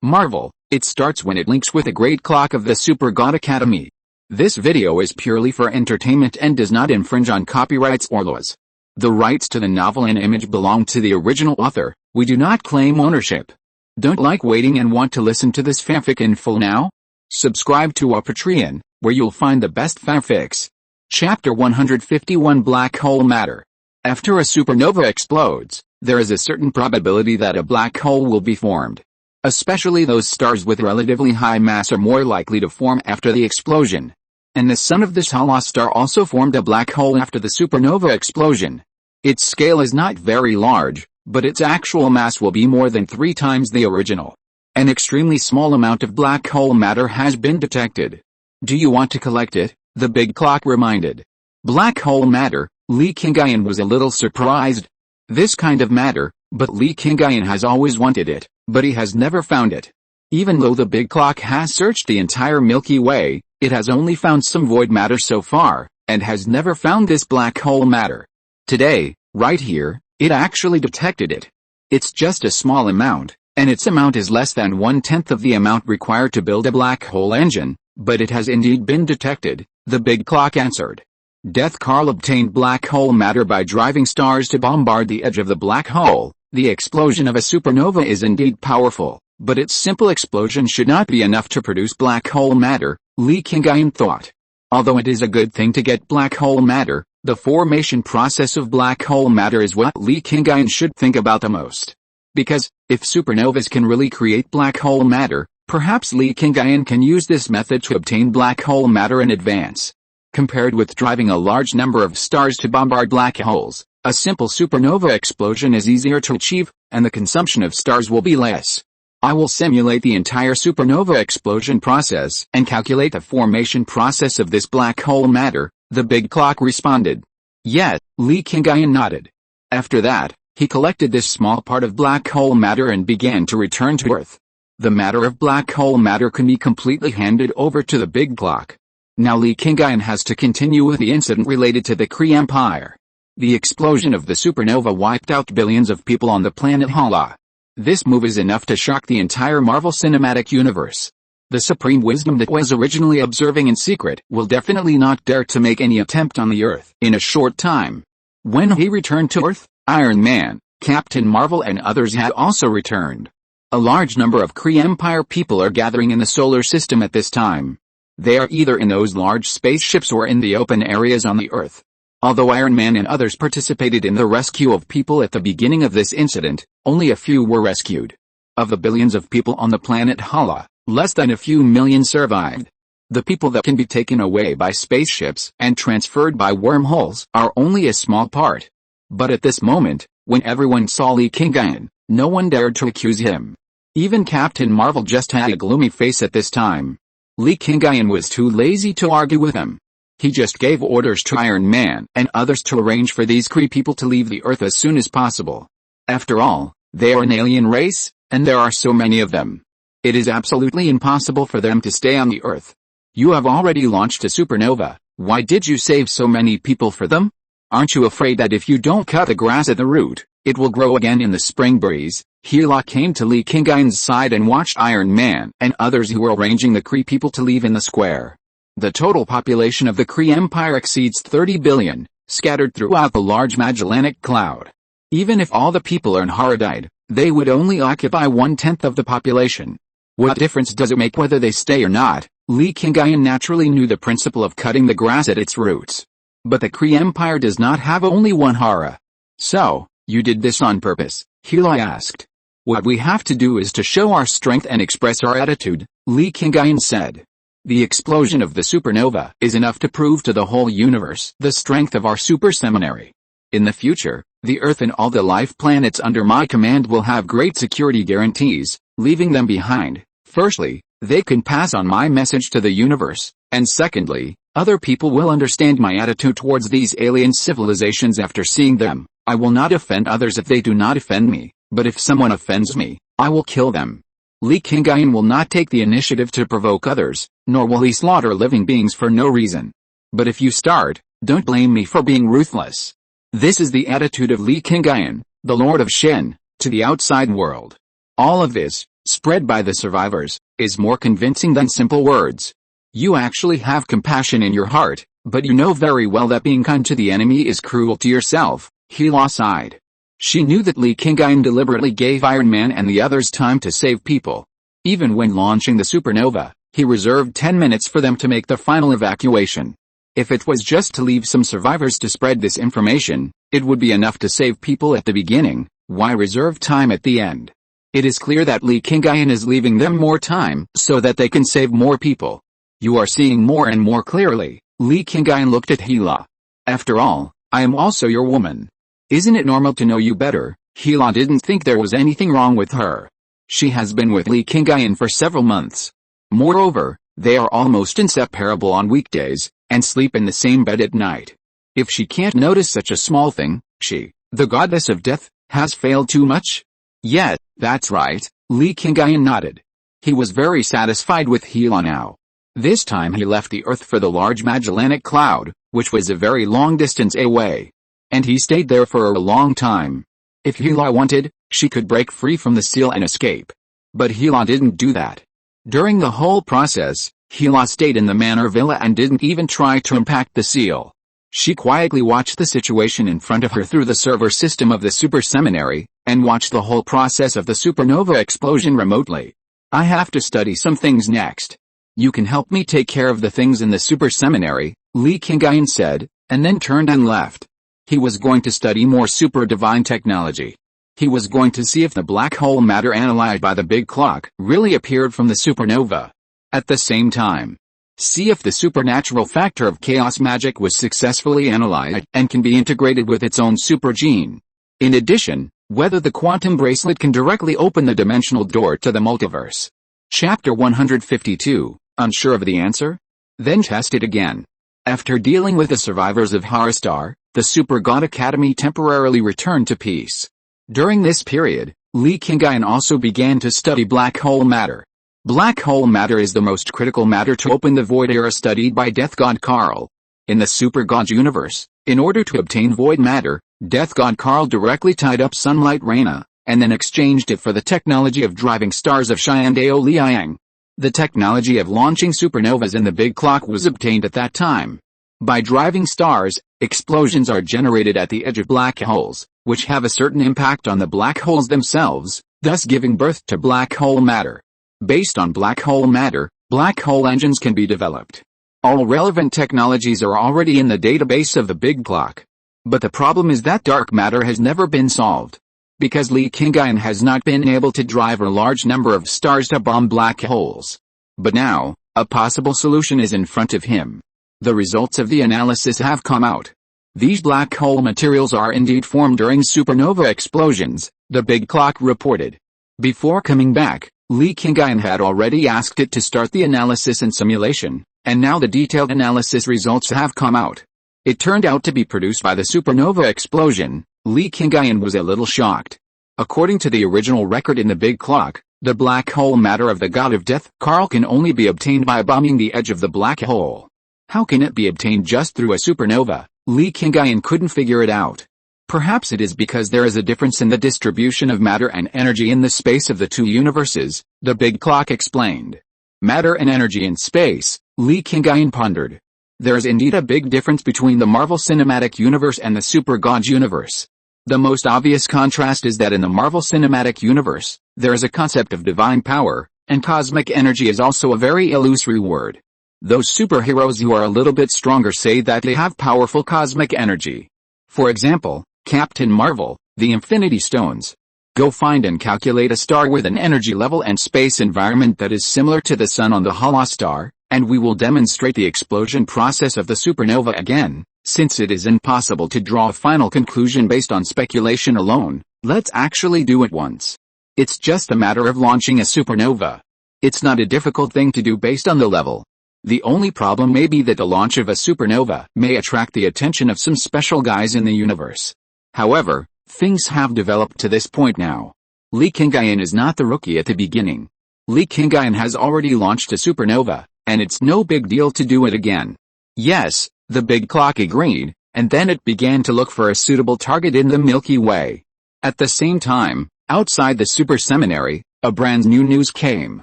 Marvel, it starts when it links with a great clock of the Super God Academy. This video is purely for entertainment and does not infringe on copyrights or laws. The rights to the novel and image belong to the original author. We do not claim ownership. Don't like waiting and want to listen to this fanfic in full now? Subscribe to our Patreon, where you'll find the best fanfics. Chapter 151 Black Hole Matter. After a supernova explodes, there is a certain probability that a black hole will be formed. Especially those stars with relatively high mass are more likely to form after the explosion. And the sun of this hollow star also formed a black hole after the supernova explosion. Its scale is not very large, but its actual mass will be more than 3 times the original. An extremely small amount of black hole matter has been detected. Do you want to collect it? The big clock reminded. Black hole matter, Li Qingyun was a little surprised. This kind of matter, but Li Qingyun has always wanted it, but he has never found it. Even though the big clock has searched the entire Milky Way, it has only found some void matter so far, and has never found this black hole matter. Today, right here, it actually detected it. It's just a small amount, and its amount is less than 1/10 of the amount required to build a black hole engine, but it has indeed been detected, the big clock answered. Death Carl obtained black hole matter by driving stars to bombard the edge of the black hole. The explosion of a supernova is indeed powerful, but its simple explosion should not be enough to produce black hole matter, Li Qingyun thought. Although it is a good thing to get black hole matter, the formation process of black hole matter is what Li Qingyun should think about the most. Because, if supernovas can really create black hole matter, perhaps Li Qingyun can use this method to obtain black hole matter in advance. Compared with driving a large number of stars to bombard black holes, a simple supernova explosion is easier to achieve, and the consumption of stars will be less. I will simulate the entire supernova explosion process and calculate the formation process of this black hole matter, the big clock responded. Yet, Li Qingyun nodded. After that, he collected this small part of black hole matter and began to return to Earth. The matter of black hole matter can be completely handed over to the big clock. Now Li Qingyun has to continue with the incident related to the Kree Empire. The explosion of the supernova wiped out billions of people on the planet Hala. This move is enough to shock the entire Marvel Cinematic Universe. The Supreme Wisdom that was originally observing in secret will definitely not dare to make any attempt on the Earth in a short time. When he returned to Earth, Iron Man, Captain Marvel and others had also returned. A large number of Kree Empire people are gathering in the solar system at this time. They are either in those large spaceships or in the open areas on the Earth. Although Iron Man and others participated in the rescue of people at the beginning of this incident, only a few were rescued. Of the billions of people on the planet Hala, less than a few million survived. The people that can be taken away by spaceships and transferred by wormholes are only a small part. But at this moment, when everyone saw Li Qingyun, no one dared to accuse him. Even Captain Marvel just had a gloomy face at this time. Li Qingyun was too lazy to argue with him. He just gave orders to Iron Man and others to arrange for these Kree people to leave the Earth as soon as possible. After all, they are an alien race, and there are so many of them. It is absolutely impossible for them to stay on the Earth. You have already launched a supernova, why did you save so many people for them? Aren't you afraid that if you don't cut the grass at the root, it will grow again in the spring breeze? Hela came to Li Qingyun's side and watched Iron Man and others who were arranging the Kree people to leave in the square. The total population of the Kree Empire exceeds 30 billion, scattered throughout the large Magellanic Cloud. Even if all the people in Hara died, they would only occupy 1/10 of the population. What difference does it make whether they stay or not? Li Qingyun naturally knew the principle of cutting the grass at its roots. But the Kree Empire does not have only one Hara. So, you did this on purpose? Hela asked. What we have to do is to show our strength and express our attitude, Li Qingyun said. The explosion of the supernova is enough to prove to the whole universe the strength of our super seminary. In the future, the Earth and all the life planets under my command will have great security guarantees, leaving them behind. Firstly, they can pass on my message to the universe, and secondly, other people will understand my attitude towards these alien civilizations after seeing them. I will not offend others if they do not offend me, but if someone offends me, I will kill them. Li Qingyun will not take the initiative to provoke others, nor will he slaughter living beings for no reason. But if you start, don't blame me for being ruthless. This is the attitude of Li Qingyun, the Lord of Shen, to the outside world. All of this, spread by the survivors, is more convincing than simple words. You actually have compassion in your heart, but you know very well that being kind to the enemy is cruel to yourself, Hela sighed. She knew that Li Qingyun deliberately gave Iron Man and the others time to save people. Even when launching the supernova, he reserved 10 minutes for them to make the final evacuation. If it was just to leave some survivors to spread this information, it would be enough to save people at the beginning. Why reserve time at the end? It is clear that Li Qingyun is leaving them more time so that they can save more people. You are seeing more and more clearly. Li Qingyun looked at Hela. After all, I am also your woman. Isn't it normal to know you better? Hela didn't think there was anything wrong with her. She has been with Li Qingyun for several months. Moreover, they are almost inseparable on weekdays, and sleep in the same bed at night. If she can't notice such a small thing, she, the goddess of death, has failed too much? Yes, that's right, Li Qingyun nodded. He was very satisfied with Hela now. This time he left the Earth for the large Magellanic Cloud, which was a very long distance away. And he stayed there for a long time. If Hela wanted, she could break free from the seal and escape. But Hela didn't do that. During the whole process, Hela stayed in the manor villa and didn't even try to impact the seal. She quietly watched the situation in front of her through the server system of the super seminary, and watched the whole process of the supernova explosion remotely. I have to study some things next. You can help me take care of the things in the super seminary, Li Qingyun said, and then turned and left. He was going to study more super divine technology. He was going to see if the black hole matter analyzed by the big clock really appeared from the supernova. At the same time, see if the supernatural factor of chaos magic was successfully analyzed and can be integrated with its own super gene. In addition, whether the quantum bracelet can directly open the dimensional door to the multiverse. Chapter 152, unsure of the answer? Then test it again. After dealing with the survivors of Harstar, the Super God Academy temporarily returned to peace. During this period, Li Qingyun also began to study black hole matter. Black hole matter is the most critical matter to open the void era studied by Death God Karl. In the Super God universe, in order to obtain void matter, Death God Karl directly tied up Sunlight Reina, and then exchanged it for the technology of driving stars of Xiandao Liang. The technology of launching supernovas in the big clock was obtained at that time. By driving stars, explosions are generated at the edge of black holes, which have a certain impact on the black holes themselves, thus giving birth to black hole matter. Based on black hole matter, black hole engines can be developed. All relevant technologies are already in the database of the big clock. But the problem is that dark matter has never been solved. Because Li Qingyun has not been able to drive a large number of stars to bomb black holes. But now, a possible solution is in front of him. The results of the analysis have come out. These black hole materials are indeed formed during supernova explosions, the big clock reported. Before coming back, Li Qingyun had already asked it to start the analysis and simulation, and now the detailed analysis results have come out. It turned out to be produced by the supernova explosion. Li Qingyun was a little shocked. According to the original record in the big clock, the black hole matter of the god of death, Karl, can only be obtained by bombing the edge of the black hole. How can it be obtained just through a supernova? Li Qingyun couldn't figure it out. Perhaps it is because there is a difference in the distribution of matter and energy in the space of the two universes, the big clock explained. Matter and energy in space, Li Qingyun pondered. There is indeed a big difference between the Marvel Cinematic Universe and the Super God Universe. The most obvious contrast is that in the Marvel Cinematic Universe, there is a concept of divine power, and cosmic energy is also a very illusory word. Those superheroes who are a little bit stronger say that they have powerful cosmic energy. For example, Captain Marvel, the Infinity Stones. Go find and calculate a star with an energy level and space environment that is similar to the Sun on the Hala star, and we will demonstrate the explosion process of the supernova again. Since it is impossible to draw a final conclusion based on speculation alone, let's actually do it once. It's just a matter of launching a supernova. It's not a difficult thing to do based on the level. The only problem may be that the launch of a supernova may attract the attention of some special guys in the universe. However, things have developed to this point now. Li Qingyun is not the rookie at the beginning. Li Qingyun has already launched a supernova, and it's no big deal to do it again. Yes, the big clock agreed, and then it began to look for a suitable target in the Milky Way. At the same time, outside the super seminary, a brand new news came.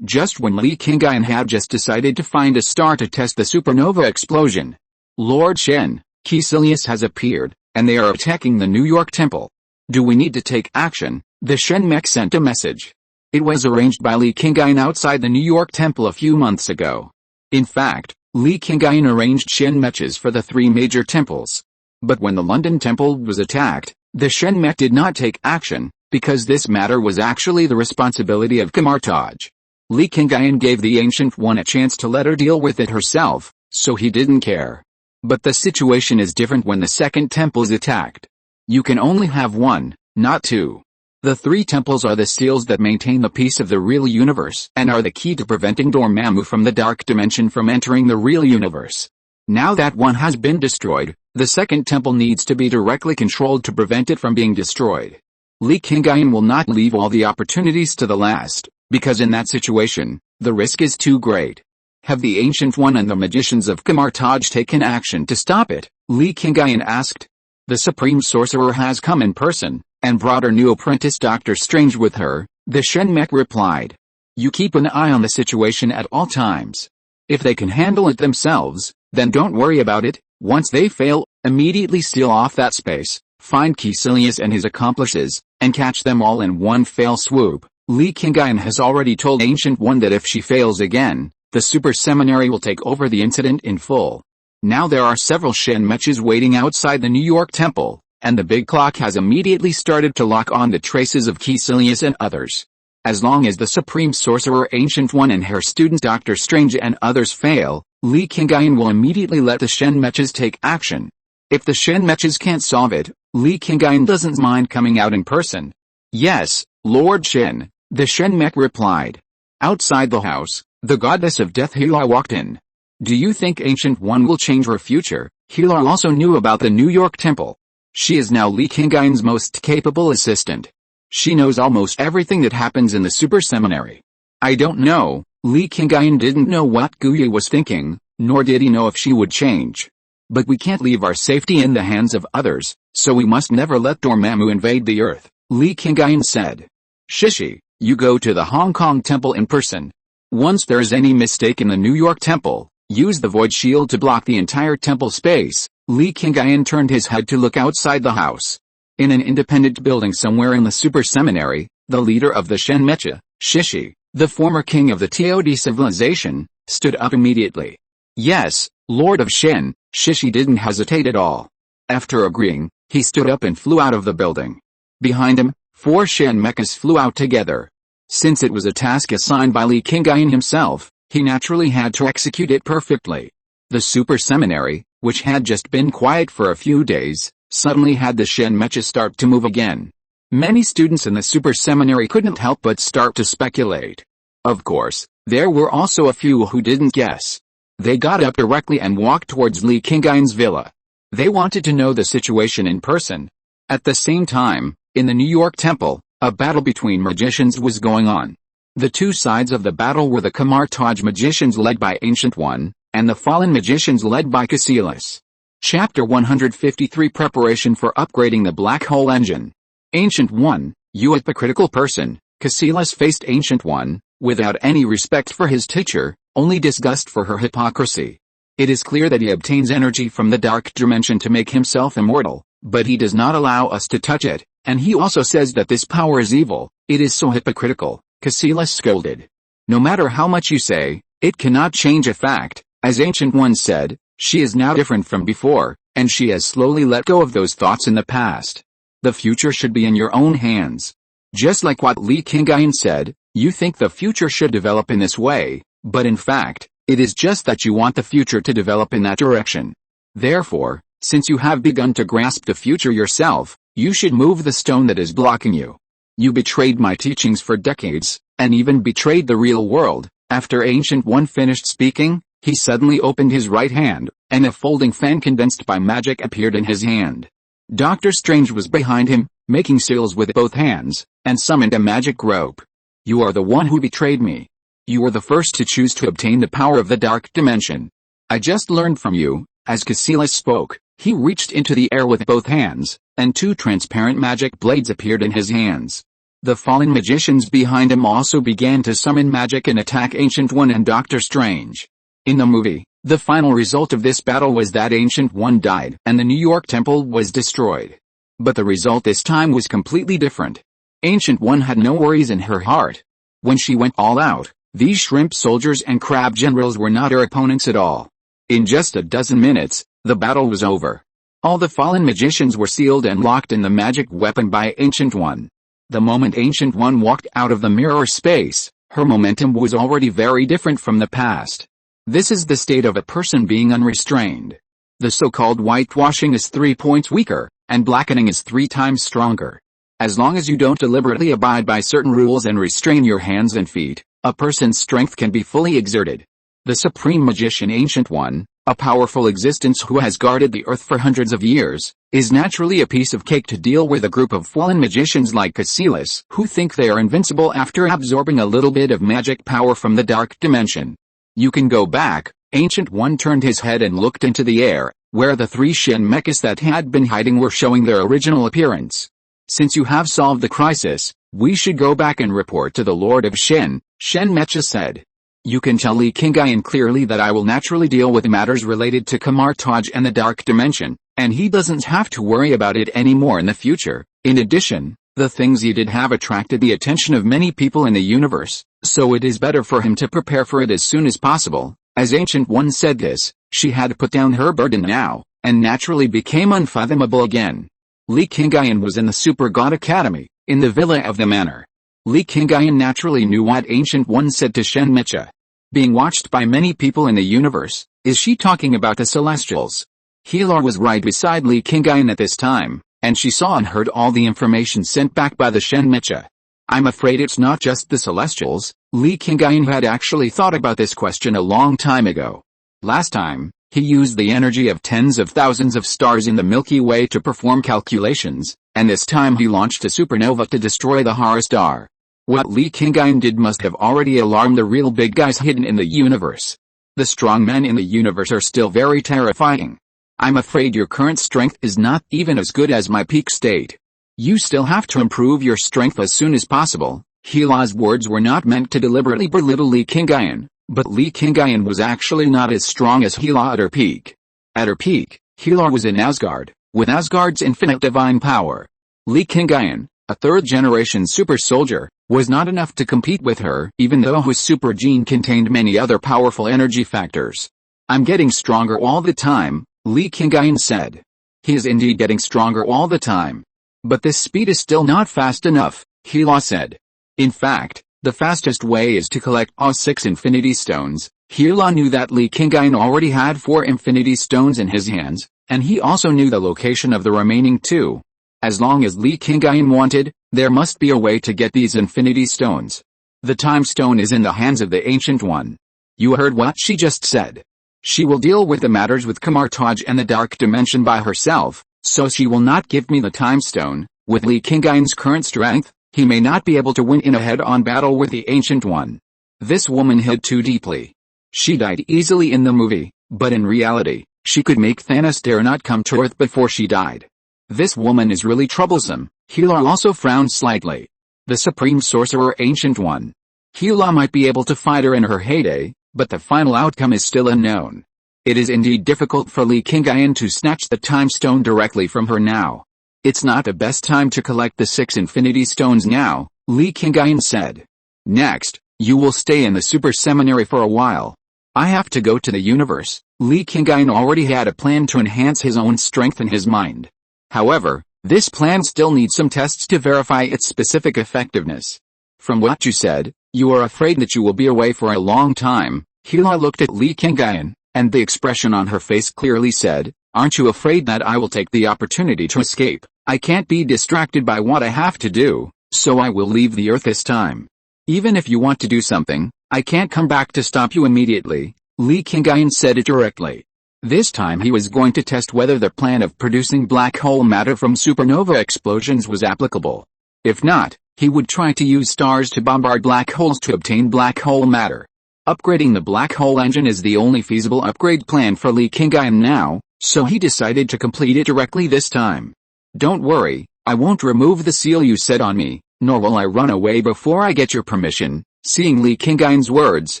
Just when Li Qingyun had just decided to find a star to test the supernova explosion, Lord Shen, Qisilius has appeared, and they are attacking the New York temple. Do we need to take action? The Shen mech sent a message. It was arranged by Li Qingyun outside the New York temple a few months ago. In fact, Li Qingyun arranged Shen mechs for the 3 major temples. But when the London temple was attacked, the Shen mech did not take action, because this matter was actually the responsibility of Kamartaj. Li Qingyun gave the Ancient One a chance to let her deal with it herself, so he didn't care. But the situation is different when the second temple is attacked. You can only have 1, not 2. The 3 temples are the seals that maintain the peace of the real universe and are the key to preventing Dormammu from the dark dimension from entering the real universe. Now that one has been destroyed, the second temple needs to be directly controlled to prevent it from being destroyed. Li Qingyun will not leave all the opportunities to the last, because in that situation, the risk is too great. Have the Ancient One and the magicians of Kamartaj taken action to stop it? Li Qingyun asked. The Supreme Sorcerer has come in person, and brought her new apprentice Dr. Strange with her, the Shen mech replied. You keep an eye on the situation at all times. If they can handle it themselves, then don't worry about it. Once they fail, immediately seal off that space, find Qisilius and his accomplices, and catch them all in one fell swoop. Li Qingyun has already told Ancient One that if she fails again, the Super Seminary will take over the incident in full. Now there are several Shen mechs waiting outside the New York temple, and the big clock has immediately started to lock on the traces of Qisilius and others. As long as the Supreme Sorcerer Ancient One and her student Dr. Strange and others fail, Li Qingyun will immediately let the Shen mechs take action. If the Shen mechs can't solve it, Li Qingyun doesn't mind coming out in person. Yes, Lord Shen, the Shen mech replied. Outside the house, the goddess of death Hila walked in. Do you think Ancient One will change her future? Hila also knew about the New York temple. She is now Li Qingyun's most capable assistant. She knows almost everything that happens in the Super Seminary. I don't know. Li Qingyun didn't know what Guya was thinking, nor did he know if she would change. But we can't leave our safety in the hands of others, so we must never let Dormammu invade the earth, Li Qingyun said. Shishi, you go to the Hong Kong temple in person. Once there is any mistake in the New York temple, use the void shield to block the entire temple space. Li Qingyun turned his head to look outside the house. In an independent building somewhere in the Super Seminary, the leader of the Shen Mecha, Shishi, the former king of the Tod civilization, stood up immediately. Yes, Lord of Shen, Shishi didn't hesitate at all. After agreeing, he stood up and flew out of the building. Behind him, 4 Shen mechas flew out together. Since it was a task assigned by Li Qingyun himself, he naturally had to execute it perfectly. The Super Seminary, which had just been quiet for a few days, suddenly had the Shen mechas start to move again. Many students in the Super Seminary couldn't help but start to speculate. Of course, there were also a few who didn't guess. They got up directly and walked towards Li Qingyun's villa. They wanted to know the situation in person. At the same time, in the New York temple, a battle between magicians was going on. The 2 sides of the battle were the Kamartaj magicians led by Ancient One, and the fallen magicians led by Qisilius. Chapter 153 Preparation for upgrading the Black Hole Engine. Ancient One, you hypocritical person. Qisilius faced Ancient One, without any respect for his teacher, only disgust for her hypocrisy. It is clear that he obtains energy from the dark dimension to make himself immortal, but he does not allow us to touch it, and he also says that this power is evil. It is so hypocritical, Qisilius scolded. No matter how much you say, it cannot change a fact. As Ancient One said, she is now different from before, and she has slowly let go of those thoughts in the past. The future should be in your own hands. Just like what Li Qingyun said, you think the future should develop in this way, but in fact, it is just that you want the future to develop in that direction. Therefore, since you have begun to grasp the future yourself, you should move the stone that is blocking you. You betrayed my teachings for decades, and even betrayed the real world. After Ancient One finished speaking, he suddenly opened his right hand, and a folding fan condensed by magic appeared in his hand. Dr. Strange was behind him, making seals with both hands, and summoned a magic rope. You are the one who betrayed me. You were the first to choose to obtain the power of the dark dimension. I just learned from you. As Qisilius spoke, he reached into the air with both hands, and 2 transparent magic blades appeared in his hands. The fallen magicians behind him also began to summon magic and attack Ancient One and Doctor Strange. In the movie, the final result of this battle was that Ancient One died and the New York Temple was destroyed. But the result this time was completely different. Ancient One had no worries in her heart. When she went all out, these shrimp soldiers and crab generals were not her opponents at all. In just a dozen minutes, the battle was over. All the fallen magicians were sealed and locked in the magic weapon by Ancient One. The moment Ancient One walked out of the mirror space, her momentum was already very different from the past. This is the state of a person being unrestrained. The so-called whitewashing is 3 points weaker, and blackening is 3 times stronger. As long as you don't deliberately abide by certain rules and restrain your hands and feet, a person's strength can be fully exerted. The supreme magician Ancient One, a powerful existence who has guarded the earth for hundreds of years, is naturally a piece of cake to deal with a group of fallen magicians like Cassilis, who think they are invincible after absorbing a little bit of magic power from the dark dimension. You can go back. Ancient One turned his head and looked into the air, where the 3 Shen mechas that had been hiding were showing their original appearance. Since you have solved the crisis, we should go back and report to the Lord of Shen, Shen Mecha said. You can tell Li Qingyun clearly that I will naturally deal with matters related to Kamartaj and the Dark Dimension, and he doesn't have to worry about it anymore in the future. In addition, the things he did have attracted the attention of many people in the universe, so it is better for him to prepare for it as soon as possible. As Ancient One said this, she had put down her burden now, and naturally became unfathomable again. Li Qingyun was in the Super God Academy, in the Villa of the Manor. Li Qingyun naturally knew what Ancient One said to Shen Mecha. Being watched by many people in the universe, is she talking about the Celestials? Healar was right beside Li Qingyun at this time, and she saw and heard all the information sent back by the Shen Mecha. I'm afraid it's not just the Celestials. Li Qingyun had actually thought about this question a long time ago. Last time, he used the energy of tens of thousands of stars in the Milky Way to perform calculations, and this time he launched a supernova to destroy the Hara star. What Li Qingyun did must have already alarmed the real big guys hidden in the universe. The strong men in the universe are still very terrifying. I'm afraid your current strength is not even as good as my peak state. You still have to improve your strength as soon as possible. Heela's words were not meant to deliberately belittle Li Qingyun, but Li Qingyun was actually not as strong as Heela at her peak. At her peak, Heela was in Asgard, with Asgard's infinite divine power. Li Qingyun, a third-generation super soldier, was not enough to compete with her, even though his super gene contained many other powerful energy factors. I'm getting stronger all the time, Li Qingyun said. He is indeed getting stronger all the time. But this speed is still not fast enough, Heela said. In fact, the fastest way is to collect all 6 Infinity Stones. Heela knew that Li Qingyun already had 4 Infinity Stones in his hands, and he also knew the location of the remaining 2. As long as Li Qingyun wanted, there must be a way to get these Infinity Stones. The Time Stone is in the hands of the Ancient One. You heard what she just said. She will deal with the matters with Kamartaj and the Dark Dimension by herself, so she will not give me the Time Stone. With Li Qingyun's current strength, he may not be able to win in a head-on battle with the Ancient One. This woman hid too deeply. She died easily in the movie, but in reality, she could make Thanos dare not come to Earth before she died. This woman is really troublesome. Heela also frowned slightly. The Supreme Sorcerer Ancient One. Heela might be able to fight her in her heyday, but the final outcome is still unknown. It is indeed difficult for Li Qingyun to snatch the Time Stone directly from her now. It's not the best time to collect the 6 Infinity Stones now, Li Qingyun said. Next, you will stay in the Super Seminary for a while. I have to go to the universe. Li Qingyun already had a plan to enhance his own strength in his mind. However, this plan still needs some tests to verify its specific effectiveness. From what you said, you are afraid that you will be away for a long time. Heela looked at Li Qingyun, and the expression on her face clearly said, aren't you afraid that I will take the opportunity to escape? I can't be distracted by what I have to do, so I will leave the Earth this time. Even if you want to do something, I can't come back to stop you immediately. Li Qingyun said it directly. This time he was going to test whether the plan of producing black hole matter from supernova explosions was applicable. If not, he would try to use stars to bombard black holes to obtain black hole matter. Upgrading the black hole engine is the only feasible upgrade plan for Li Qingyun now, so he decided to complete it directly this time. Don't worry, I won't remove the seal you set on me, nor will I run away before I get your permission." Seeing Li Qingyun's words,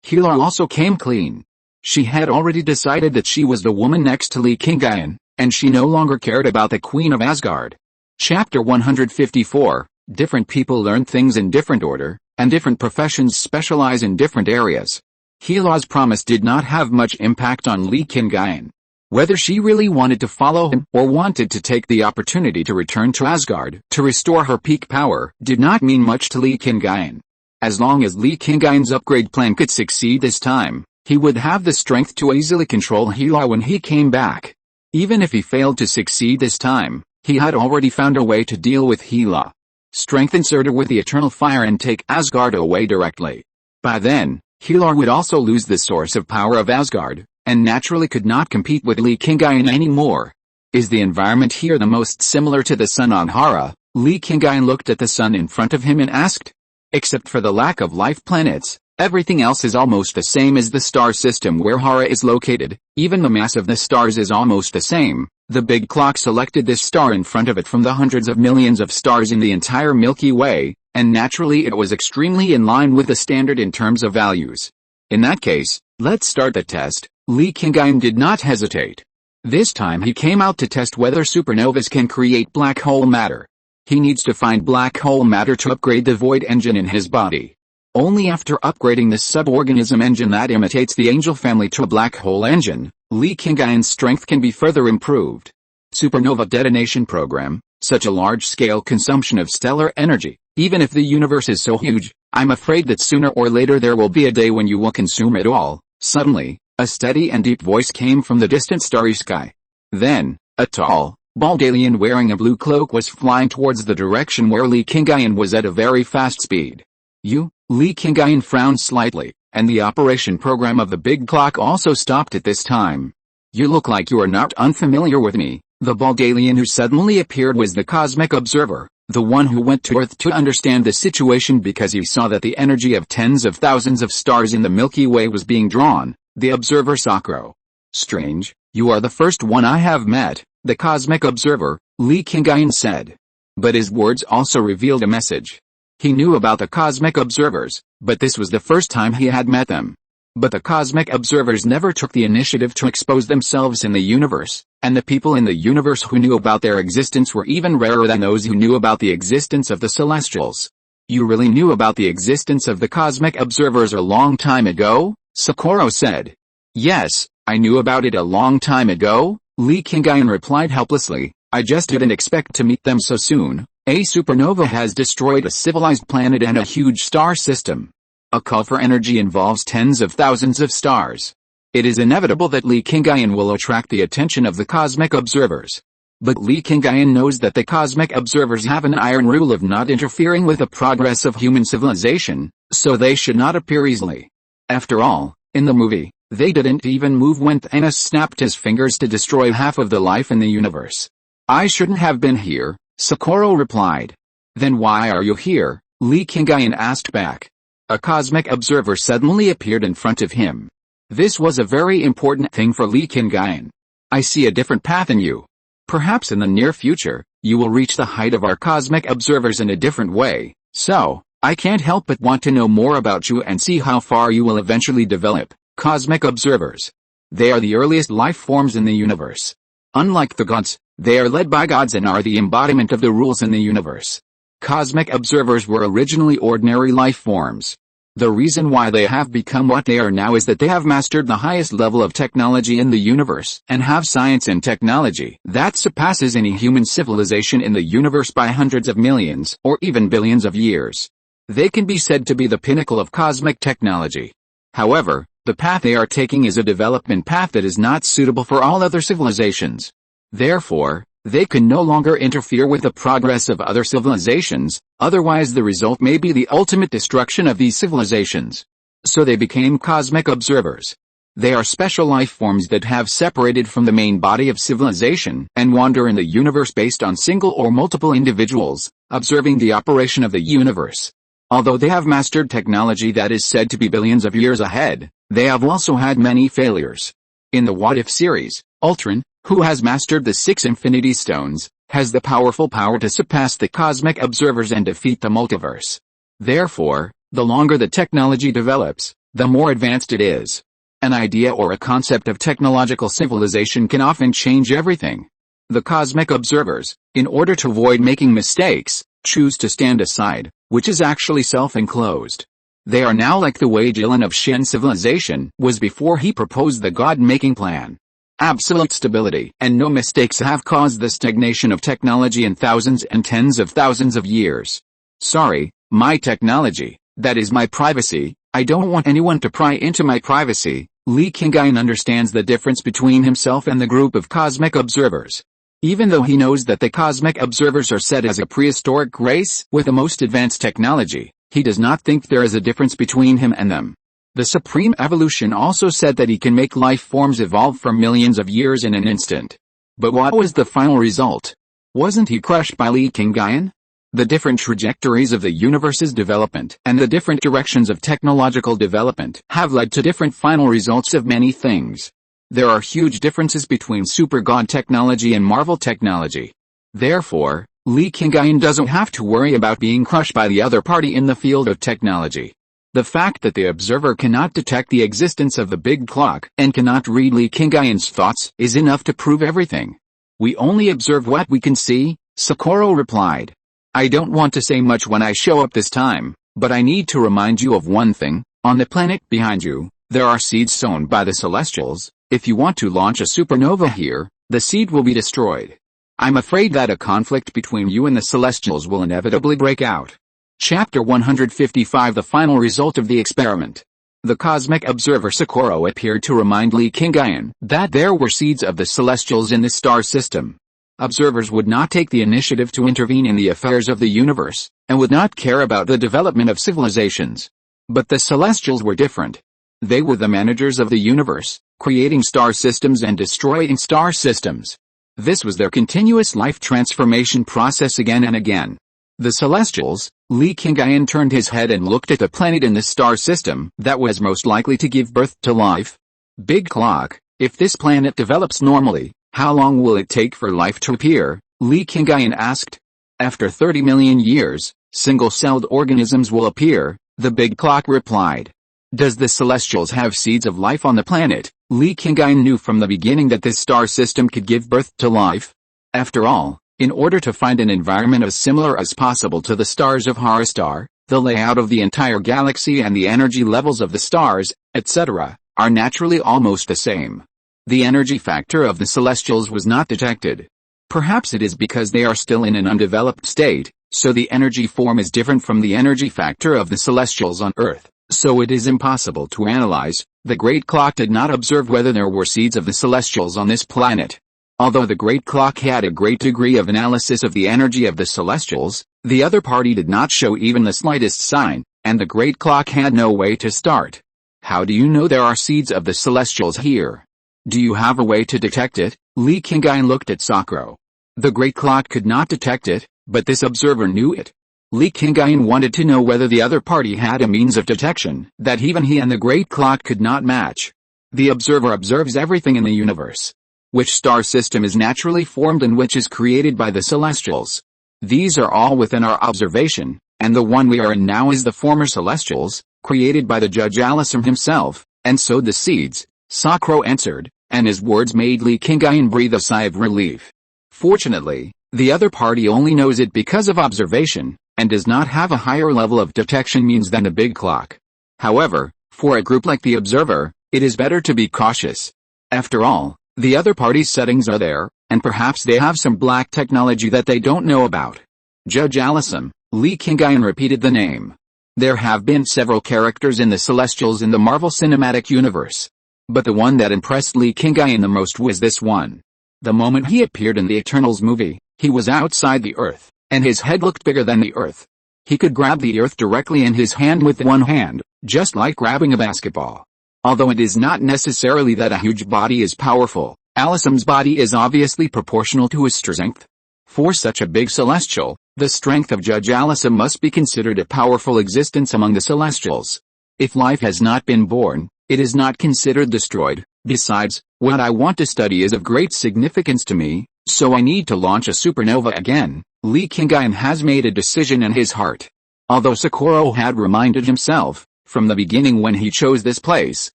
Hela also came clean. She had already decided that she was the woman next to Li Qingyun, and she no longer cared about the Queen of Asgard. Chapter 154, Different people learn things in different order, and different professions specialize in different areas. Hela's promise did not have much impact on Li Qingyun. Whether she really wanted to follow him or wanted to take the opportunity to return to Asgard to restore her peak power did not mean much to Li Qingyun. As long as Li Qingyun's upgrade plan could succeed this time, he would have the strength to easily control Hela when he came back. Even if he failed to succeed this time, he had already found a way to deal with Hela. Strengthen Surtur with the eternal fire and take Asgard away directly. By then, Hela would also lose the source of power of Asgard, and naturally could not compete with Li Qingyun anymore. Is the environment here the most similar to the sun on Hara? Li Qingyun looked at the sun in front of him and asked. Except for the lack of life planets, everything else is almost the same as the star system where Hara is located. Even the mass of the stars is almost the same. The big clock selected this star in front of it from the hundreds of millions of stars in the entire Milky Way, and naturally it was extremely in line with the standard in terms of values. In that case, let's start the test. Li Qingyun did not hesitate. This time he came out to test whether supernovas can create black hole matter. He needs to find black hole matter to upgrade the void engine in his body. Only after upgrading the suborganism engine that imitates the angel family to a black hole engine, Li Qingyun's strength can be further improved. Supernova detonation program, such a large-scale consumption of stellar energy. Even if the universe is so huge, I'm afraid that sooner or later there will be a day when you will consume it all. Suddenly, a steady and deep voice came from the distant starry sky. Then, a tall, bald alien wearing a blue cloak was flying towards the direction where Li Qingyun was at a very fast speed. "You?" Li Qingyun frowned slightly, and the operation program of the big clock also stopped at this time. "You look like you are not unfamiliar with me." The bald alien who suddenly appeared was the Cosmic Observer, the one who went to Earth to understand the situation because he saw that the energy of tens of thousands of stars in the Milky Way was being drawn. The Observer Sakro. "Strange, you are the first one I have met," the Cosmic Observer, Li Qingyun said. But his words also revealed a message. He knew about the Cosmic Observers, but this was the first time he had met them. But the Cosmic Observers never took the initiative to expose themselves in the universe, and the people in the universe who knew about their existence were even rarer than those who knew about the existence of the Celestials. "You really knew about the existence of the Cosmic Observers a long time ago?" Socorro said. "Yes, I knew about it a long time ago," Li Qingyun replied helplessly. "I just didn't expect to meet them so soon. A supernova has destroyed a civilized planet and a huge star system. A call for energy involves tens of thousands of stars. It is inevitable that Li Qingyun will attract the attention of the Cosmic Observers. But Li Qingyun knows that the Cosmic Observers have an iron rule of not interfering with the progress of human civilization, so they should not appear easily. After all, in the movie, they didn't even move when Thanos snapped his fingers to destroy half of the life in the universe." "I shouldn't have been here," Socorro replied. "Then why are you here?" Li Qingyun asked back. A Cosmic Observer suddenly appeared in front of him. This was a very important thing for Li Qingyun. "I see a different path in you. Perhaps in the near future, you will reach the height of our Cosmic Observers in a different way, so, I can't help but want to know more about you and see how far you will eventually develop." Cosmic Observers. They are the earliest life forms in the universe. Unlike the gods, they are led by gods and are the embodiment of the rules in the universe. Cosmic Observers were originally ordinary life forms. The reason why they have become what they are now is that they have mastered the highest level of technology in the universe and have science and technology that surpasses any human civilization in the universe by hundreds of millions or even billions of years. They can be said to be the pinnacle of cosmic technology. However, the path they are taking is a development path that is not suitable for all other civilizations. Therefore, they can no longer interfere with the progress of other civilizations, otherwise the result may be the ultimate destruction of these civilizations. So they became Cosmic Observers. They are special life forms that have separated from the main body of civilization and wander in the universe based on single or multiple individuals, observing the operation of the universe. Although they have mastered technology that is said to be billions of years ahead, they have also had many failures. In the What If series, Ultron, who has mastered the 6 Infinity Stones, has the powerful power to surpass the cosmic observers and defeat the multiverse. Therefore, the longer the technology develops, the more advanced it is. An idea or a concept of technological civilization can often change everything. The cosmic observers, in order to avoid making mistakes, choose to stand aside, which is actually self-enclosed. They are now like the way Jilin of Shin civilization was before he proposed the God-making plan. Absolute stability and no mistakes have caused the stagnation of technology in thousands and tens of thousands of years. Sorry, my technology, that is my privacy, I don't want anyone to pry into my privacy. Li Qingyun understands the difference between himself and the group of cosmic observers. Even though he knows that the cosmic observers are said as a prehistoric race with the most advanced technology, he does not think there is a difference between him and them. The Supreme Evolution also said that he can make life forms evolve for millions of years in an instant. But what was the final result? Wasn't he crushed by Li Qingyun? The different trajectories of the universe's development and the different directions of technological development have led to different final results of many things. There are huge differences between Super God technology and Marvel technology. Therefore, Li Qingyun doesn't have to worry about being crushed by the other party in the field of technology. The fact that the observer cannot detect the existence of the big clock and cannot read Li Qingyun's thoughts is enough to prove everything. We only observe what we can see, Socorro replied. I don't want to say much when I show up this time, but I need to remind you of one thing. On the planet behind you, there are seeds sown by the Celestials. If you want to launch a supernova here, the seed will be destroyed. I'm afraid that a conflict between you and the Celestials will inevitably break out. Chapter 155 The final result of the experiment. The cosmic observer Socorro appeared to remind Li Qingyun that there were seeds of the Celestials in the star system. Observers would not take the initiative to intervene in the affairs of the universe, and would not care about the development of civilizations. But the Celestials were different. They were the managers of the universe, creating star systems and destroying star systems. This was their continuous life transformation process again and again. The Celestials, Li Qingyun turned his head and looked at the planet in the star system that was most likely to give birth to life. Big clock, if this planet develops normally, how long will it take for life to appear? Li Qingyun asked. After 30 million years, single-celled organisms will appear, the big clock replied. Does the Celestials have seeds of life on the planet? Li Qingyun knew from the beginning that this star system could give birth to life. After all, in order to find an environment as similar as possible to the stars of Haristar, the layout of the entire galaxy and the energy levels of the stars, etc., are naturally almost the same. The energy factor of the Celestials was not detected. Perhaps it is because they are still in an undeveloped state, so the energy form is different from the energy factor of the Celestials on Earth, so it is impossible to analyze. The Great Clock did not observe whether there were seeds of the Celestials on this planet. Although the Great Clock had a great degree of analysis of the energy of the Celestials, the other party did not show even the slightest sign, and the Great Clock had no way to start. How do you know there are seeds of the Celestials here? Do you have a way to detect it? Li Qingyun looked at Socorro. The Great Clock could not detect it, but this observer knew it. Li Qingyun wanted to know whether the other party had a means of detection that even he and the Great Clock could not match. The observer observes everything in the universe. Which star system is naturally formed and which is created by the Celestials. These are all within our observation, and the one we are in now is the former Celestials, created by the Judge Alisum himself, and sowed the seeds, Socorro answered, and his words made Li Qingyun breathe a sigh of relief. Fortunately, the other party only knows it because of observation, and does not have a higher level of detection means than the big clock. However, for a group like the observer, it is better to be cautious. After all, the other party's settings are there, and perhaps they have some black technology that they don't know about. Judge Alisum, Li Qingyun repeated the name. There have been several characters in the Celestials in the Marvel Cinematic Universe. But the one that impressed Li Qingyun the most was this one. The moment he appeared in the Eternals movie, he was outside the Earth, and his head looked bigger than the Earth. He could grab the Earth directly in his hand with one hand, just like grabbing a basketball. Although it is not necessarily that a huge body is powerful, Alisum's body is obviously proportional to his strength. For such a big Celestial, the strength of Judge Alisum must be considered a powerful existence among the Celestials. If life has not been born, it is not considered destroyed. Besides, what I want to study is of great significance to me. So I need to launch a supernova again. Li Qingyun has made a decision in his heart. Although Socorro had reminded himself, from the beginning when he chose this place,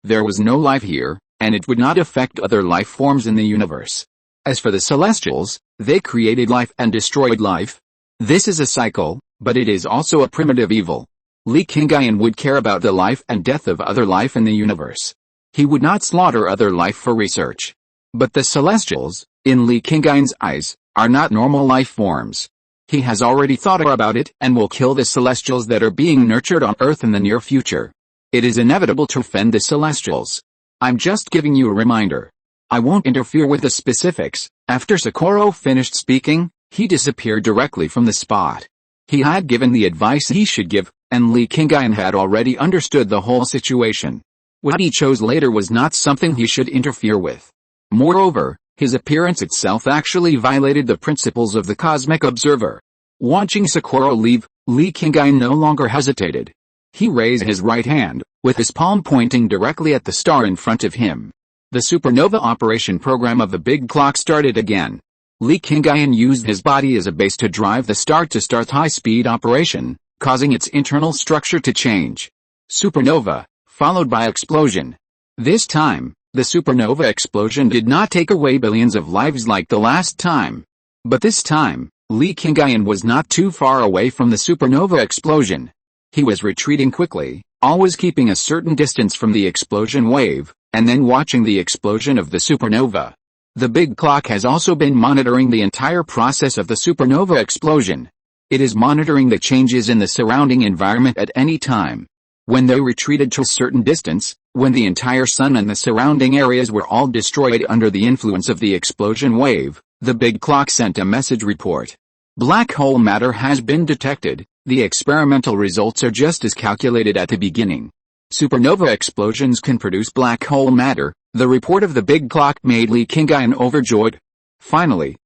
there was no life here, and it would not affect other life forms in the universe. As for the Celestials, they created life and destroyed life. This is a cycle, but it is also a primitive evil. Li Qingyun would care about the life and death of other life in the universe. He would not slaughter other life for research. But the Celestials, in Li Qingyun's eyes, are not normal life forms. He has already thought about it and will kill the Celestials that are being nurtured on Earth in the near future. It is inevitable to offend the Celestials. I'm just giving you a reminder. I won't interfere with the specifics. After Socorro finished speaking, he disappeared directly from the spot. He had given the advice he should give, and Li Qingyun had already understood the whole situation. What he chose later was not something he should interfere with. Moreover, his appearance itself actually violated the principles of the cosmic observer. Watching Socorro leave, Li Qingyun no longer hesitated. He raised his right hand, with his palm pointing directly at the star in front of him. The supernova operation program of the big clock started again. Li Qingyun used his body as a base to drive the star to start high-speed operation, causing its internal structure to change. Supernova, followed by explosion. This time, the supernova explosion did not take away billions of lives like the last time. But this time, Li Qingyun was not too far away from the supernova explosion. He was retreating quickly, always keeping a certain distance from the explosion wave, and then watching the explosion of the supernova. The big clock has also been monitoring the entire process of the supernova explosion. It is monitoring the changes in the surrounding environment at any time. When they retreated to a certain distance, when the entire sun and the surrounding areas were all destroyed under the influence of the explosion wave, the big clock sent a message report. Black hole matter has been detected. The experimental results are just as calculated at the beginning. Supernova explosions can produce black hole matter. The report of the big clock made Li Qingyun overjoyed.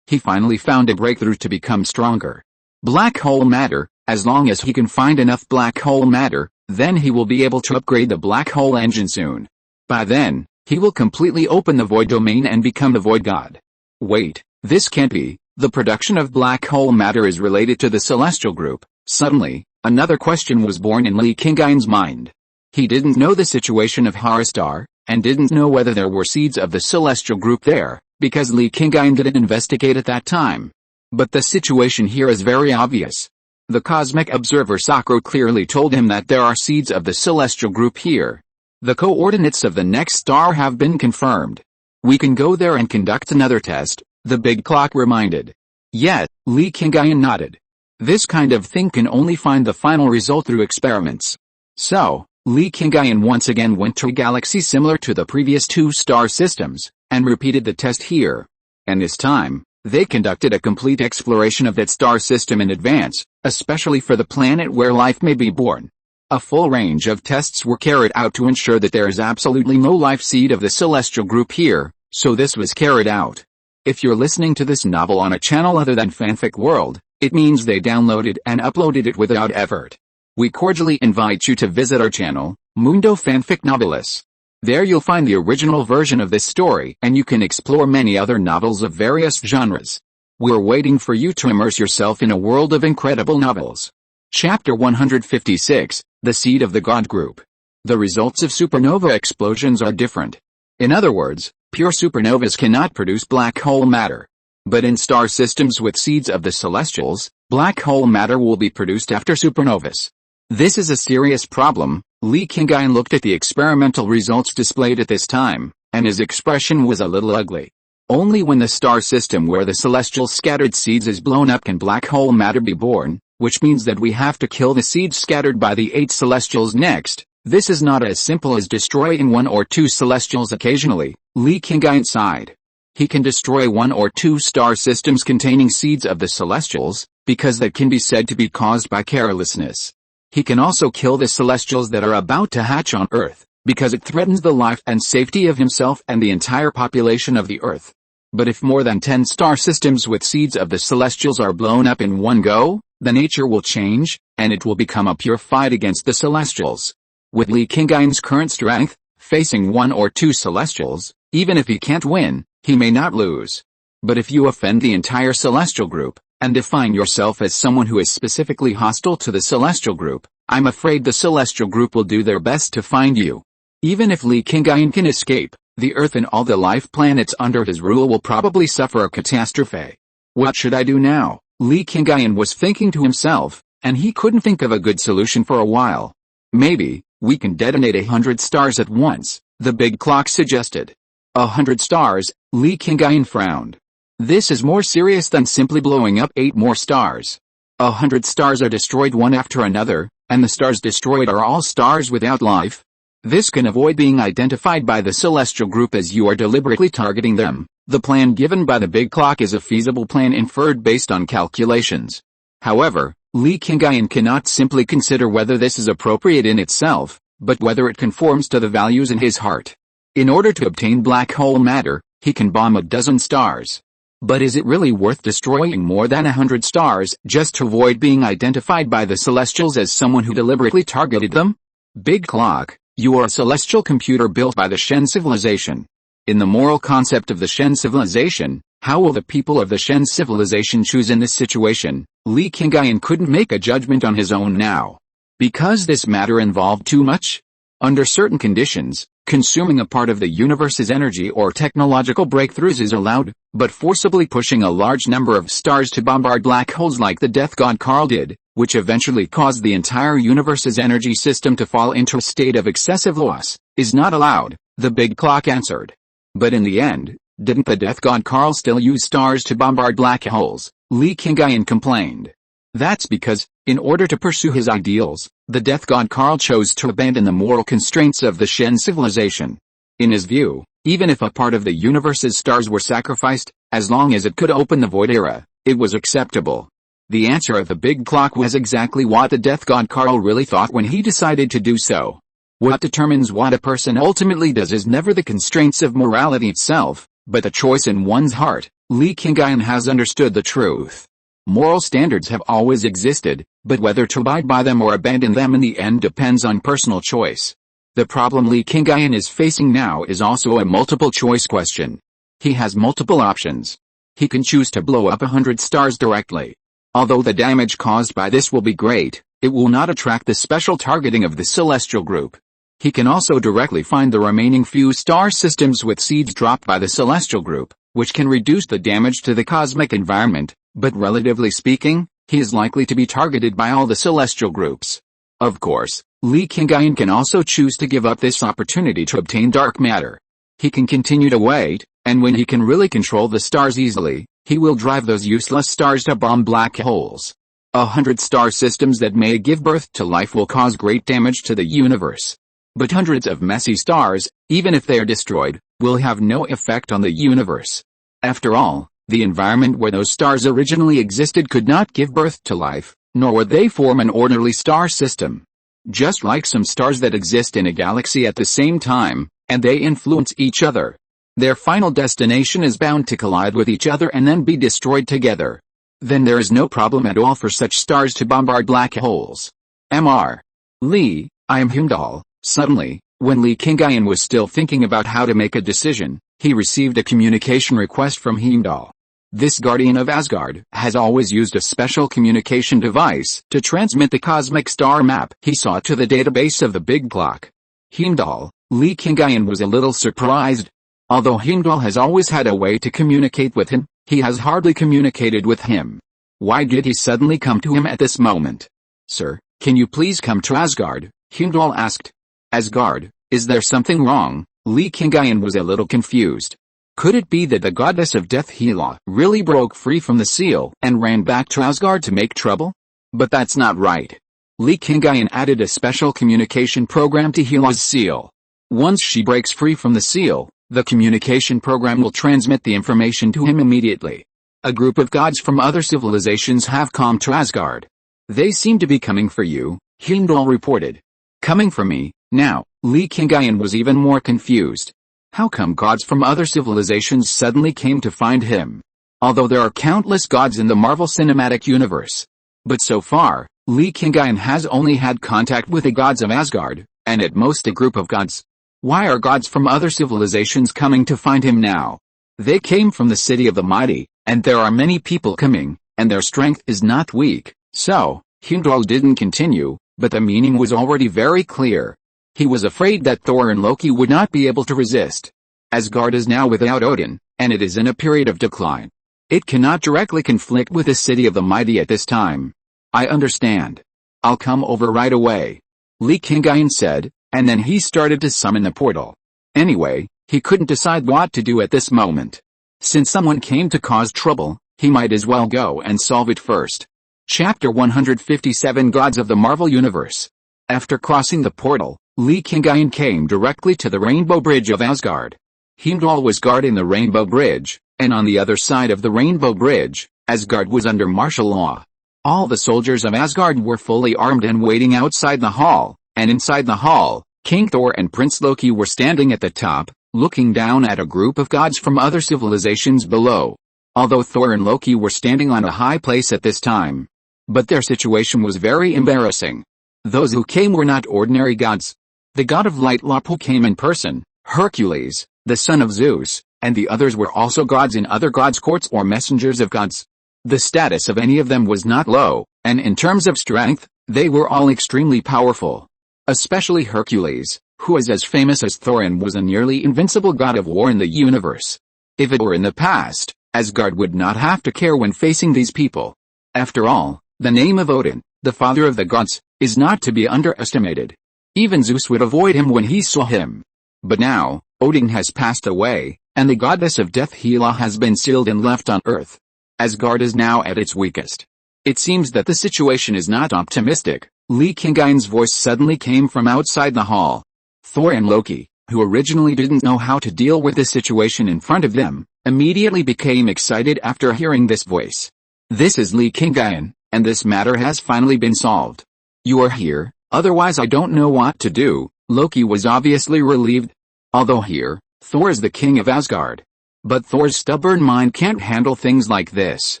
He finally found a breakthrough to become stronger. Black hole matter, as long as he can find enough black hole matter, then he will be able to upgrade the black hole engine soon. By then, he will completely open the void domain and become the void god. Wait, this can't be. The production of black hole matter is related to the celestial group. Suddenly, another question was born in Li Qingyun's mind. He didn't know the situation of Haristar, and didn't know whether there were seeds of the celestial group there, because Li Qingyun didn't investigate at that time. But the situation here is very obvious. The cosmic observer Socorro clearly told him that there are seeds of the celestial group here. The coordinates of the next star have been confirmed. We can go there and conduct another test, the big clock reminded. Yet, Li Qingyun nodded. This kind of thing can only find the final result through experiments. So, Li Qingyun once again went to a galaxy similar to the previous two star systems, and repeated the test here. And this time, they conducted a complete exploration of that star system in advance, especially for the planet where life may be born. A full range of tests were carried out to ensure that there is absolutely no life seed of the celestial group here, so this was carried out. If you're listening to this novel on a channel other than Fanfic World, it means they downloaded and uploaded it without effort. We cordially invite you to visit our channel, Mundo Fanfic Novelis. There you'll find the original version of this story and you can explore many other novels of various genres. We're waiting for you to immerse yourself in a world of incredible novels. Chapter 156, The Seed of the God Group. The results of supernova explosions are different. In other words, pure supernovas cannot produce black hole matter. But in star systems with seeds of the celestials, black hole matter will be produced after supernovas. This is a serious problem. Li Qingyun looked at the experimental results displayed at this time, and his expression was a little ugly. Only when the star system where the celestial scattered seeds is blown up can black hole matter be born, which means that we have to kill the seeds scattered by the 8 celestials next. This is not as simple as destroying 1 or 2 celestials occasionally, Li Qingyun sighed. He can destroy 1 or 2 star systems containing seeds of the celestials, because that can be said to be caused by carelessness. He can also kill the celestials that are about to hatch on Earth, because it threatens the life and safety of himself and the entire population of the Earth. But if more than 10 star systems with seeds of the celestials are blown up in one go, the nature will change, and it will become a pure fight against the celestials. With Li Qingyun's current strength, facing 1 or 2 celestials, even if he can't win, he may not lose. But if you offend the entire celestial group, and define yourself as someone who is specifically hostile to the celestial group, I'm afraid the celestial group will do their best to find you. Even if Li Qingyun can escape, the Earth and all the life planets under his rule will probably suffer a catastrophe. What should I do now? Li Qingyun was thinking to himself, and he couldn't think of a good solution for a while. Maybe we can detonate 100 stars at once, the big clock suggested. 100 stars, Li Qingyun frowned. This is more serious than simply blowing up 8 more stars. 100 stars are destroyed one after another, and the stars destroyed are all stars without life. This can avoid being identified by the celestial group as you are deliberately targeting them. The plan given by the big clock is a feasible plan inferred based on calculations. However, Li Qingyun cannot simply consider whether this is appropriate in itself, but whether it conforms to the values in his heart. In order to obtain black hole matter, he can bomb a dozen stars. But is it really worth destroying more than 100 stars just to avoid being identified by the Celestials as someone who deliberately targeted them? Big Clock, you are a celestial computer built by the Shen civilization. In the moral concept of the Shen civilization, how will the people of the Shen civilization choose in this situation? Li Qingyun couldn't make a judgment on his own now. Because this matter involved too much? Under certain conditions, consuming a part of the universe's energy or technological breakthroughs is allowed, but forcibly pushing a large number of stars to bombard black holes like the death god Karl did, which eventually caused the entire universe's energy system to fall into a state of excessive loss, is not allowed, the big clock answered. But in the end, didn't the death god Karl still use stars to bombard black holes? Li Qingyun complained. That's because, in order to pursue his ideals, the death god Karl chose to abandon the moral constraints of the Shen civilization. In his view, even if a part of the universe's stars were sacrificed, as long as it could open the void era, it was acceptable. The answer of the big clock was exactly what the death god Karl really thought when he decided to do so. What determines what a person ultimately does is never the constraints of morality itself, but the choice in one's heart. Li Qingyun has understood the truth. Moral standards have always existed, but whether to abide by them or abandon them in the end depends on personal choice. The problem Li Qingyun is facing now is also a multiple choice question. He has multiple options. He can choose to blow up 100 stars directly. Although the damage caused by this will be great, it will not attract the special targeting of the celestial group. He can also directly find the remaining few star systems with seeds dropped by the celestial group, which can reduce the damage to the cosmic environment, but relatively speaking, he is likely to be targeted by all the celestial groups. Of course, Li Qingyun can also choose to give up this opportunity to obtain dark matter. He can continue to wait, and when he can really control the stars easily, he will drive those useless stars to bomb black holes. 100 star systems that may give birth to life will cause great damage to the universe. But hundreds of messy stars, even if they are destroyed, will have no effect on the universe. After all, the environment where those stars originally existed could not give birth to life, nor would they form an orderly star system. Just like some stars that exist in a galaxy at the same time, and they influence each other. Their final destination is bound to collide with each other and then be destroyed together. Then there is no problem at all for such stars to bombard black holes. Mr. Li, I am Heimdall. Suddenly, when Li Qingyun was still thinking about how to make a decision, he received a communication request from Heimdall. This guardian of Asgard has always used a special communication device to transmit the cosmic star map he saw to the database of the big clock. Heimdall, Li Qingyun was a little surprised. Although Heimdall has always had a way to communicate with him, he has hardly communicated with him. Why did he suddenly come to him at this moment? Sir, can you please come to Asgard? Heimdall asked. Asgard, is there something wrong? Li Qingyun was a little confused. Could it be that the goddess of death Hela really broke free from the seal and ran back to Asgard to make trouble? But that's not right. Li Qingyun added a special communication program to Hela's seal. Once she breaks free from the seal, the communication program will transmit the information to him immediately. A group of gods from other civilizations have come to Asgard. They seem to be coming for you, Heimdall reported. Coming for me? Now, Li Qingyun was even more confused. How come gods from other civilizations suddenly came to find him? Although there are countless gods in the Marvel Cinematic Universe. But so far, Li Qingyun has only had contact with the gods of Asgard, and at most a group of gods. Why are gods from other civilizations coming to find him now? They came from the city of the mighty, and there are many people coming, and their strength is not weak. So, Heimdall didn't continue, but the meaning was already very clear. He was afraid that Thor and Loki would not be able to resist. Asgard is now without Odin, and it is in a period of decline. It cannot directly conflict with the city of the mighty at this time. I understand. I'll come over right away, Li Qingyun said, and then he started to summon the portal. Anyway, he couldn't decide what to do at this moment. Since someone came to cause trouble, he might as well go and solve it first. Chapter 157 Gods of the Marvel Universe. After crossing the portal, Li Qingyun came directly to the Rainbow Bridge of Asgard. Heimdall was guarding the Rainbow Bridge, and on the other side of the Rainbow Bridge, Asgard was under martial law. All the soldiers of Asgard were fully armed and waiting outside the hall, and inside the hall, King Thor and Prince Loki were standing at the top, looking down at a group of gods from other civilizations below. Although Thor and Loki were standing on a high place at this time, but their situation was very embarrassing. Those who came were not ordinary gods. The god of light Lapu came in person, Hercules, the son of Zeus, and the others were also gods in other gods' courts or messengers of gods. The status of any of them was not low, and in terms of strength, they were all extremely powerful. Especially Hercules, who is as famous as Thor and was a nearly invincible god of war in the universe. If it were in the past, Asgard would not have to care when facing these people. After all, the name of Odin, the father of the gods, is not to be underestimated. Even Zeus would avoid him when he saw him. But now, Odin has passed away, and the goddess of death Hela has been sealed and left on earth. Asgard is now at its weakest. It seems that the situation is not optimistic. Li Qingyun's voice suddenly came from outside the hall. Thor and Loki, who originally didn't know how to deal with the situation in front of them, immediately became excited after hearing this voice. This is Li Qingyun, and this matter has finally been solved. You are here, otherwise I don't know what to do. Loki was obviously relieved. Although here, Thor is the king of Asgard. But Thor's stubborn mind can't handle things like this.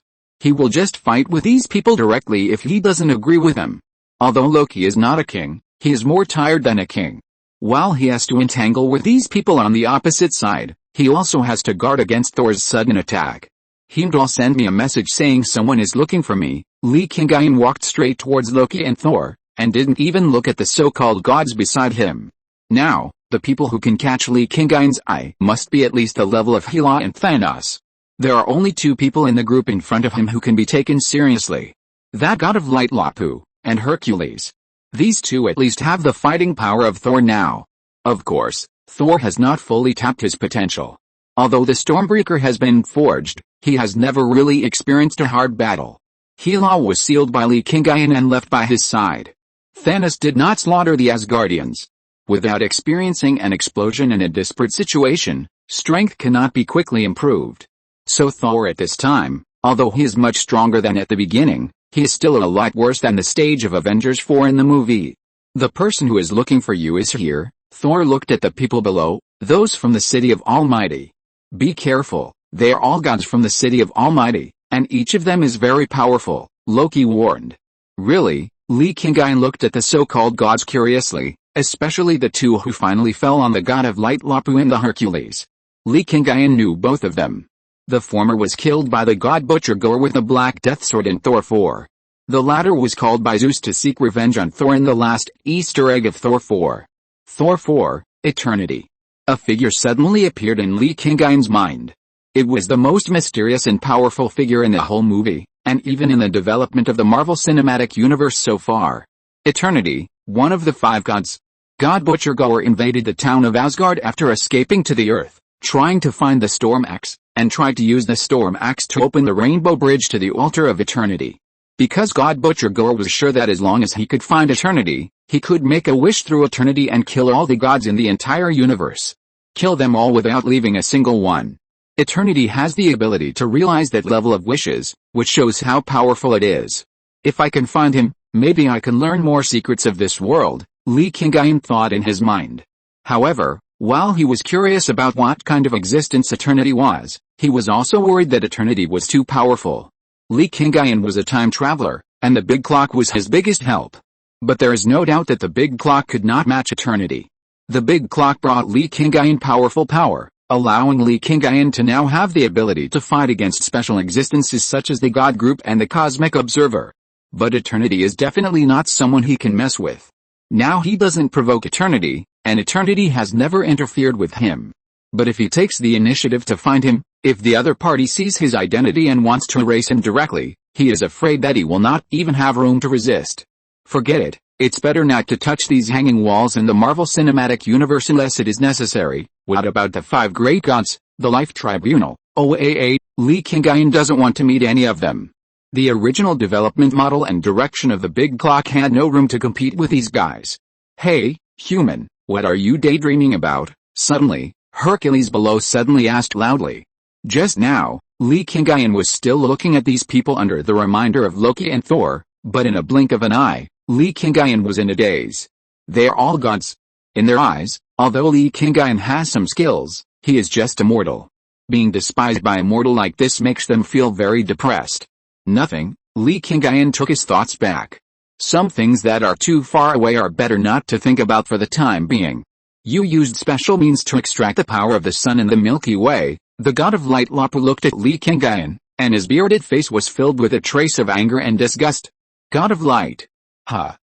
He will just fight with these people directly if he doesn't agree with them. Although Loki is not a king, he is more tired than a king. While he has to entangle with these people on the opposite side, he also has to guard against Thor's sudden attack. Heimdall sent me a message saying someone is looking for me. Li Qingyun walked straight towards Loki and Thor, and didn't even look at the so-called gods beside him. Now, the people who can catch Li Qingyun's eye must be at least the level of Hela and Thanos. There are only two people in the group in front of him who can be taken seriously. That god of light Lapu, and Hercules. These two at least have the fighting power of Thor now. Of course, Thor has not fully tapped his potential. Although the Stormbreaker has been forged, he has never really experienced a hard battle. Hela was sealed by Li Qingyun and left by his side. Thanos did not slaughter the Asgardians. Without experiencing an explosion in a disparate situation, strength cannot be quickly improved. So Thor at this time, although he is much stronger than at the beginning, he is still a lot worse than the stage of Avengers 4 in the movie. The person who is looking for you is here. Thor looked at the people below, those from the city of Almighty. Be careful, they are all gods from the city of Almighty, and each of them is very powerful, Loki warned. Really? Li Qingyun looked at the so-called gods curiously, especially the two who finally fell on the god of light Lapu and the Hercules. Li Qingyun knew both of them. The former was killed by the god Butcher Gore with a black death sword in Thor 4. The latter was called by Zeus to seek revenge on Thor in the last Easter egg of Thor 4. Thor 4, Eternity. A figure suddenly appeared in Li Qingyun's mind. It was the most mysterious and powerful figure in the whole movie, and even in the development of the Marvel Cinematic Universe so far. Eternity, one of the five gods. God Butcher Gore invaded the town of Asgard after escaping to the Earth, trying to find the Storm Axe, and tried to use the Storm Axe to open the Rainbow Bridge to the Altar of Eternity. Because God Butcher Gore was sure that as long as he could find Eternity, he could make a wish through Eternity and kill all the gods in the entire universe. Kill them all without leaving a single one. Eternity has the ability to realize that level of wishes, which shows how powerful it is. If I can find him, maybe I can learn more secrets of this world, Li Qingyun thought in his mind. However, while he was curious about what kind of existence Eternity was, he was also worried that Eternity was too powerful. Li Qingyun was a time traveler, and the big clock was his biggest help. But there is no doubt that the big clock could not match Eternity. The big clock brought Li Qingyun powerful power, allowing Li Qingyun to now have the ability to fight against special existences such as the God Group and the Cosmic Observer. But Eternity is definitely not someone he can mess with. Now he doesn't provoke Eternity, and Eternity has never interfered with him. But if he takes the initiative to find him, if the other party sees his identity and wants to erase him directly, he is afraid that he will not even have room to resist. Forget it, it's better not to touch these hanging walls in the Marvel Cinematic Universe unless it is necessary. What about the 5 great gods, the Life Tribunal? Li Qingyun doesn't want to meet any of them. The original development model and direction of the big clock had no room to compete with these guys. Hey, human, what are you daydreaming about? Suddenly, Hercules below suddenly asked loudly. Just now, Li Qingyun was still looking at these people under the reminder of Loki and Thor, but in a blink of an eye, Li Qingyun was in a daze. They are all gods. In their eyes, although Li Qingyun has some skills, he is just a mortal. Being despised by a mortal like this makes them feel very depressed. Nothing, Li Qingyun took his thoughts back. Some things that are too far away are better not to think about for the time being. You used special means to extract the power of the sun in the Milky Way. The god of light Lapu looked at Li Qingyun, and his bearded face was filled with a trace of anger and disgust. God of light.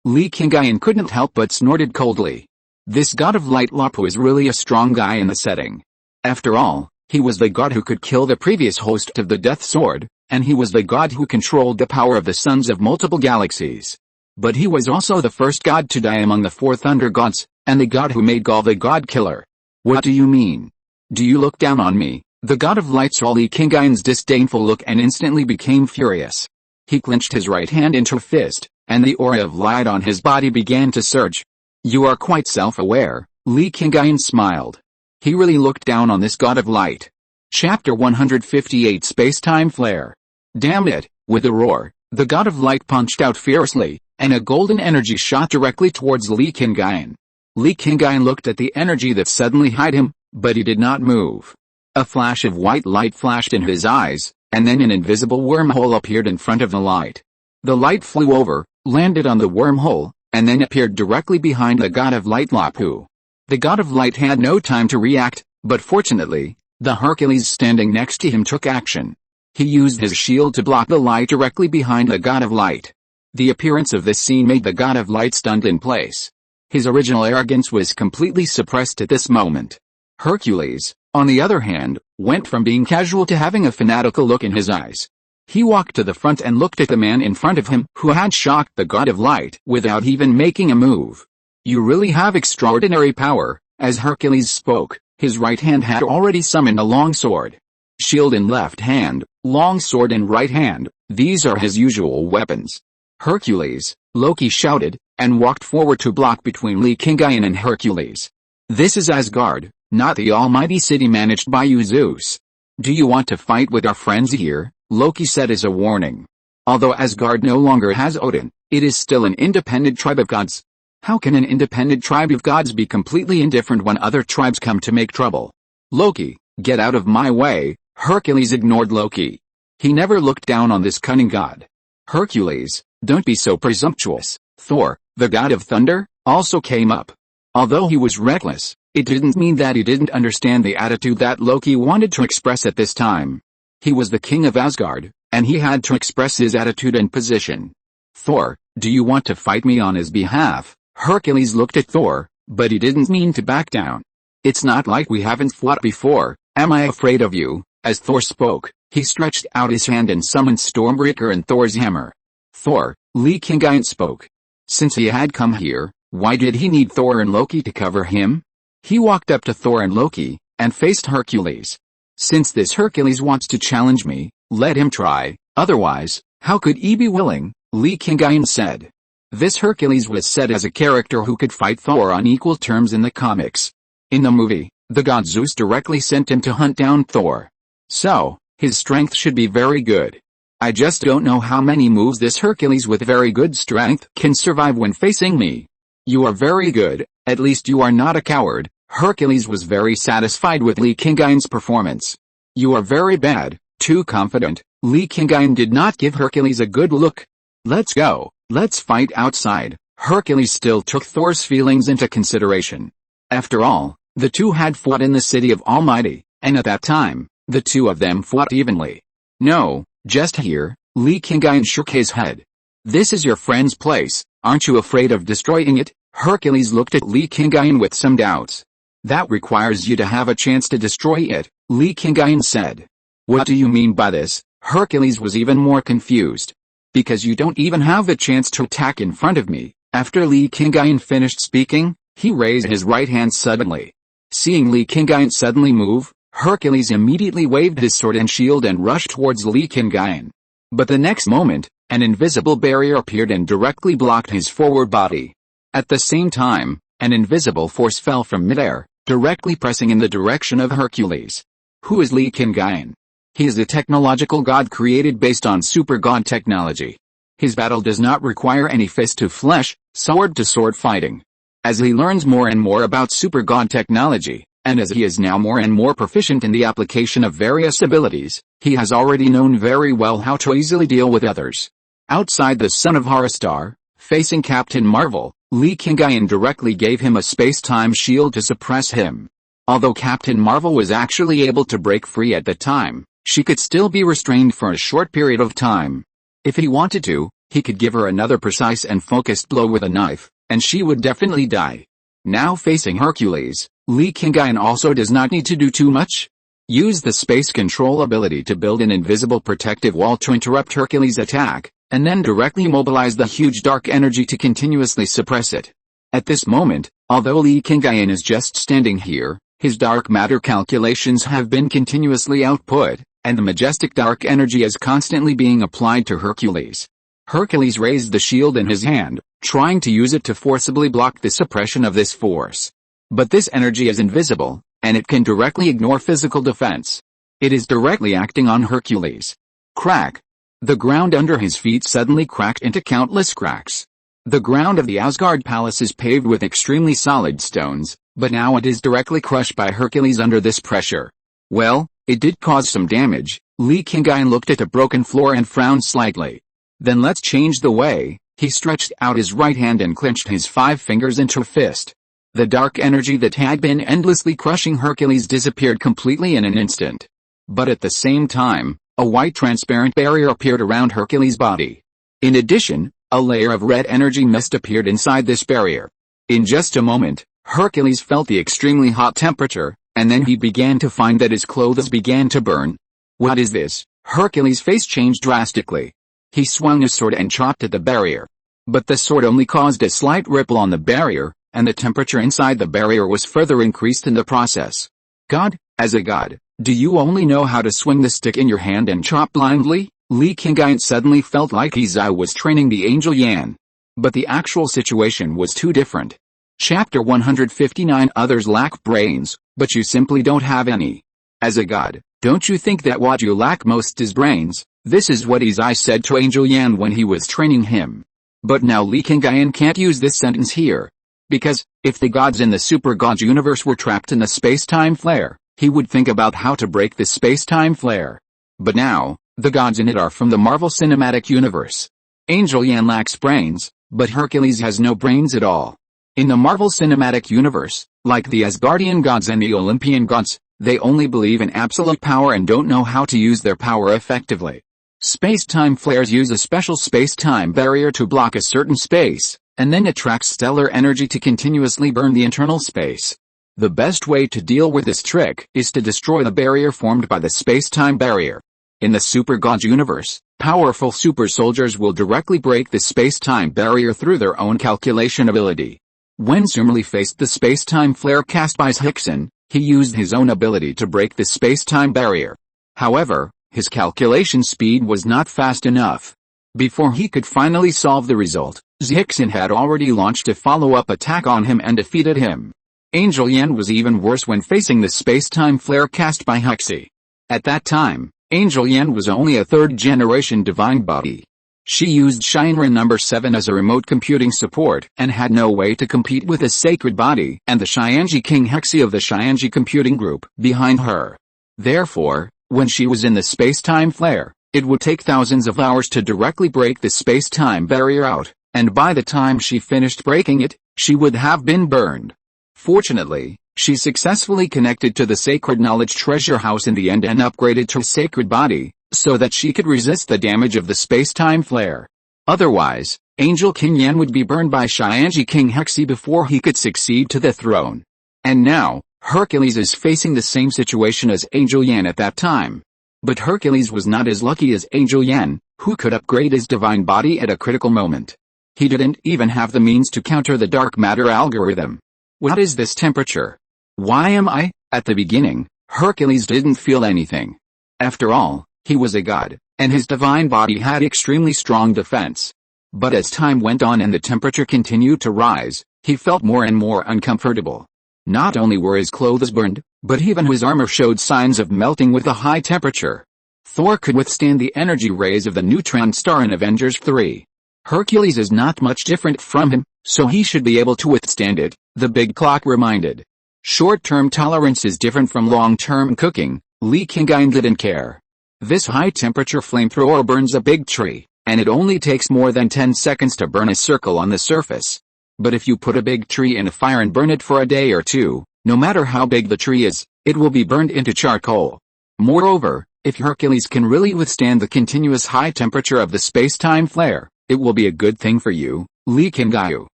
Li Qingyun couldn't help but snorted coldly. This god of light Lapu is really a strong guy in the setting. After all, he was the god who could kill the previous host of the Death Sword, and he was the god who controlled the power of the suns of multiple galaxies. But he was also the first god to die among the 4 thunder gods, and the god who made Gaul the god killer. What do you mean? Do you look down on me? The god of light saw Li Qingyun's disdainful look and instantly became furious. He clenched his right hand into a fist, and the aura of light on his body began to surge. You are quite self-aware, Li Qingyun smiled. He really looked down on this god of light. Chapter 158 Space-Time Flare. Damn it, with a roar, the god of light punched out fiercely, and a golden energy shot directly towards Li Qingyun. Li Qingyun looked at the energy that suddenly hid him, but he did not move. A flash of white light flashed in his eyes, and then an invisible wormhole appeared in front of the light. The light flew over, landed on the wormhole, and then appeared directly behind the god of light Lapu. The god of light had no time to react, but fortunately, the Hercules standing next to him took action. He used his shield to block the light directly behind the god of light. The appearance of this scene made the god of light stunned in place. His original arrogance was completely suppressed at this moment. Hercules, on the other hand, went from being casual to having a fanatical look in his eyes. He walked to the front and looked at the man in front of him who had shocked the god of light without even making a move. You really have extraordinary power. As Hercules spoke, his right hand had already summoned a long sword. Shield in left hand, long sword in right hand, these are his usual weapons. Hercules, Loki shouted, and walked forward to block between Li Qingyun and Hercules. This is Asgard, not the almighty city managed by you Zeus. Do you want to fight with our friends here? Loki said as a warning. Although Asgard no longer has Odin, it is still an independent tribe of gods. How can an independent tribe of gods be completely indifferent when other tribes come to make trouble? Loki, get out of my way. Hercules ignored Loki. He never looked down on this cunning god. Hercules, don't be so presumptuous. Thor, the god of thunder, also came up. Although he was reckless, it didn't mean that he didn't understand the attitude that Loki wanted to express at this time. He was the king of Asgard, and he had to express his attitude and position. Thor, do you want to fight me on his behalf? Hercules looked at Thor, but he didn't mean to back down. It's not like we haven't fought before. Am I afraid of you? As Thor spoke, he stretched out his hand and summoned Stormbreaker and Thor's hammer. Thor, Li Qingyun spoke. Since he had come here, why did he need Thor and Loki to cover him? He walked up to Thor and Loki, and faced Hercules. Since this Hercules wants to challenge me, let him try, otherwise, how could he be willing? Li Qingyun said. This Hercules was set as a character who could fight Thor on equal terms in the comics. In the movie, the god Zeus directly sent him to hunt down Thor. So, his strength should be very good. I just don't know how many moves this Hercules with very good strength can survive when facing me. You are very good, at least you are not a coward. Hercules was very satisfied with Li Qingyun's performance. You are very bad, too confident. Li Qingyun did not give Hercules a good look. Let's go, let's fight outside. Hercules still took Thor's feelings into consideration. After all, the two had fought in the city of Almighty, And at that time, the two of them fought evenly. No, just here, Li Qingyun shook his head. This is your friend's place, aren't you afraid of destroying it? Hercules looked at Li Qingyun with some doubts. That requires you to have a chance to destroy it, Li Qingyun said. What do you mean by this? Hercules was even more confused. Because you don't even have a chance to attack in front of me. After Li Qingyun finished speaking, he raised his right hand suddenly. Seeing Li Qingyun suddenly move, Hercules immediately waved his sword and shield and rushed towards Li Qingyun. But the next moment, an invisible barrier appeared and directly blocked his forward body. At the same time, an invisible force fell from midair, directly pressing in the direction of Hercules. Who is Li Qingyun? He is a technological god created based on super god technology. His battle does not require any fist-to-flesh, sword-to-sword fighting. As he learns more and more about super god technology, and as he is now more and more proficient in the application of various abilities, he has already known very well how to easily deal with others. Outside the Son of Horror, facing Captain Marvel, Li Qingyun directly gave him a space-time shield to suppress him. Although Captain Marvel was actually able to break free at the time, she could still be restrained for a short period of time. If he wanted to, he could give her another precise and focused blow with a knife, and she would definitely die. Now facing Hercules, Li Qingyun also does not need to do too much. Use the space control ability to build an invisible protective wall to interrupt Hercules' attack, and then directly mobilize the huge dark energy to continuously suppress it. At this moment, although Li Qingyun is just standing here, his dark matter calculations have been continuously output, and the majestic dark energy is constantly being applied to Hercules. Hercules raised the shield in his hand, trying to use it to forcibly block the suppression of this force. But this energy is invisible, and it can directly ignore physical defense. It is directly acting on Hercules. Crack! The ground under his feet suddenly cracked into countless cracks. The ground of the Asgard palace is paved with extremely solid stones, but now it is directly crushed by Hercules under this pressure. Well, it did cause some damage. Li Qingyun looked at the broken floor and frowned slightly. Then let's change the way. He stretched out his right hand and clenched his 5 fingers into a fist. The dark energy that had been endlessly crushing Hercules disappeared completely in an instant. But at the same time, a white transparent barrier appeared around Hercules' body. In addition, a layer of red energy mist appeared inside this barrier. In just a moment, Hercules felt the extremely hot temperature, and then he began to find that his clothes began to burn. What is this? Hercules' face changed drastically. He swung his sword and chopped at the barrier. But the sword only caused a slight ripple on the barrier, and the temperature inside the barrier was further increased in the process. God, as a god, do you only know how to swing the stick in your hand and chop blindly? Li Qingyun suddenly felt like his eye was training the angel Yan. But the actual situation was too different. Chapter 159. Others lack brains, but you simply don't have any. As a god, don't you think that what you lack most is brains? This is what his eye said to Angel Yan when he was training him. But now Li Qingyun can't use this sentence here. Because, if the gods in the super god universe were trapped in the space-time flare, he would think about how to break the space-time flare. But now, the gods in it are from the Marvel Cinematic Universe. Angel Yan lacks brains, but Hercules has no brains at all. In the Marvel Cinematic Universe, like the Asgardian gods and the Olympian gods, they only believe in absolute power and don't know how to use their power effectively. Space-time flares use a special space-time barrier to block a certain space, and then attracts stellar energy to continuously burn the internal space. The best way to deal with this trick is to destroy the barrier formed by the space-time barrier. In the Super God universe, powerful super soldiers will directly break the space-time barrier through their own calculation ability. When Summerlee faced the space-time flare cast by Hickson, he used his own ability to break the space-time barrier. However, his calculation speed was not fast enough. Before he could finally solve the result, Hickson had already launched a follow-up attack on him and defeated him. Angel Yan was even worse when facing the space-time flare cast by Huxley. At that time, Angel Yan was only a third-generation divine body. She used Shinra number 7 as a remote computing support and had no way to compete with the sacred body and the Xianji King Hexi of the Xianji computing group behind her. Therefore, when she was in the space-time flare, it would take thousands of hours to directly break the space-time barrier out, and by the time she finished breaking it, she would have been burned. Fortunately, She successfully connected to the Sacred Knowledge Treasure House in the end and upgraded her sacred body, so that she could resist the damage of the space-time flare. Otherwise, Angel King Yan would be burned by Xianji King Hexi before he could succeed to the throne. And now, Hercules is facing the same situation as Angel Yan at that time. But Hercules was not as lucky as Angel Yan, who could upgrade his divine body at a critical moment. He didn't even have the means to counter the dark matter algorithm. What is this temperature? Why am I? At the beginning, Hercules didn't feel anything. After all, he was a god, and his divine body had extremely strong defense. But as time went on and the temperature continued to rise, he felt more and more uncomfortable. Not only were his clothes burned, but even his armor showed signs of melting with the high temperature. Thor could withstand the energy rays of the neutron star in Avengers 3. Hercules is not much different from him, so he should be able to withstand it, the big clock reminded. Short-term tolerance is different from long-term cooking. Li Qingyun didn't care. This high-temperature flamethrower burns a big tree, and it only takes more than 10 seconds to burn a circle on the surface. But if you put a big tree in a fire and burn it for a day or two, no matter how big the tree is, it will be burned into charcoal. Moreover, if Hercules can really withstand the continuous high temperature of the space-time flare, it will be a good thing for you, Li Qingyun.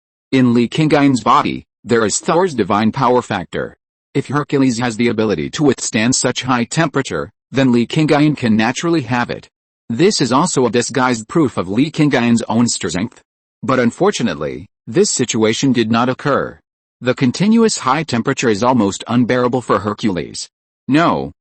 In Li Qingyun's body, there is Thor's divine power factor. If Hercules has the ability to withstand such high temperature, then Li Qingyun can naturally have it. This is also a disguised proof of Li Qingyun's own strength. But unfortunately, this situation did not occur. The continuous high temperature is almost unbearable for Hercules. No,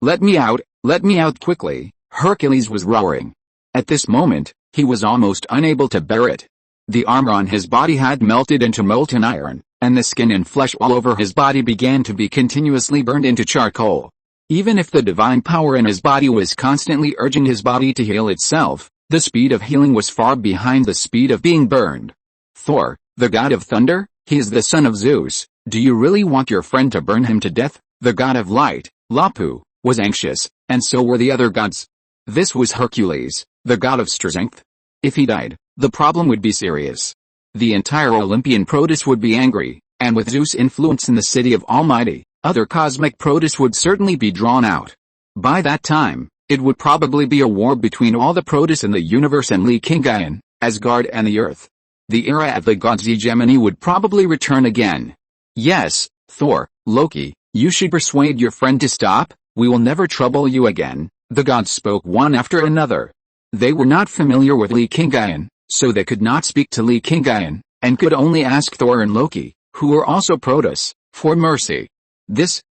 let me out quickly, Hercules was roaring. At this moment, he was almost unable to bear it. The armor on his body had melted into molten iron, and the skin and flesh all over his body began to be continuously burned into charcoal. Even if the divine power in his body was constantly urging his body to heal itself, the speed of healing was far behind the speed of being burned. Thor, the god of thunder, he is the son of Zeus. Do you really want your friend to burn him to death? The god of light, Lapu, was anxious, and so were the other gods. This was Hercules, the god of strength. If he died, the problem would be serious. The entire Olympian Protoss would be angry, and with Zeus' influence in the city of Almighty, other cosmic Protoss would certainly be drawn out. By that time, it would probably be a war between all the Protoss in the universe and Li Qingyun, Asgard and the Earth. The era of the gods' hegemony would probably return again. Yes, Thor, Loki, you should persuade your friend to stop. We will never trouble you again, the gods spoke one after another. They were not familiar with Li Qingyun, so they could not speak to Li Qingyun, and could only ask Thor and Loki, who were also Protoss, for mercy.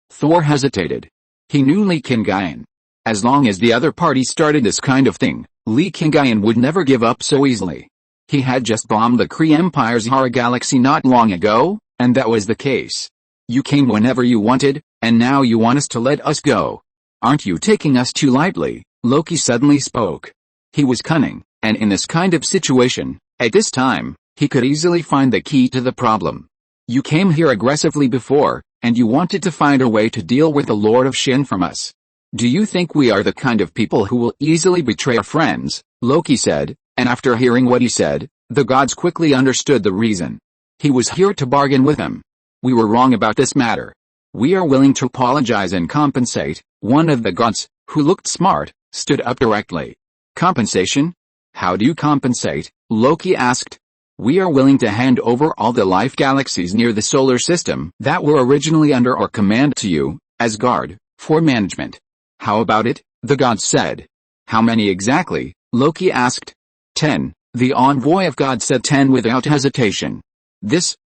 Thor hesitated. He knew Li Qingyun. As long as the other party started this kind of thing, Li Qingyun would never give up so easily. He had just bombed the Kree Empire's Hara galaxy not long ago, and that was the case. You came whenever you wanted, and now you want us to let us go. Aren't you taking us too lightly? Loki suddenly spoke. He was cunning, and in this kind of situation, at this time, he could easily find the key to the problem. You came here aggressively before, and you wanted to find a way to deal with the Lord of Shin from us. Do you think we are the kind of people who will easily betray our friends? Loki said, and after hearing what he said, the gods quickly understood the reason. He was here to bargain with them. We were wrong about this matter. We are willing to apologize and compensate. One of the gods, who looked smart, stood up directly. Compensation? How do you compensate? Loki asked. We are willing to hand over all the life galaxies near the solar system that were originally under our command to you, Asgard, for management. How about it? The gods said. How many exactly? Loki asked. 10. The envoy of God said 10 without hesitation.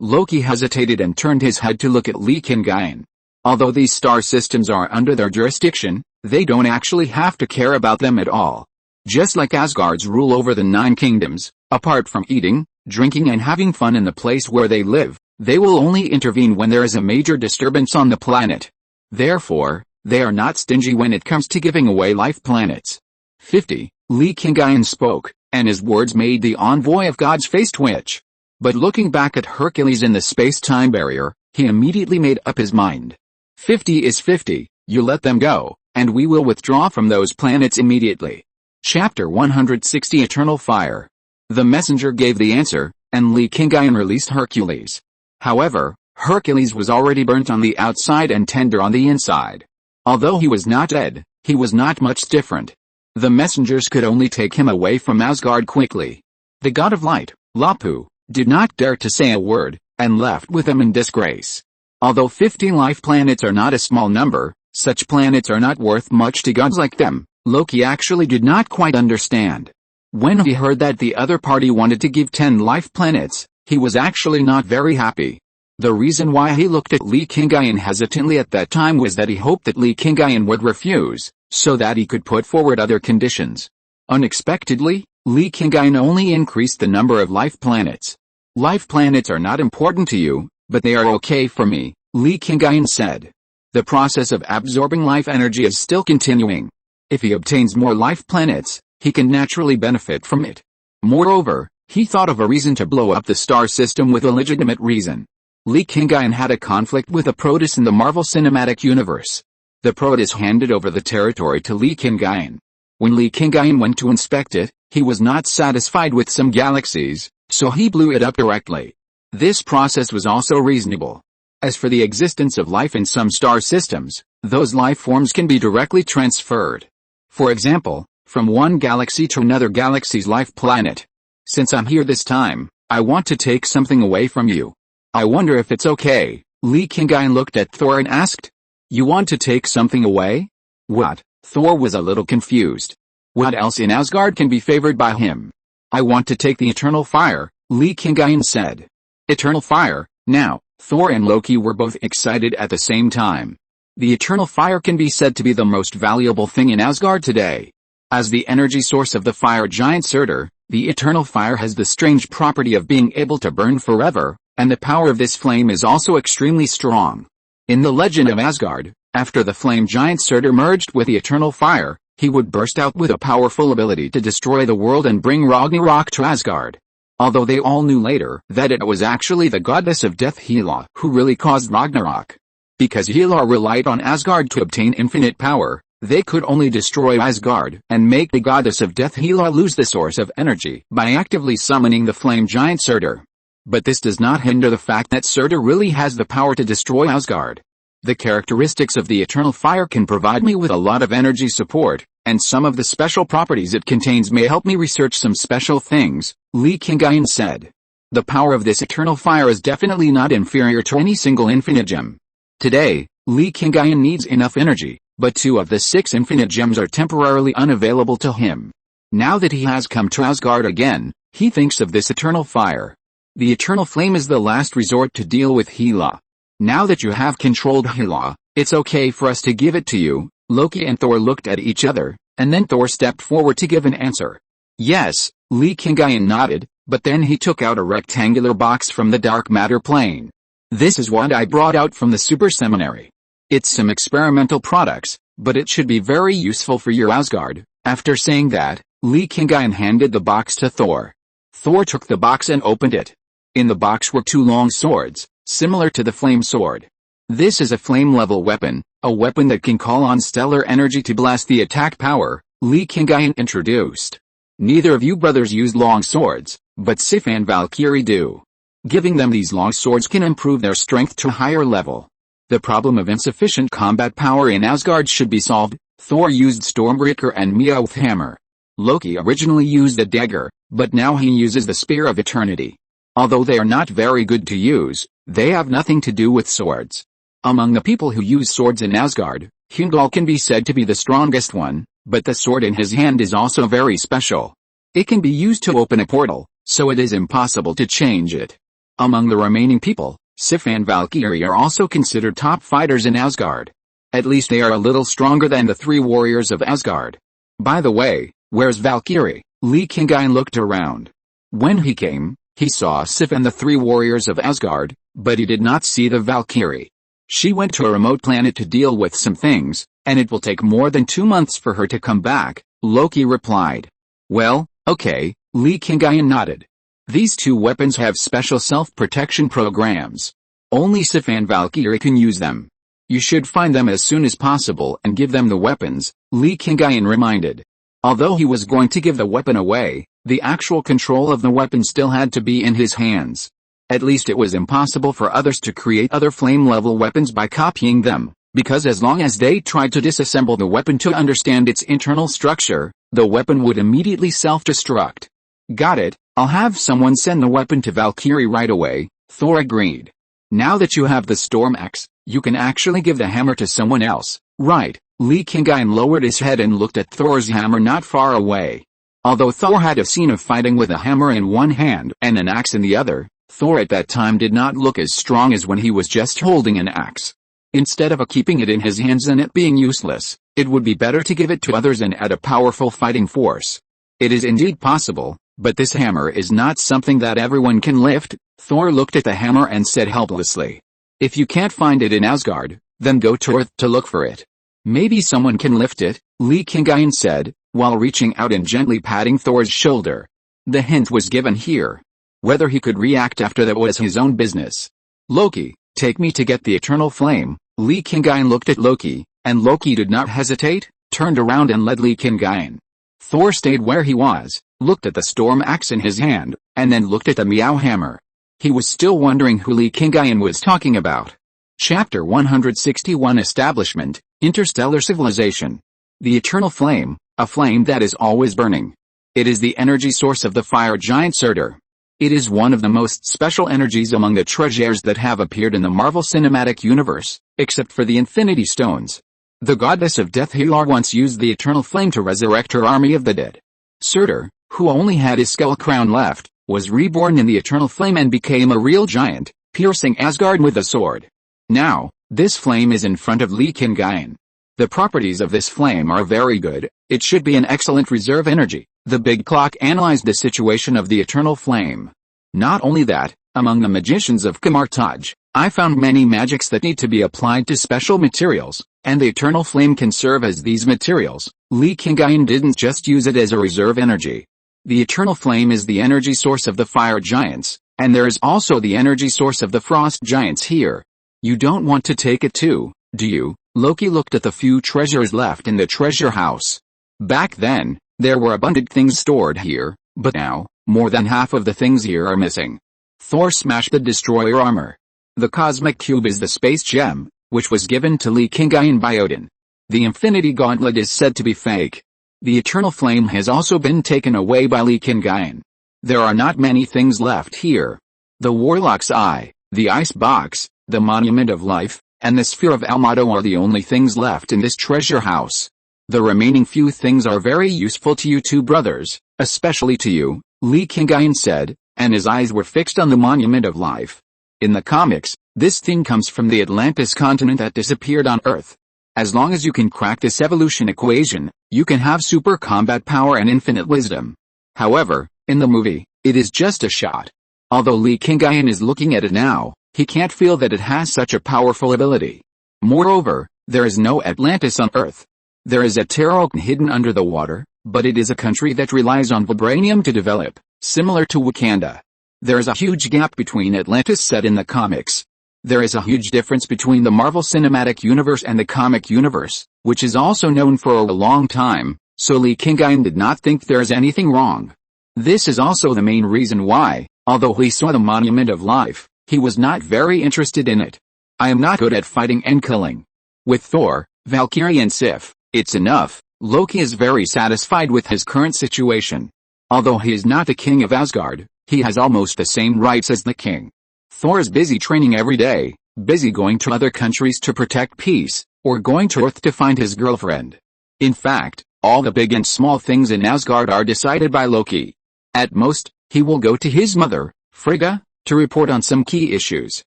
Loki hesitated and turned his head to look at Li Qingyun. Although these star systems are under their jurisdiction, they don't actually have to care about them at all. Just like Asgard's rule over the 9 kingdoms, apart from eating, drinking and having fun in the place where they live, they will only intervene when there is a major disturbance on the planet. Therefore, they are not stingy when it comes to giving away life planets. 50. Li Qingyun spoke, and his words made the envoy of God's face twitch. But looking back at Hercules in the space-time barrier, he immediately made up his mind. 50 is 50, you let them go, and we will withdraw from those planets immediately. Chapter 160 Eternal Fire. The messenger gave the answer, and Li Qingyun released Hercules. However, Hercules was already burnt on the outside and tender on the inside. Although he was not dead, he was not much different. The messengers could only take him away from Asgard quickly. The god of light, Lapu, did not dare to say a word, and left with them in disgrace. Although 50 life planets are not a small number, such planets are not worth much to gods like them. Loki actually did not quite understand. When he heard that the other party wanted to give 10 life planets, he was actually not very happy. The reason why he looked at Li Qingyun hesitantly at that time was that he hoped that Li Qingyun would refuse, so that he could put forward other conditions. Unexpectedly, Li Qingyun only increased the number of life planets. Life planets are not important to you, but they are okay for me, Li Qingyun said. The process of absorbing life energy is still continuing. If he obtains more life planets, he can naturally benefit from it. Moreover, he thought of a reason to blow up the star system with a legitimate reason. Li Qingyun had a conflict with a Proteus in the Marvel Cinematic Universe. The Proteus handed over the territory to Li Qingyun. When Li Qingyun went to inspect it, he was not satisfied with some galaxies, so he blew it up directly. This process was also reasonable. As for the existence of life in some star systems, those life forms can be directly transferred. For example, from one galaxy to another galaxy's life planet. Since I'm here this time, I want to take something away from you. I wonder if it's okay. Li Qingyun looked at Thor and asked. You want to take something away? What? Thor was a little confused. What else in Asgard can be favored by him? I want to take the eternal fire, Li Qingyun said. Eternal fire? Now, Thor and Loki were both excited at the same time. The eternal fire can be said to be the most valuable thing in Asgard today. As the energy source of the fire giant Surtur, the eternal fire has the strange property of being able to burn forever, and the power of this flame is also extremely strong. In the legend of Asgard, after the flame giant Surtur merged with the eternal fire, he would burst out with a powerful ability to destroy the world and bring Ragnarok to Asgard. Although they all knew later that it was actually the goddess of death Hela who really caused Ragnarok. Because Hela relied on Asgard to obtain infinite power, they could only destroy Asgard and make the goddess of death Hela lose the source of energy by actively summoning the flame giant Surtur. But this does not hinder the fact that Surtur really has the power to destroy Asgard. The characteristics of the eternal fire can provide me with a lot of energy support, and some of the special properties it contains may help me research some special things, Li Qingyun said. The power of this eternal fire is definitely not inferior to any single infinite gem. Today, Li Qingyun needs enough energy, but 2 of the 6 infinite gems are temporarily unavailable to him. Now that he has come to Asgard again, he thinks of this eternal fire. The eternal flame is the last resort to deal with Hela. Now that you have controlled Hela, it's okay for us to give it to you. Loki and Thor looked at each other, and then Thor stepped forward to give an answer. Yes, Li Qingyun nodded, but then he took out a rectangular box from the dark matter plane. This is what I brought out from the super seminary. It's some experimental products, but it should be very useful for your Asgard. After saying that, Li Qingyun handed the box to Thor. Thor took the box and opened it. In the box were 2 long swords, similar to the flame sword. This is a flame-level weapon, a weapon that can call on stellar energy to blast the attack power, Li Qingyun introduced. Neither of you brothers used long swords, but Sif and Valkyrie do. Giving them these long swords can improve their strength to a higher level. The problem of insufficient combat power in Asgard should be solved. Thor used Stormbreaker and Mjolnir hammer. Loki originally used a dagger, but now he uses the Spear of Eternity. Although they are not very good to use, they have nothing to do with swords. Among the people who use swords in Asgard, Heimdall can be said to be the strongest one, but the sword in his hand is also very special. It can be used to open a portal, so it is impossible to change it. Among the remaining people, Sif and Valkyrie are also considered top fighters in Asgard. At least they are a little stronger than the 3 warriors of Asgard. By the way, where's Valkyrie? Li Qingyun looked around. When he came, he saw Sif and the 3 warriors of Asgard, but he did not see the Valkyrie. She went to a remote planet to deal with some things, and it will take more than 2 months for her to come back, Loki replied. Well, okay, Li Qingyun nodded. These 2 weapons have special self-protection programs. Only Sif and Valkyrie can use them. You should find them as soon as possible and give them the weapons, Li Qingyun reminded. Although he was going to give the weapon away, the actual control of the weapon still had to be in his hands. At least it was impossible for others to create other flame-level weapons by copying them, because as long as they tried to disassemble the weapon to understand its internal structure, the weapon would immediately self-destruct. Got it, I'll have someone send the weapon to Valkyrie right away, Thor agreed. Now that you have the Storm Axe, you can actually give the hammer to someone else, right? Li Qingyun lowered his head and looked at Thor's hammer not far away. Although Thor had a scene of fighting with a hammer in one hand and an axe in the other, Thor at that time did not look as strong as when he was just holding an axe. Instead of keeping it in his hands and it being useless, it would be better to give it to others and add a powerful fighting force. It is indeed possible, but this hammer is not something that everyone can lift. Thor looked at the hammer and said helplessly. If you can't find it in Asgard, then go to Earth to look for it. Maybe someone can lift it, Li Qingyun said, while reaching out and gently patting Thor's shoulder. The hint was given here. Whether he could react after that was his own business. Loki, take me to get the eternal flame. Li Qingyun looked at Loki, and Loki did not hesitate, turned around and led Li Qingyun. Thor stayed where he was, looked at the storm axe in his hand, and then looked at the Meow hammer. He was still wondering who Li Qingyun was talking about. Chapter 161 Establishment, Interstellar Civilization. The Eternal Flame, a flame that is always burning. It is the energy source of the fire giant Surtur. It is one of the most special energies among the treasures that have appeared in the Marvel Cinematic Universe, except for the Infinity Stones. The goddess of death Hela once used the eternal flame to resurrect her army of the dead. Surtur, who only had his skull crown left, was reborn in the eternal flame and became a real giant, piercing Asgard with a sword. Now, this flame is in front of Li Qingyun. The properties of this flame are very good. It should be an excellent reserve energy. The big clock analyzed the situation of the eternal flame. Not only that, among the magicians of Kamartaj, I found many magics that need to be applied to special materials, and the eternal flame can serve as these materials. Li Qingyun didn't just use it as a reserve energy. The eternal flame is the energy source of the fire giants, and there is also the energy source of the frost giants here. You don't want to take it too, do you? Loki looked at the few treasures left in the treasure house. Back then, there were abundant things stored here, but now, more than half of the things here are missing. Thor smashed the destroyer armor. The cosmic cube is the space gem, which was given to Li Qingyun by Odin. The infinity gauntlet is said to be fake. The eternal flame has also been taken away by Li Qingyun. There are not many things left here. The warlock's eye, the ice box, the monument of life, and the sphere of Almato are the only things left in this treasure house. The remaining few things are very useful to you two brothers, especially to you, Li Qingyun said, and his eyes were fixed on the monument of life. In the comics, this thing comes from the Atlantis continent that disappeared on Earth. As long as you can crack this evolution equation, you can have super combat power and infinite wisdom. However, in the movie, it is just a shot. Although Li Qingyun is looking at it now, he can't feel that it has such a powerful ability. Moreover, there is no Atlantis on Earth. There is a Terra hidden under the water, but it is a country that relies on vibranium to develop, similar to Wakanda. There is a huge gap between Atlantis set in the comics. There is a huge difference between the Marvel Cinematic Universe and the comic universe, which is also known for a long time, so Li Qingyun did not think there is anything wrong. This is also the main reason why, although he saw the monument of life, he was not very interested in it. I am not good at fighting and killing. With Thor, Valkyrie and Sif, it's enough. Loki is very satisfied with his current situation. Although he is not the king of Asgard, he has almost the same rights as the king. Thor is busy training every day, busy going to other countries to protect peace, or going to Earth to find his girlfriend. In fact, all the big and small things in Asgard are decided by Loki. At most, he will go to his mother, Frigga, to report on some key issues.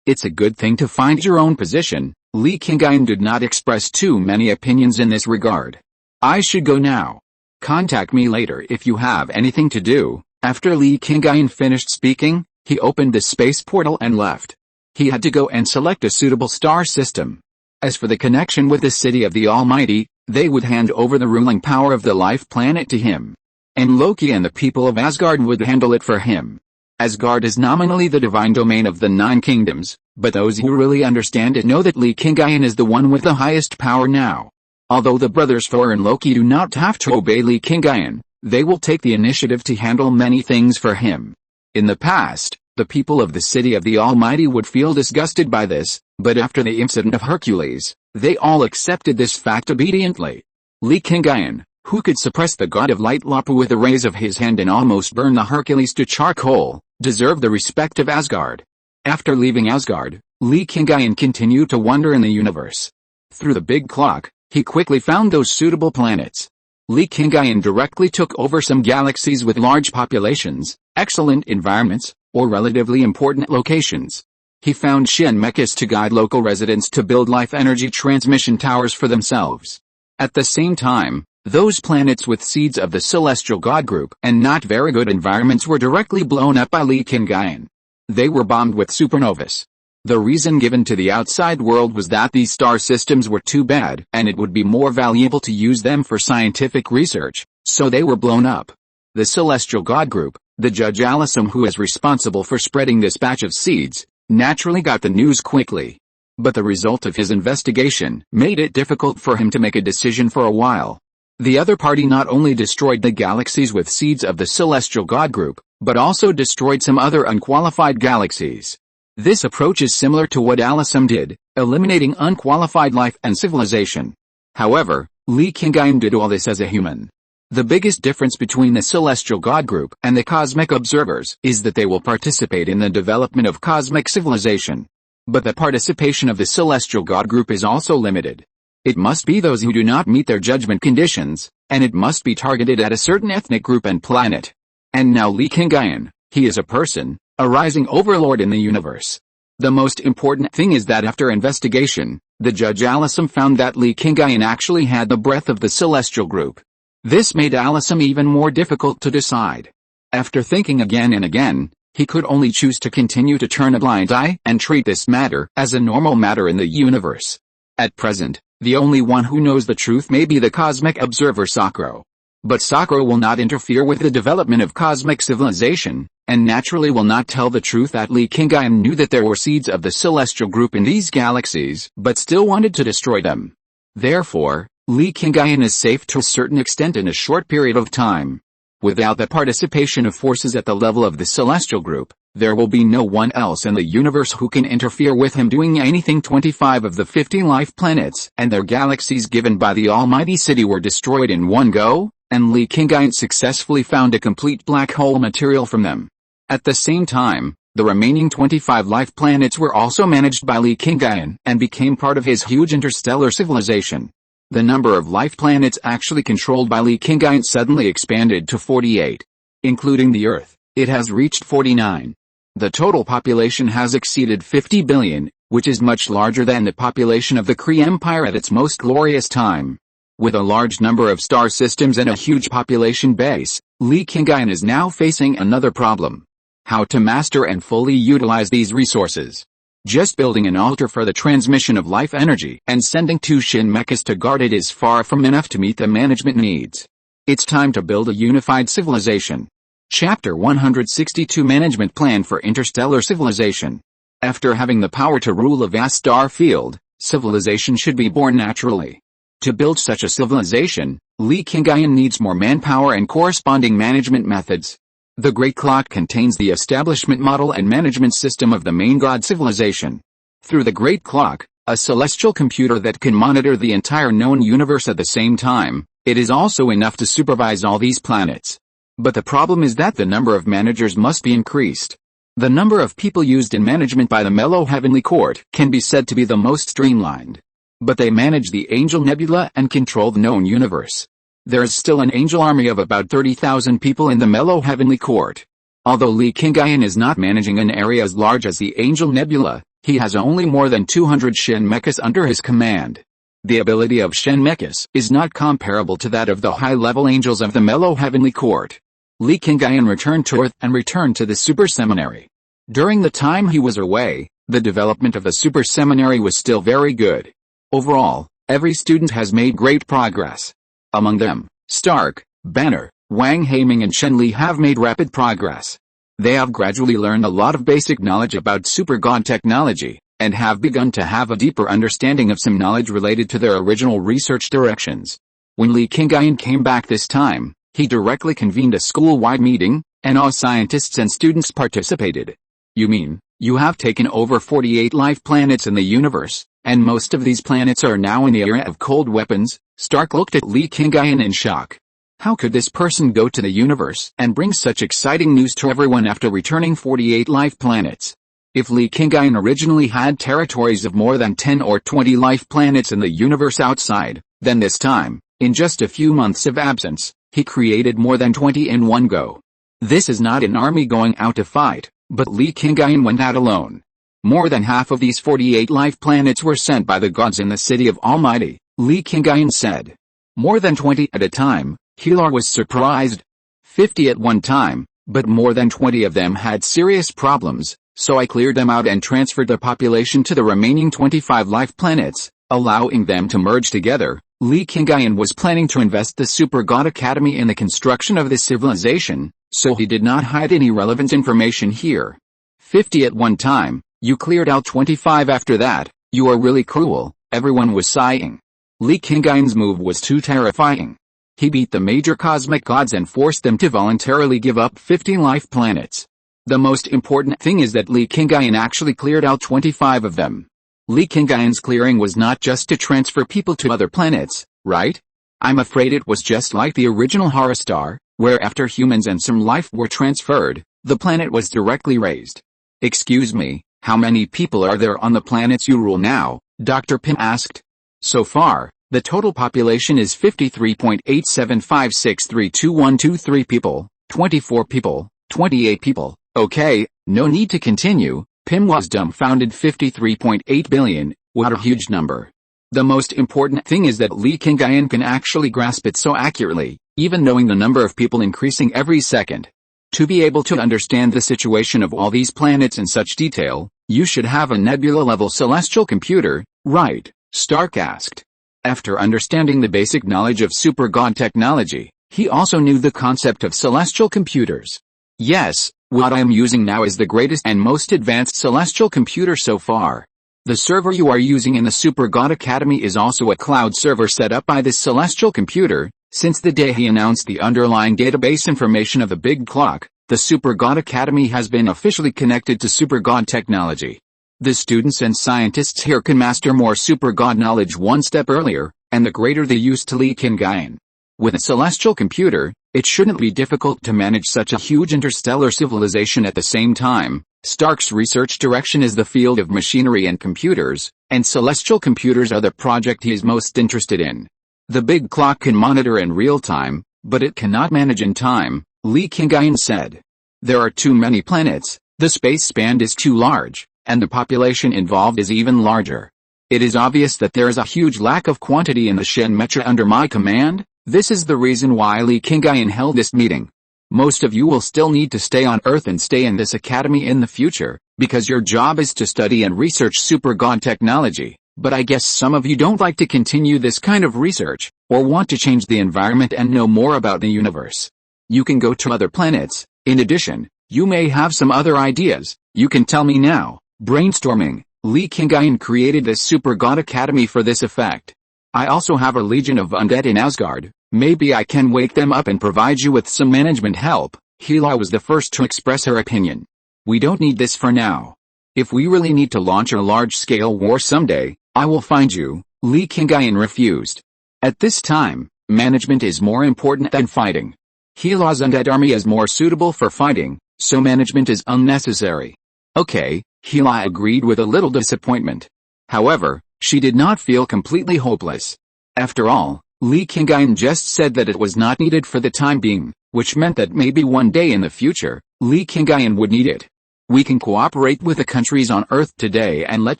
It's a good thing to find your own position. Li Qingyun did not express too many opinions in this regard. I should go now. Contact me later if you have anything to do. After Li Qingyun finished speaking, he opened the space portal and left. He had to go and select a suitable star system. As for the connection with the city of the Almighty, they would hand over the ruling power of the life planet to him. And Loki and the people of Asgard would handle it for him. Asgard is nominally the divine domain of the 9 kingdoms, but those who really understand it know that Li Qingyun is the one with the highest power now. Although the brothers Thor and Loki do not have to obey Li Qingyun, they will take the initiative to handle many things for him. In the past, The people of the city of the Almighty would feel disgusted by this, but after the incident of Hercules, they all accepted this fact obediently. Li Qingyun, who could suppress the god of light Lapu with a raise of his hand and almost burn the Hercules to charcoal, deserved the respect of Asgard. After leaving Asgard, Li Qingyun continued to wander in the universe. Through the big clock, he quickly found those suitable planets. Li Qingyun directly took over some galaxies with large populations, excellent environments, or relatively important locations. He found SYNOPSIS to guide local residents to build life energy transmission towers for themselves. At the same time, those planets with seeds of the celestial god group and not very good environments were directly blown up by Li Qingyun. They were bombed with supernovas. The reason given to the outside world was that these star systems were too bad and it would be more valuable to use them for scientific research, so they were blown up. The celestial god group, the judge Alisum who is responsible for spreading this batch of seeds, naturally got the news quickly. But the result of his investigation made it difficult for him to make a decision for a while. The other party not only destroyed the galaxies with seeds of the celestial god group, but also destroyed some other unqualified galaxies. This approach is similar to what Alisum did, eliminating unqualified life and civilization. However, Li Qingyun did all this as a human. The biggest difference between the celestial god group and the cosmic observers is that they will participate in the development of cosmic civilization. But the participation of the celestial god group is also limited. It must be those who do not meet their judgment conditions, and it must be targeted at a certain ethnic group and planet. And now Li Qingyun, he is a person, a rising overlord in the universe. The most important thing is that after investigation, the judge Alisum found that Li Qingyun actually had the breath of the celestial group. This made Alisum even more difficult to decide. After thinking again and again, he could only choose to continue to turn a blind eye and treat this matter as a normal matter in the universe. At present, the only one who knows the truth may be the cosmic observer Sakura. But Sakura will not interfere with the development of cosmic civilization, and naturally will not tell the truth that Li Qingyun knew that there were seeds of the celestial group in these galaxies, but still wanted to destroy them. Therefore, Li Qingyun is safe to a certain extent in a short period of time. Without the participation of forces at the level of the celestial group, there will be no one else in the universe who can interfere with him doing anything. 25 of the 50 life planets and their galaxies given by the Almighty City were destroyed in one go, and Li Qingyun successfully found a complete black hole material from them. At the same time, the remaining 25 life planets were also managed by Li Qingyun and became part of his huge interstellar civilization. The number of life planets actually controlled by Li Qingyun suddenly expanded to 48. Including the Earth, it has reached 49. The total population has exceeded 50 billion, which is much larger than the population of the Kree Empire at its most glorious time. With a large number of star systems and a huge population base, Li Qingyun is now facing another problem. How to master and fully utilize these resources. Just building an altar for the transmission of life energy and sending 2 SYNOPSIS to guard it is far from enough to meet the management needs. It's time to build a unified civilization. Chapter 162 Management Plan for Interstellar Civilization. After having the power to rule a vast star field, civilization should be born naturally. To build such a civilization, Li Qingyun needs more manpower and corresponding management methods. The Great Clock contains the establishment model and management system of the main god civilization. Through the Great Clock, a celestial computer that can monitor the entire known universe at the same time, it is also enough to supervise all these planets. But the problem is that the number of managers must be increased. The number of people used in management by the Mellow Heavenly Court can be said to be the most streamlined. But they manage the Angel Nebula and control the known universe. There is still an angel army of about 30,000 people in the Mellow Heavenly Court. Although Li Qingyun is not managing an area as large as the Angel Nebula, he has only more than 200 SYNOPSIS under his command. The ability of SYNOPSIS is not comparable to that of the high-level angels of the Mellow Heavenly Court. Li Qingyun returned to Earth and returned to the Super Seminary. During the time he was away, the development of the Super Seminary was still very good. Overall, every student has made great progress. Among them, Stark, Banner, Wang Haiming and Shen Li have made rapid progress. They have gradually learned a lot of basic knowledge about super god technology, and have begun to have a deeper understanding of some knowledge related to their original research directions. When Li Qingyun came back this time, he directly convened a school-wide meeting, and all scientists and students participated. You mean, you have taken over 48 life planets in the universe, and most of these planets are now in the era of cold weapons? Stark looked at Li Qingyun in shock. How could this person go to the universe and bring such exciting news to everyone after returning 48 life planets? If Li Qingyun originally had territories of more than 10 or 20 life planets in the universe outside, then this time, in just a few months of absence, he created more than 20 in one go. This is not an army going out to fight, but Li Qingyun went out alone. More than half of these 48 life planets were sent by the gods in the city of Almighty, Li Qingyun said. More than 20 at a time. Healer was surprised. 50 at one time, but more than 20 of them had serious problems, so I cleared them out and transferred the population to the remaining 25 life planets, allowing them to merge together. Li Qingyun was planning to invest the Super God Academy in the construction of this civilization, so he did not hide any relevant information here. 50 at one time, you cleared out 25 after that, you are really cruel, everyone was sighing. Li Qingyun's move was too terrifying. He beat the major cosmic gods and forced them to voluntarily give up 50 life planets. The most important thing is that Li Qingyun actually cleared out 25 of them. Li Qingyun's clearing was not just to transfer people to other planets, right? I'm afraid it was just like the original horror star, where after humans and some life were transferred, the planet was directly raised. Excuse me, how many people are there on the planets you rule now? Dr. Pym asked. So far, the total population is 53.8756322123 people, 24 people, 28 people. Okay, no need to continue. Pym was dumbfounded. 53.8 billion, what a huge number. The most important thing is that Li Qingyun can actually grasp it so accurately, even knowing the number of people increasing every second. To be able to understand the situation of all these planets in such detail, you should have a nebula-level celestial computer, right? Stark asked. After understanding the basic knowledge of super god technology, he also knew the concept of celestial computers. Yes, what I am using now is the greatest and most advanced celestial computer so far. The server you are using in the Super God Academy is also a cloud server set up by this celestial computer. Since the day he announced the underlying database information of the Big Clock, the Super God Academy has been officially connected to Super God technology. The students and scientists here can master more Super God knowledge one step earlier, and the greater the use to Li Qingyun. With a celestial computer, it shouldn't be difficult to manage such a huge interstellar civilization at the same time. Stark's research direction is the field of machinery and computers, and celestial computers are the project he is most interested in. The Big Clock can monitor in real time, but it cannot manage in time, Li Qingyun said. There are too many planets, the space span is too large, and the population involved is even larger. It is obvious that there is a huge lack of quantity in the Shen Metra under my command. This is the reason why Li Qingyun held this meeting. Most of you will still need to stay on Earth and stay in this academy in the future, because your job is to study and research super god technology. But I guess some of you don't like to continue this kind of research, or want to change the environment and know more about the universe. You can go to other planets. In addition, you may have some other ideas. You can tell me now. Brainstorming. Li Qingyun created this Super God Academy for this effect. I also have a legion of undead in Asgard. Maybe I can wake them up and provide you with some management help. Hela was the first to express her opinion. We don't need this for now. If we really need to launch a large-scale war someday, I will find you. Li Qingyun refused. At this time, management is more important than fighting. Hela's undead army is more suitable for fighting, so management is unnecessary. Okay, Hela agreed with a little disappointment. However, she did not feel completely hopeless. After all, Li Qingyun just said that it was not needed for the time being, which meant that maybe one day in the future, Li Qingyun would need it. We can cooperate with the countries on Earth today and let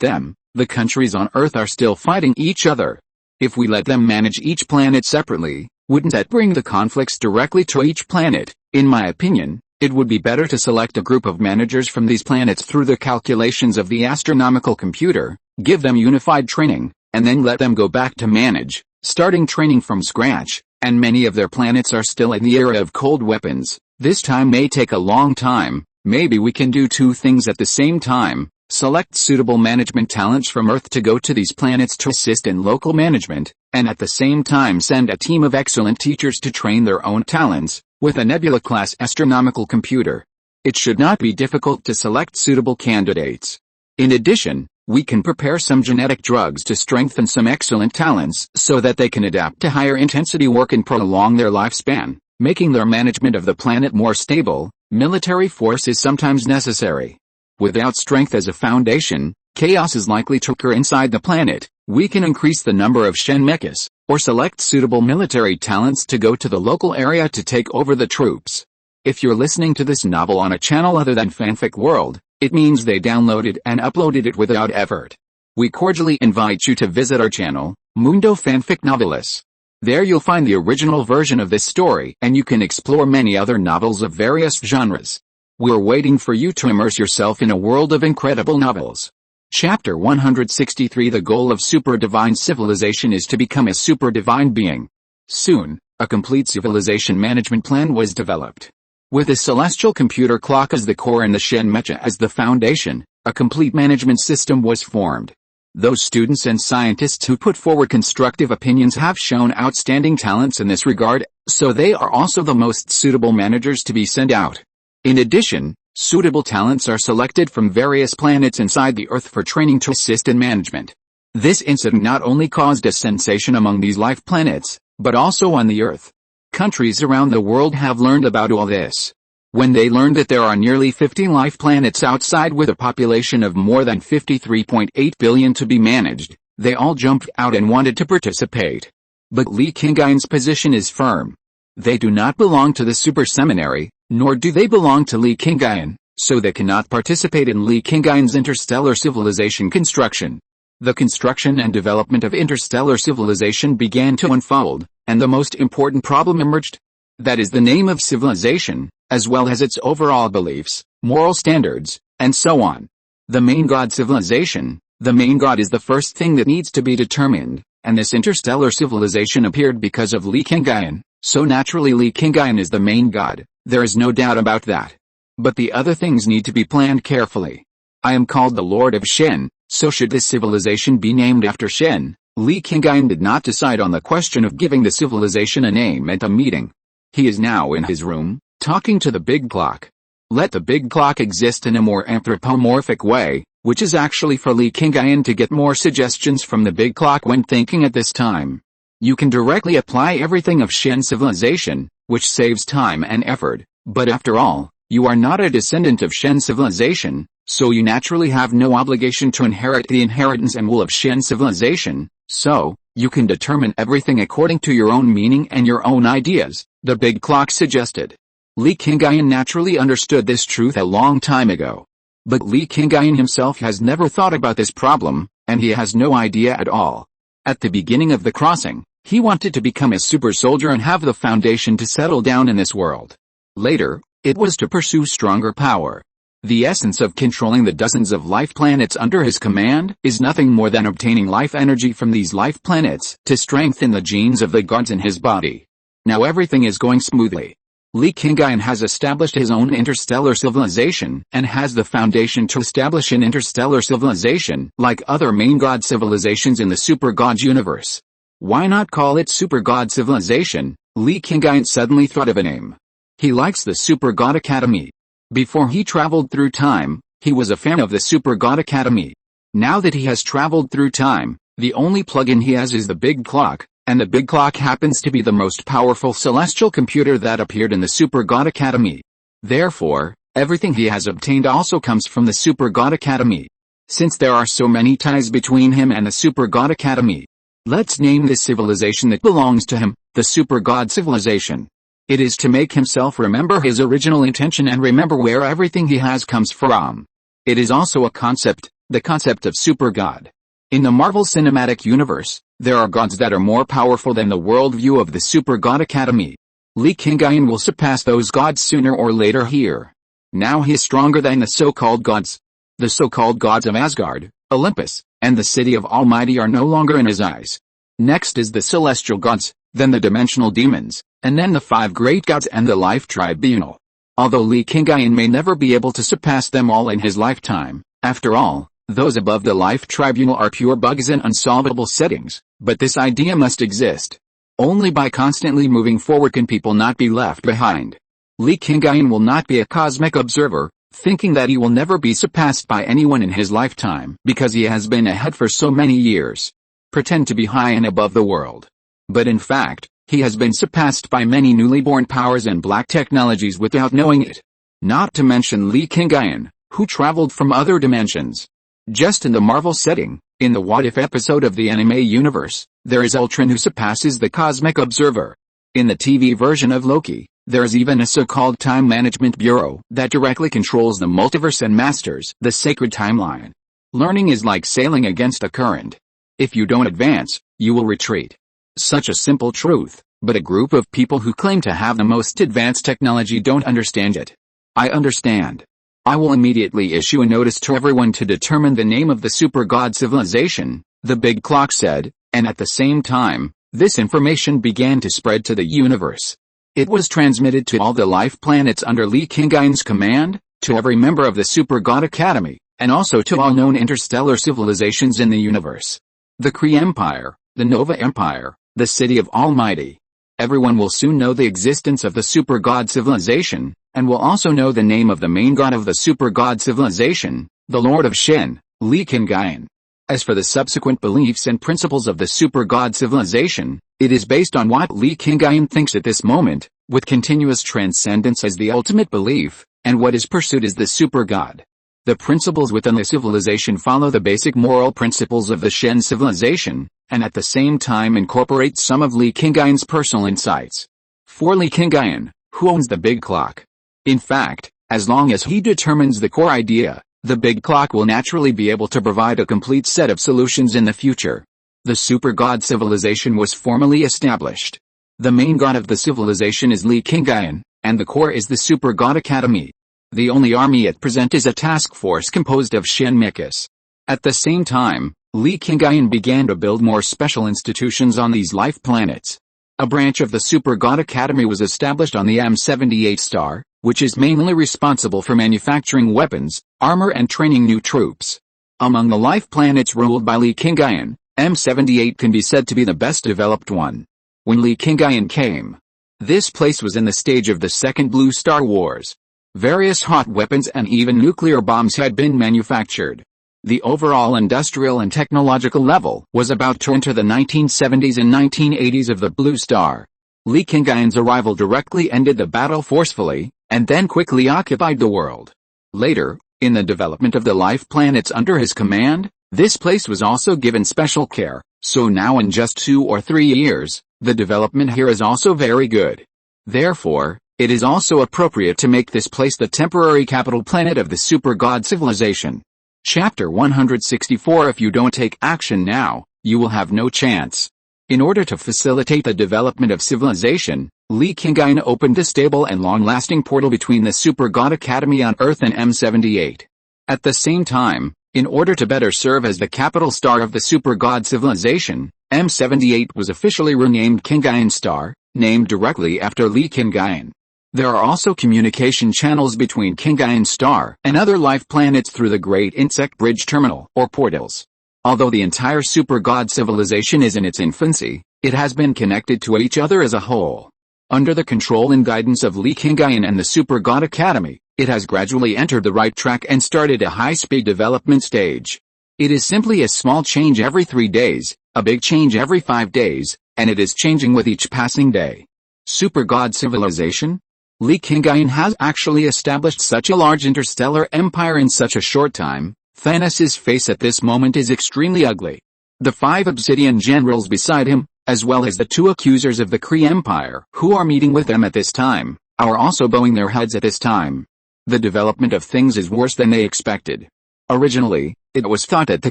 them. The countries on Earth are still fighting each other. If we let them manage each planet separately, wouldn't that bring the conflicts directly to each planet? In my opinion, it would be better to select a group of managers from these planets through the calculations of the astronomical computer, give them unified training, and then let them go back to manage, starting training from scratch, and many of their planets are still in the era of cold weapons. This time may take a long time. Maybe we can do two things at the same time. Select suitable management talents from Earth to go to these planets to assist in local management, and at the same time send a team of excellent teachers to train their own talents, with a Nebula-class astronomical computer. it should not be difficult to select suitable candidates. In addition, we can prepare some genetic drugs to strengthen some excellent talents so that they can adapt to higher intensity work and prolong their lifespan, making their management of the planet more stable. Military force is sometimes necessary. Without strength as a foundation, chaos is likely to occur inside the planet. We can increase the number of Shen mechas, or select suitable military talents to go to the local area to take over the troops. If you're listening to this novel on a channel other than Fanfic World, it means they downloaded and uploaded it without effort. We cordially invite you to visit our channel, Mundo Fanfic Novelis. There you'll find the original version of this story, and you can explore many other novels of various genres. We're waiting for you to immerse yourself in a world of incredible novels. Chapter 163. The goal of super divine civilization is to become a super divine being. Soon, a complete civilization management plan was developed. With the celestial computer clock as the core and the Shen mecha as the foundation, a complete management system was formed. Those students and scientists who put forward constructive opinions have shown outstanding talents in this regard, so they are also the most suitable managers to be sent out. In addition, suitable talents are selected from various planets inside the Earth for training to assist in management. This incident not only caused a sensation among these life planets, but also on the Earth. Countries around the world have learned about all this. When they learned that there are nearly 50 life planets outside with a population of more than 53.8 billion to be managed, they all jumped out and wanted to participate. But Li Qingyun's position is firm. They do not belong to the super seminary, nor do they belong to Li Qingyun, so they cannot participate in Li Qingyun's interstellar civilization construction. The construction and development of interstellar civilization began to unfold, and the most important problem emerged. That is the name of civilization, as well as its overall beliefs, moral standards, and so on. The main god civilization, the main god is the first thing that needs to be determined, and this interstellar civilization appeared because of Li Qingyun, so naturally Li Qingyun is the main god, there is no doubt about that. But the other things need to be planned carefully. I am called the Lord of Shen, so should this civilization be named after Shen? Li Qingyun did not decide on the question of giving the civilization a name at the meeting. He is now in his room, talking to the big clock. Let the big clock exist in a more anthropomorphic way, which is actually for Li Qingyun to get more suggestions from the big clock when thinking at this time. You can directly apply everything of Shen civilization, which saves time and effort, but after all, you are not a descendant of Shen civilization, so you naturally have no obligation to inherit the inheritance and will of Shen civilization, so, you can determine everything according to your own meaning and your own ideas, the big clock suggested. Li Qingyun naturally understood this truth a long time ago. But Li Qingyun himself has never thought about this problem, and he has no idea at all. At the beginning of the crossing, he wanted to become a super soldier and have the foundation to settle down in this world. Later, it was to pursue stronger power. The essence of controlling the dozens of life planets under his command is nothing more than obtaining life energy from these life planets to strengthen the genes of the gods in his body. Now everything is going smoothly. Li Qingyun has established his own interstellar civilization and has the foundation to establish an interstellar civilization like other main god civilizations in the super god universe. Why not call it super god civilization? Li Qingyun suddenly thought of a name. He likes the Super God Academy. Before he traveled through time, he was a fan of the Super God Academy. Now that he has traveled through time, the only plugin he has is the big clock, and the big clock happens to be the most powerful celestial computer that appeared in the Super God Academy. Therefore, everything he has obtained also comes from the Super God Academy. Since there are so many ties between him and the Super God Academy, let's name this civilization that belongs to him, the Super God Civilization. It is to make himself remember his original intention and remember where everything he has comes from. It is also a concept, the concept of super god. In the Marvel Cinematic Universe, there are gods that are more powerful than the worldview of the Super God Academy. Li Qingyun will surpass those gods sooner or later here. Now he is stronger than the so-called gods. The so-called gods of Asgard, Olympus, and the city of Almighty are no longer in his eyes. Next is the celestial gods, then the dimensional demons, and then the 5 great gods and the life tribunal. Although Li Qingyun may never be able to surpass them all in his lifetime, after all, those above the life tribunal are pure bugs and unsolvable settings, but this idea must exist. Only by constantly moving forward can people not be left behind. Li Qingyun will not be a cosmic observer, thinking that he will never be surpassed by anyone in his lifetime because he has been ahead for so many years. Pretend to be high and above the world. But in fact, he has been surpassed by many newly born powers and black technologies without knowing it. Not to mention Li Qingyun, who traveled from other dimensions. Just in the Marvel setting, in the What If episode of the anime universe, there is Ultron who surpasses the Cosmic Observer. In the TV version of Loki, there is even a so-called Time Management Bureau that directly controls the multiverse and masters the sacred timeline. Learning is like sailing against a current. If you don't advance, you will retreat. Such a simple truth, but a group of people who claim to have the most advanced technology don't understand it. I understand. I will immediately issue a notice to everyone to determine the name of the super god civilization, the big clock said, and at the same time, this information began to spread to the universe. It was transmitted to all the life planets under Li Qingyun's command, to every member of the Super God Academy, and also to all known interstellar civilizations in the universe. The Kree Empire, the Nova Empire, the City of Almighty. Everyone will soon know the existence of the Super God civilization, and will also know the name of the main god of the Super God civilization, the Lord of Shin, Li Qingyun. As for the subsequent beliefs and principles of the Super God civilization, it is based on what Li Qingyun thinks at this moment, with continuous transcendence as the ultimate belief, and what is pursued as the Super God. The principles within the civilization follow the basic moral principles of the Shen civilization, and at the same time incorporate some of Li Qingyun's personal insights. For Li Qingyun, who owns the big clock. In fact, as long as he determines the core idea, the big clock will naturally be able to provide a complete set of solutions in the future. The Super God civilization was formally established. The main god of the civilization is Li Qingyun, and the core is the Super God Academy. The only army at present is a task force composed of Shen Mikas. At the same time, Li Qingyun began to build more special institutions on these life planets. A branch of the Super God Academy was established on the M78 star, which is mainly responsible for manufacturing weapons, armor and training new troops. Among the life planets ruled by Li Qingyun, M78 can be said to be the best developed one. When Li Qingyun came, this place was in the stage of the Second Blue Star Wars. Various hot weapons and even nuclear bombs had been manufactured. The overall industrial and technological level was about to enter the 1970s and 1980s of the Blue Star. Li Qingyun's arrival directly ended the battle forcefully, and then quickly occupied the world. Later, in the development of the life planets under his command, this place was also given special care, so now in just 2 or 3 years, the development here is also very good. Therefore, it is also appropriate to make this place the temporary capital planet of the Super God civilization. Chapter 164 If you don't take action now, you will have no chance. In order to facilitate the development of civilization, Li Qingyun opened a stable and long-lasting portal between the Super God Academy on Earth and M78. At the same time, in order to better serve as the capital star of the Super God civilization, M78 was officially renamed Qingyun Star, named directly after Li Qingyun. There are also communication channels between Qingyun Star and other life planets through the Great Insect Bridge Terminal, or portals. Although the entire Super God civilization is in its infancy, it has been connected to each other as a whole. Under the control and guidance of Li Qingyun and the Super God Academy, it has gradually entered the right track and started a high-speed development stage. It is simply a small change every 3 days, a big change every 5 days, and it is changing with each passing day. Super God civilization? Li Qingyun has actually established such a large interstellar empire in such a short time. Thanos' face at this moment is extremely ugly. The 5 Obsidian generals beside him, as well as the 2 accusers of the Kree Empire who are meeting with them at this time, are also bowing their heads at this time. The development of things is worse than they expected. Originally, it was thought that the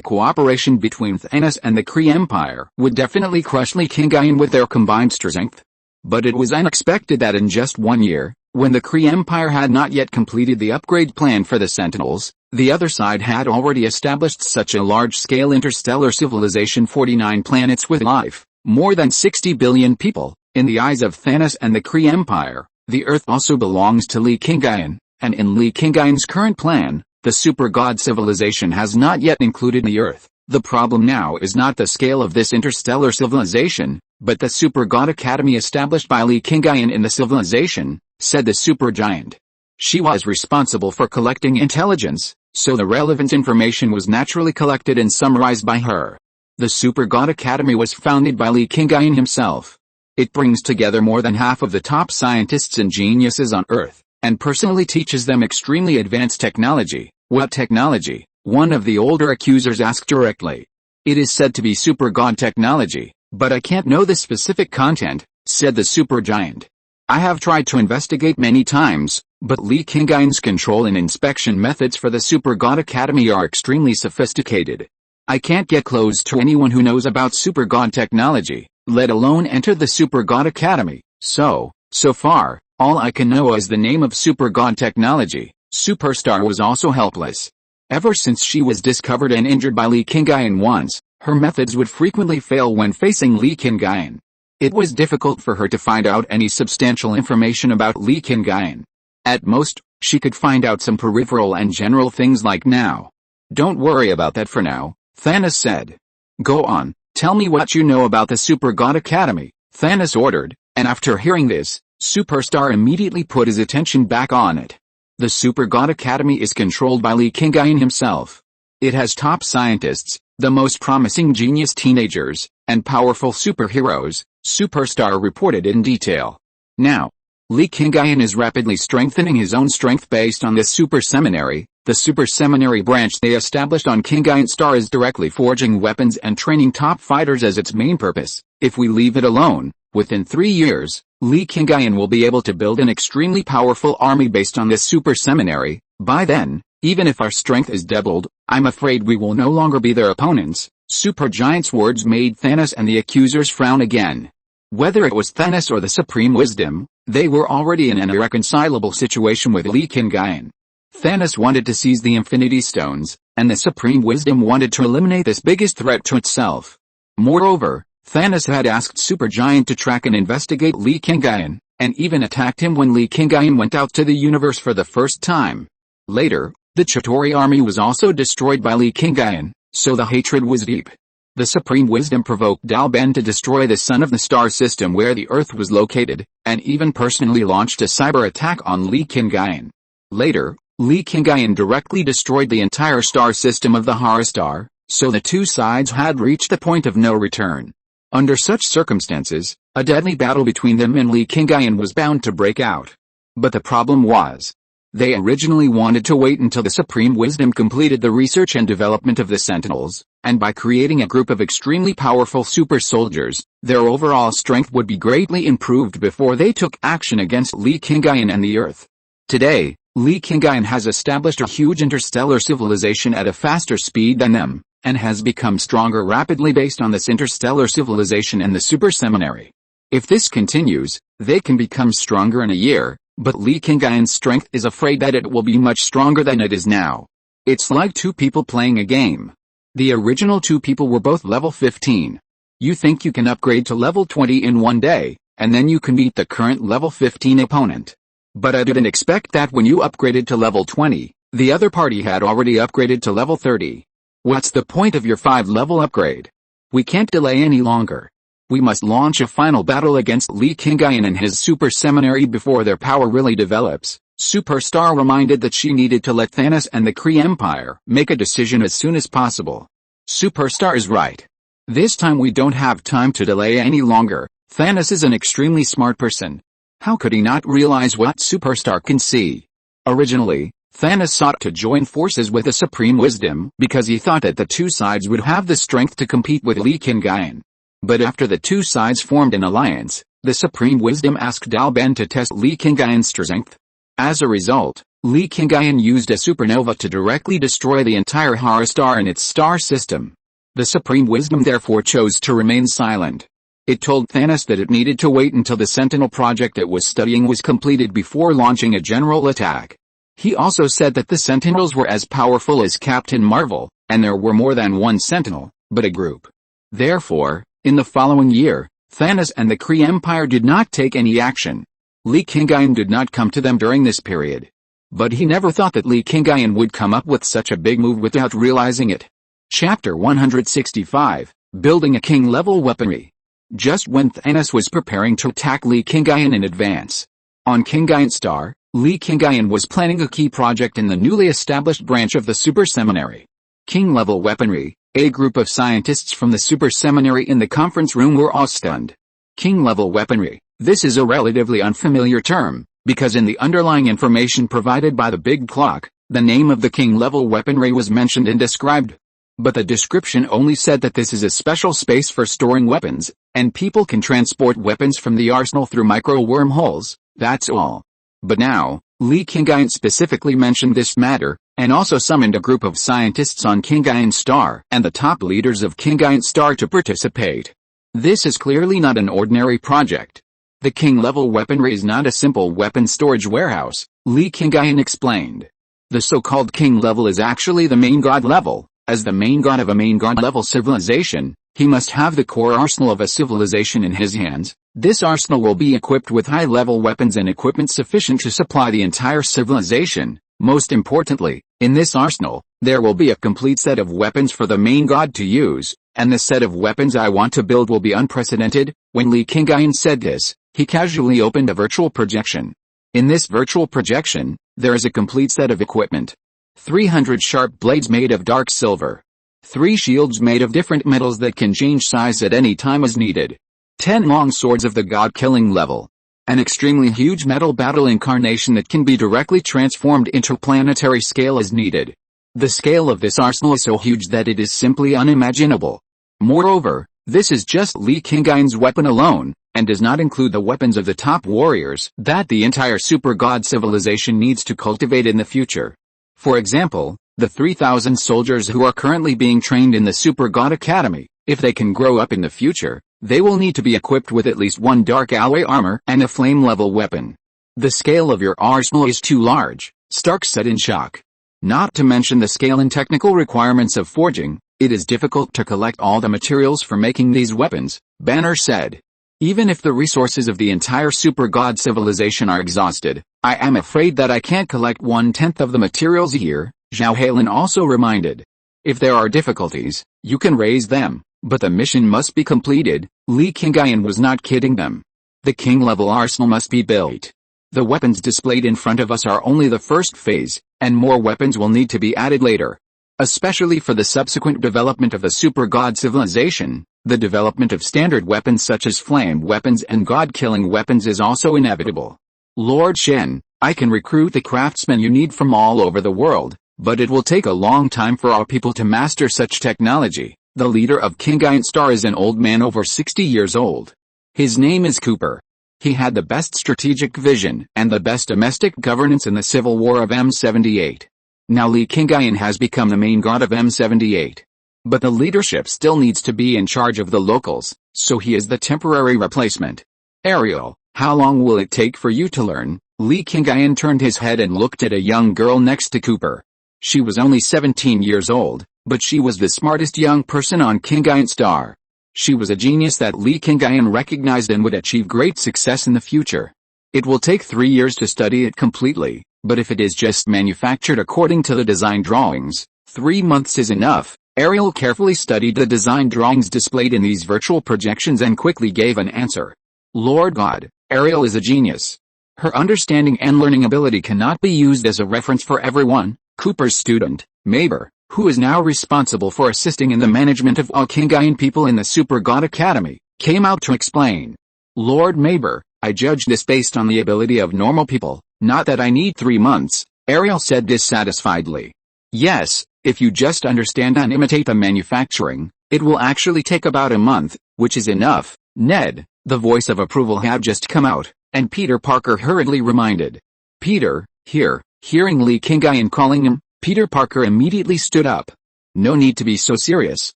cooperation between Thanos and the Kree Empire would definitely crush Li Qingyun with their combined strength. But it was unexpected that in just 1 year, when the Kree Empire had not yet completed the upgrade plan for the Sentinels, the other side had already established such a large-scale interstellar civilization, 49 planets with life, more than 60 billion people. In the eyes of Thanos and the Kree Empire, the Earth also belongs to Li Qingyun, and in Li Qingyun's current plan, the Super God civilization has not yet included the Earth. The problem now is not the scale of this interstellar civilization, but the Super God Academy established by Li Qingyun in the civilization, said the supergiant. She was responsible for collecting intelligence, so the relevant information was naturally collected and summarized by her. The Super God Academy was founded by Li Qingyun himself. It brings together more than half of the top scientists and geniuses on Earth, and personally teaches them extremely advanced technology. What technology? One of the older accusers asked directly. It is said to be Super God technology, but I can't know the specific content, said the supergiant. I have tried to investigate many times, but Li Qingyun's control and inspection methods for the Super God Academy are extremely sophisticated. I can't get close to anyone who knows about Super God technology, let alone enter the Super God Academy. So far, all I can know is the name of Super God technology. Superstar was also helpless. Ever since she was discovered and injured by Li Qingyun once, her methods would frequently fail when facing Li Qingyun. It was difficult for her to find out any substantial information about Li Qingyun. At most, she could find out some peripheral and general things like now. Don't worry about that for now, Thanos said. Go on, tell me what you know about the Super God Academy, Thanos ordered, and after hearing this, Superstar immediately put his attention back on it. The Super God Academy is controlled by Li Qingyun himself. It has top scientists, the most promising genius teenagers, and powerful superheroes, Superstar reported in detail. Now, Li Qingyun is rapidly strengthening his own strength based on this Super Seminary. The Super Seminary branch they established on Qingyun Star is directly forging weapons and training top fighters as its main purpose. If we leave it alone, within 3 years, Li Qingyun will be able to build an extremely powerful army based on this Super Seminary. By then, even if our strength is doubled, I'm afraid we will no longer be their opponents. Supergiant's words made Thanos and the accusers frown again. Whether it was Thanos or the Supreme Wisdom, they were already in an irreconcilable situation with Li Qingyun. Thanos wanted to seize the Infinity Stones, and the Supreme Wisdom wanted to eliminate this biggest threat to itself. Moreover, Thanos had asked Supergiant to track and investigate Li Qingyun, and even attacked him when Li Qingyun went out to the universe for the first time. Later, the Chitauri army was also destroyed by Li Qingyun, so the hatred was deep. The Supreme Wisdom provoked Dao Ben to destroy the sun of the star system where the Earth was located, and even personally launched a cyber attack on Li Qingyun. Later, Li Qingyun directly destroyed the entire star system of the Hara star, so the two sides had reached the point of no return. Under such circumstances, a deadly battle between them and Li Qingyun was bound to break out. But the problem was, they originally wanted to wait until the Supreme Wisdom completed the research and development of the Sentinels, and by creating a group of extremely powerful super soldiers, their overall strength would be greatly improved before they took action against Li Qingyun and the Earth. Today, Li Qingyun has established a huge interstellar civilization at a faster speed than them, and has become stronger rapidly based on this interstellar civilization and the Super Seminary. If this continues, they can become stronger in a year, but Li Qingyun's strength is afraid that it will be much stronger than it is now. It's like two people playing a game. The original two people were both level 15. You think you can upgrade to level 20 in one day, and then you can beat the current level 15 opponent. But I didn't expect that when you upgraded to level 20, the other party had already upgraded to level 30. What's the point of your 5-level upgrade? We can't delay any longer. We must launch a final battle against Li Qingyun and his Super Seminary before their power really develops. Superstar reminded that she needed to let Thanos and the Kree Empire make a decision as soon as possible. Superstar is right. This time we don't have time to delay any longer. Thanos is an extremely smart person. How could he not realize what Superstar can see? Originally, Thanos sought to join forces with the Supreme Wisdom because he thought that the two sides would have the strength to compete with Li Qingyun. But after the two sides formed an alliance, the Supreme Wisdom asked Dao Ben to test Li Qingyun's strength. As a result, Li Qingyun used a supernova to directly destroy the entire Hara star and its star system. The Supreme Wisdom therefore chose to remain silent. It told Thanos that it needed to wait until the Sentinel project it was studying was completed before launching a general attack. He also said that the Sentinels were as powerful as Captain Marvel, and there were more than one Sentinel, but a group. Therefore, in the following year, Thanos and the Kree Empire did not take any action. Li Qingyun did not come to them during this period. But he never thought that Li Qingyun would come up with such a big move without realizing it. Chapter 165, Building a King-Level Weaponry. Just when Thanos was preparing to attack Li Qingyun in advance, On Qingyun Star, Li Qingyun was planning a key project in the newly established branch of the Super Seminary. King-level weaponry. A group of scientists from the Super Seminary in the conference room were all stunned. King-level weaponry. This is a relatively unfamiliar term, because in the underlying information provided by the big clock, the name of the king-level weaponry was mentioned and described. But the description only said that this is a special space for storing weapons, and people can transport weapons from the arsenal through micro-wormholes, that's all. But now, Li Qingyun specifically mentioned this matter, and also summoned a group of scientists on Qingyun Star and the top leaders of Qingyun Star to participate. This is clearly not an ordinary project. The king-level weaponry is not a simple weapon storage warehouse, Li Qingyun explained. The so-called king level is actually the main god level. As the main god of a main god level civilization, he must have the core arsenal of a civilization in his hands. This arsenal will be equipped with high-level weapons and equipment sufficient to supply the entire civilization. Most importantly, in this arsenal, there will be a complete set of weapons for the main god to use, and the set of weapons I want to build will be unprecedented. When Li Qingyun said this, he casually opened a virtual projection. In this virtual projection, there is a complete set of equipment. 300 sharp blades made of dark silver. 3 shields made of different metals that can change size at any time as needed. 10 long swords of the god-killing level. An extremely huge metal battle incarnation that can be directly transformed into planetary scale as needed. The scale of this arsenal is so huge that it is simply unimaginable. Moreover, this is just Li Qingyun's weapon alone, and does not include the weapons of the top warriors that the entire super god civilization needs to cultivate in the future. For example, the 3,000 soldiers who are currently being trained in the Super God Academy, if they can grow up in the future, they will need to be equipped with at least 1 dark alloy armor and a flame-level weapon. The scale of your arsenal is too large, Stark said in shock. Not to mention the scale and technical requirements of forging, it is difficult to collect all the materials for making these weapons, Banner said. Even if the resources of the entire Super God civilization are exhausted, I am afraid that I can't collect 1/10 of the materials here, Zhao Heilun also reminded. If there are difficulties, you can raise them, but the mission must be completed. Li Qingyun was not kidding them. The king-level arsenal must be built. The weapons displayed in front of us are only the first phase, and more weapons will need to be added later. Especially for the subsequent development of the Super God civilization, the development of standard weapons such as flame weapons and god-killing weapons is also inevitable. Lord Shen, I can recruit the craftsmen you need from all over the world, but it will take a long time for our people to master such technology. The leader of Qingyun Star is an old man over 60 years old. His name is Cooper. He had the best strategic vision and the best domestic governance in the Civil War of M78. Now Li Qingyun has become the main god of M78. But the leadership still needs to be in charge of the locals, so he is the temporary replacement. Ariel, how long will it take for you to learn? Li Qingyun turned his head and looked at a young girl next to Cooper. She was only 17 years old, but she was the smartest young person on Qingyun Star. She was a genius that Li Qingyun recognized and would achieve great success in the future. It will take 3 years to study it completely, but if it is just manufactured according to the design drawings, 3 months is enough. Ariel carefully studied the design drawings displayed in these virtual projections and quickly gave an answer. Lord God, Ariel is a genius. Her understanding and learning ability cannot be used as a reference for everyone. Cooper's student, Maber, who is now responsible for assisting in the management of all Qingyun people in the Super God Academy, came out to explain. Lord Maber, I judge this based on the ability of normal people, not that I need 3 months, Ariel said dissatisfiedly. Yes, if you just understand and imitate the manufacturing, it will actually take about a month, which is enough. Ned, the voice of approval had just come out, and Peter Parker hurriedly reminded. Peter, here. Hearing Li Qingyun calling him, Peter Parker immediately stood up. No need to be so serious,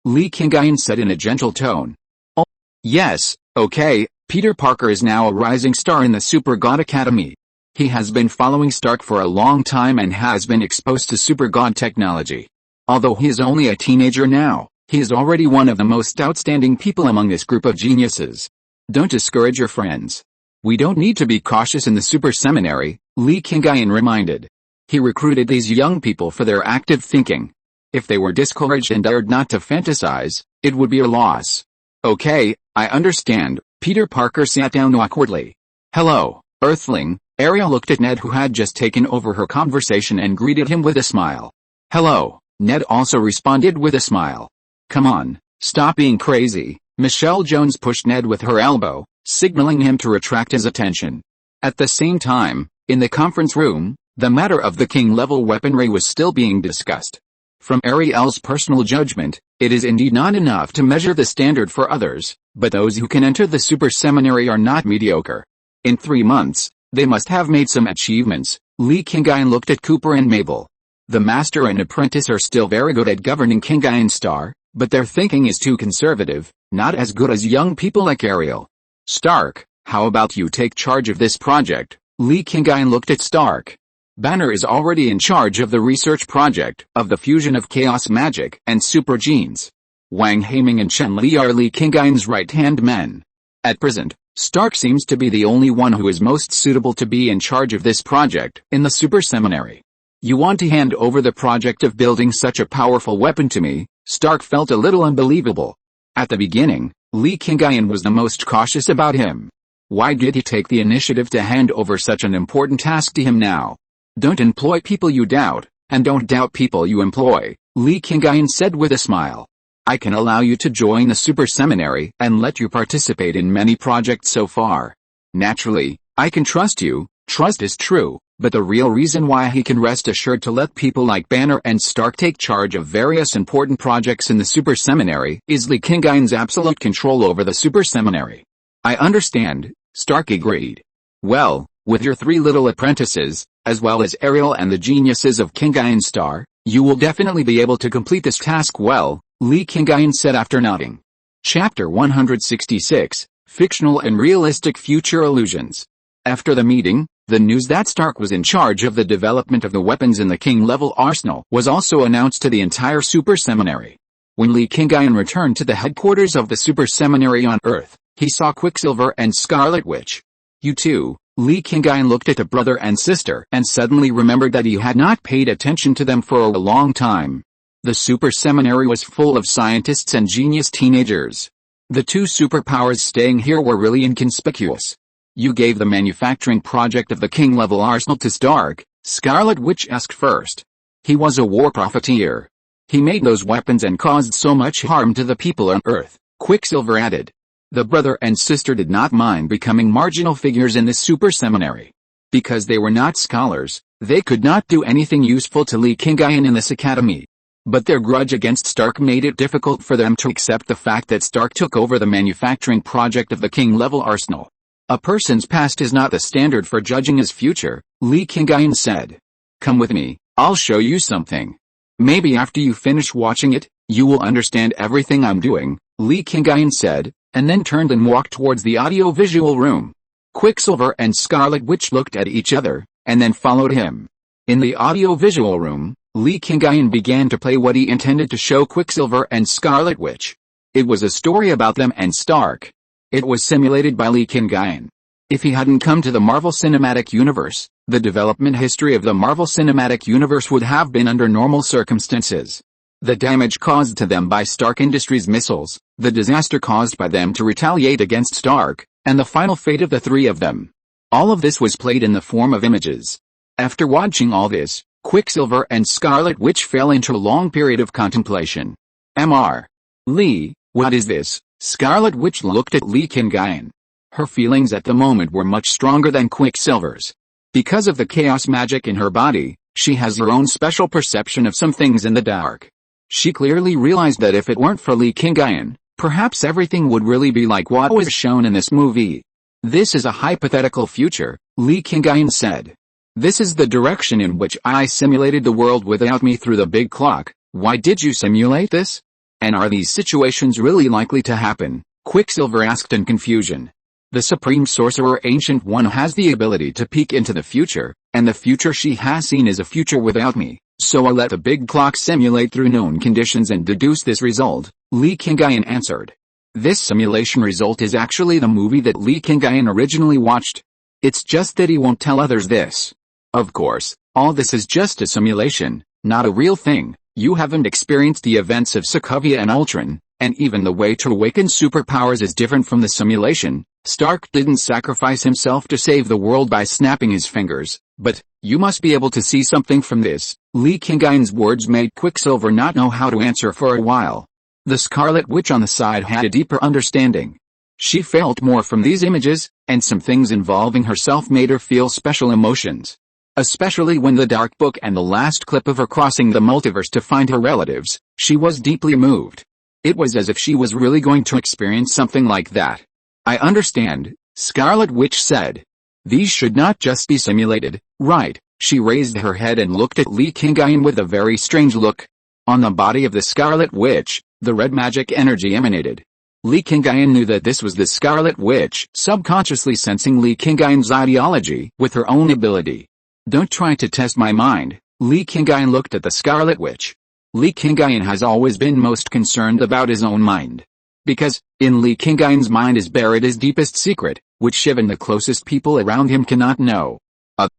Li Qingyun said in a gentle tone. Oh, yes, okay, Peter Parker is now a rising star in the Super God Academy. He has been following Stark for a long time and has been exposed to Super God technology. Although he is only a teenager now, he is already one of the most outstanding people among this group of geniuses. Don't discourage your friends. We don't need to be cautious in the Super Seminary, Li Qingyun reminded. He recruited these young people for their active thinking. If they were discouraged and dared not to fantasize, it would be a loss. Okay, I understand. Peter Parker sat down awkwardly. Hello, Earthling, Ariel looked at Ned, who had just taken over her conversation, and greeted him with a smile. "Hello," Ned also responded with a smile. "Come on, stop being crazy." Michelle Jones pushed Ned with her elbow, signaling him to retract his attention. At the same time, in the conference room, the matter of the king-level weaponry was still being discussed. From Ariel's personal judgment, it is indeed not enough to measure the standard for others, but those who can enter the super seminary are not mediocre. In 3 months, they must have made some achievements. Li Qingyun looked at Cooper and Mabel. The master and apprentice are still very good at governing Qingyun Star, but their thinking is too conservative, not as good as young people like Ariel. Stark, how about you take charge of this project? Li Qingyun looked at Stark. Banner is already in charge of the research project of the fusion of chaos magic and super genes. Wang Haiming and Chen Li are Li Qingyun's right-hand men. At present, Stark seems to be the only one who is most suitable to be in charge of this project in the super seminary. You want to hand over the project of building such a powerful weapon to me? Stark felt a little unbelievable. At the beginning, Li Qingyun was the most cautious about him. Why did he take the initiative to hand over such an important task to him now? Don't employ people you doubt, and don't doubt people you employ, Li Qingyun said with a smile. I can allow you to join the super seminary and let you participate in many projects so far. Naturally, I can trust you. Trust is true, but the real reason why he can rest assured to let people like Banner and Stark take charge of various important projects in the super seminary is Li Qingyun's absolute control over the super seminary. I understand, Stark agreed. Well, with your 3 little apprentices, as well as Ariel and the geniuses of Qingyun Star, you will definitely be able to complete this task well, Li Qingyun said after nodding. Chapter 166, Fictional and Realistic Future Illusions. After the meeting, the news that Stark was in charge of the development of the weapons in the king-level arsenal was also announced to the entire super seminary. When Li Qingyun returned to the headquarters of the super seminary on Earth, he saw Quicksilver and Scarlet Witch. You two, Li Qingyun looked at the brother and sister and suddenly remembered that he had not paid attention to them for a long time. The super seminary was full of scientists and genius teenagers. The 2 superpowers staying here were really inconspicuous. You gave the manufacturing project of the king-level arsenal to Stark, Scarlet Witch asked first. He was a war profiteer. He made those weapons and caused so much harm to the people on Earth, Quicksilver added. The brother and sister did not mind becoming marginal figures in the super seminary. Because they were not scholars, they could not do anything useful to Li Qingyun in this academy. But their grudge against Stark made it difficult for them to accept the fact that Stark took over the manufacturing project of the king-level arsenal. A person's past is not the standard for judging his future, Li Qingyun said. Come with me, I'll show you something. Maybe after you finish watching it, you will understand everything I'm doing, Li Qingyun said, and then turned and walked towards the audio-visual room. Quicksilver and Scarlet Witch looked at each other, and then followed him. In the audio-visual room, Li Qingyun began to play what he intended to show Quicksilver and Scarlet Witch. It was a story about them and Stark. It was simulated by Li Qingyun. If he hadn't come to the Marvel Cinematic Universe, the development history of the Marvel Cinematic Universe would have been under normal circumstances. The damage caused to them by Stark Industries missiles, the disaster caused by them to retaliate against Stark, and the final fate of the 3 of them. All of this was played in the form of images. After watching all this, Quicksilver and Scarlet Witch fell into a long period of contemplation. Mr. Li, what is this? Scarlet Witch looked at Li Qingyun. Her feelings at the moment were much stronger than Quicksilver's. Because of the chaos magic in her body, she has her own special perception of some things in the dark. She clearly realized that if it weren't for Li Qingyun, perhaps everything would really be like what was shown in this movie. This is a hypothetical future, Li Qingyun said. This is the direction in which I simulated the world without me through the big clock. Why did you simulate this? And are these situations really likely to happen? Quicksilver asked in confusion. The Supreme Sorcerer Ancient One has the ability to peek into the future, and the future she has seen is a future without me, so I let the big clock simulate through known conditions and deduce this result, Li Qingyun answered. This simulation result is actually the movie that Li Qingyun originally watched. It's just that he won't tell others this. Of course, all this is just a simulation, not a real thing. You haven't experienced the events of Sokovia and Ultron, and even the way to awaken superpowers is different from the simulation, Stark didn't sacrifice himself to save the world by snapping his fingers, but, you must be able to see something from this. Li Qingyun's words made Quicksilver not know how to answer for a while. The Scarlet Witch on the side had a deeper understanding. She felt more from these images, and some things involving herself made her feel special emotions. Especially when the Dark Book and the last clip of her crossing the multiverse to find her relatives, she was deeply moved. It was as if she was really going to experience something like that. I understand, Scarlet Witch said. These should not just be simulated, right? She raised her head and looked at Li Qingyun with a very strange look. On the body of the Scarlet Witch, the red magic energy emanated. Li Qingyun knew that this was the Scarlet Witch, subconsciously sensing Li Qingyun's ideology with her own ability. Don't try to test my mind. Li Qingyun looked at the Scarlet Witch. Li Qingyun has always been most concerned about his own mind. Because, in Li Qingyun's mind is buried his deepest secret, which even the closest people around him cannot know.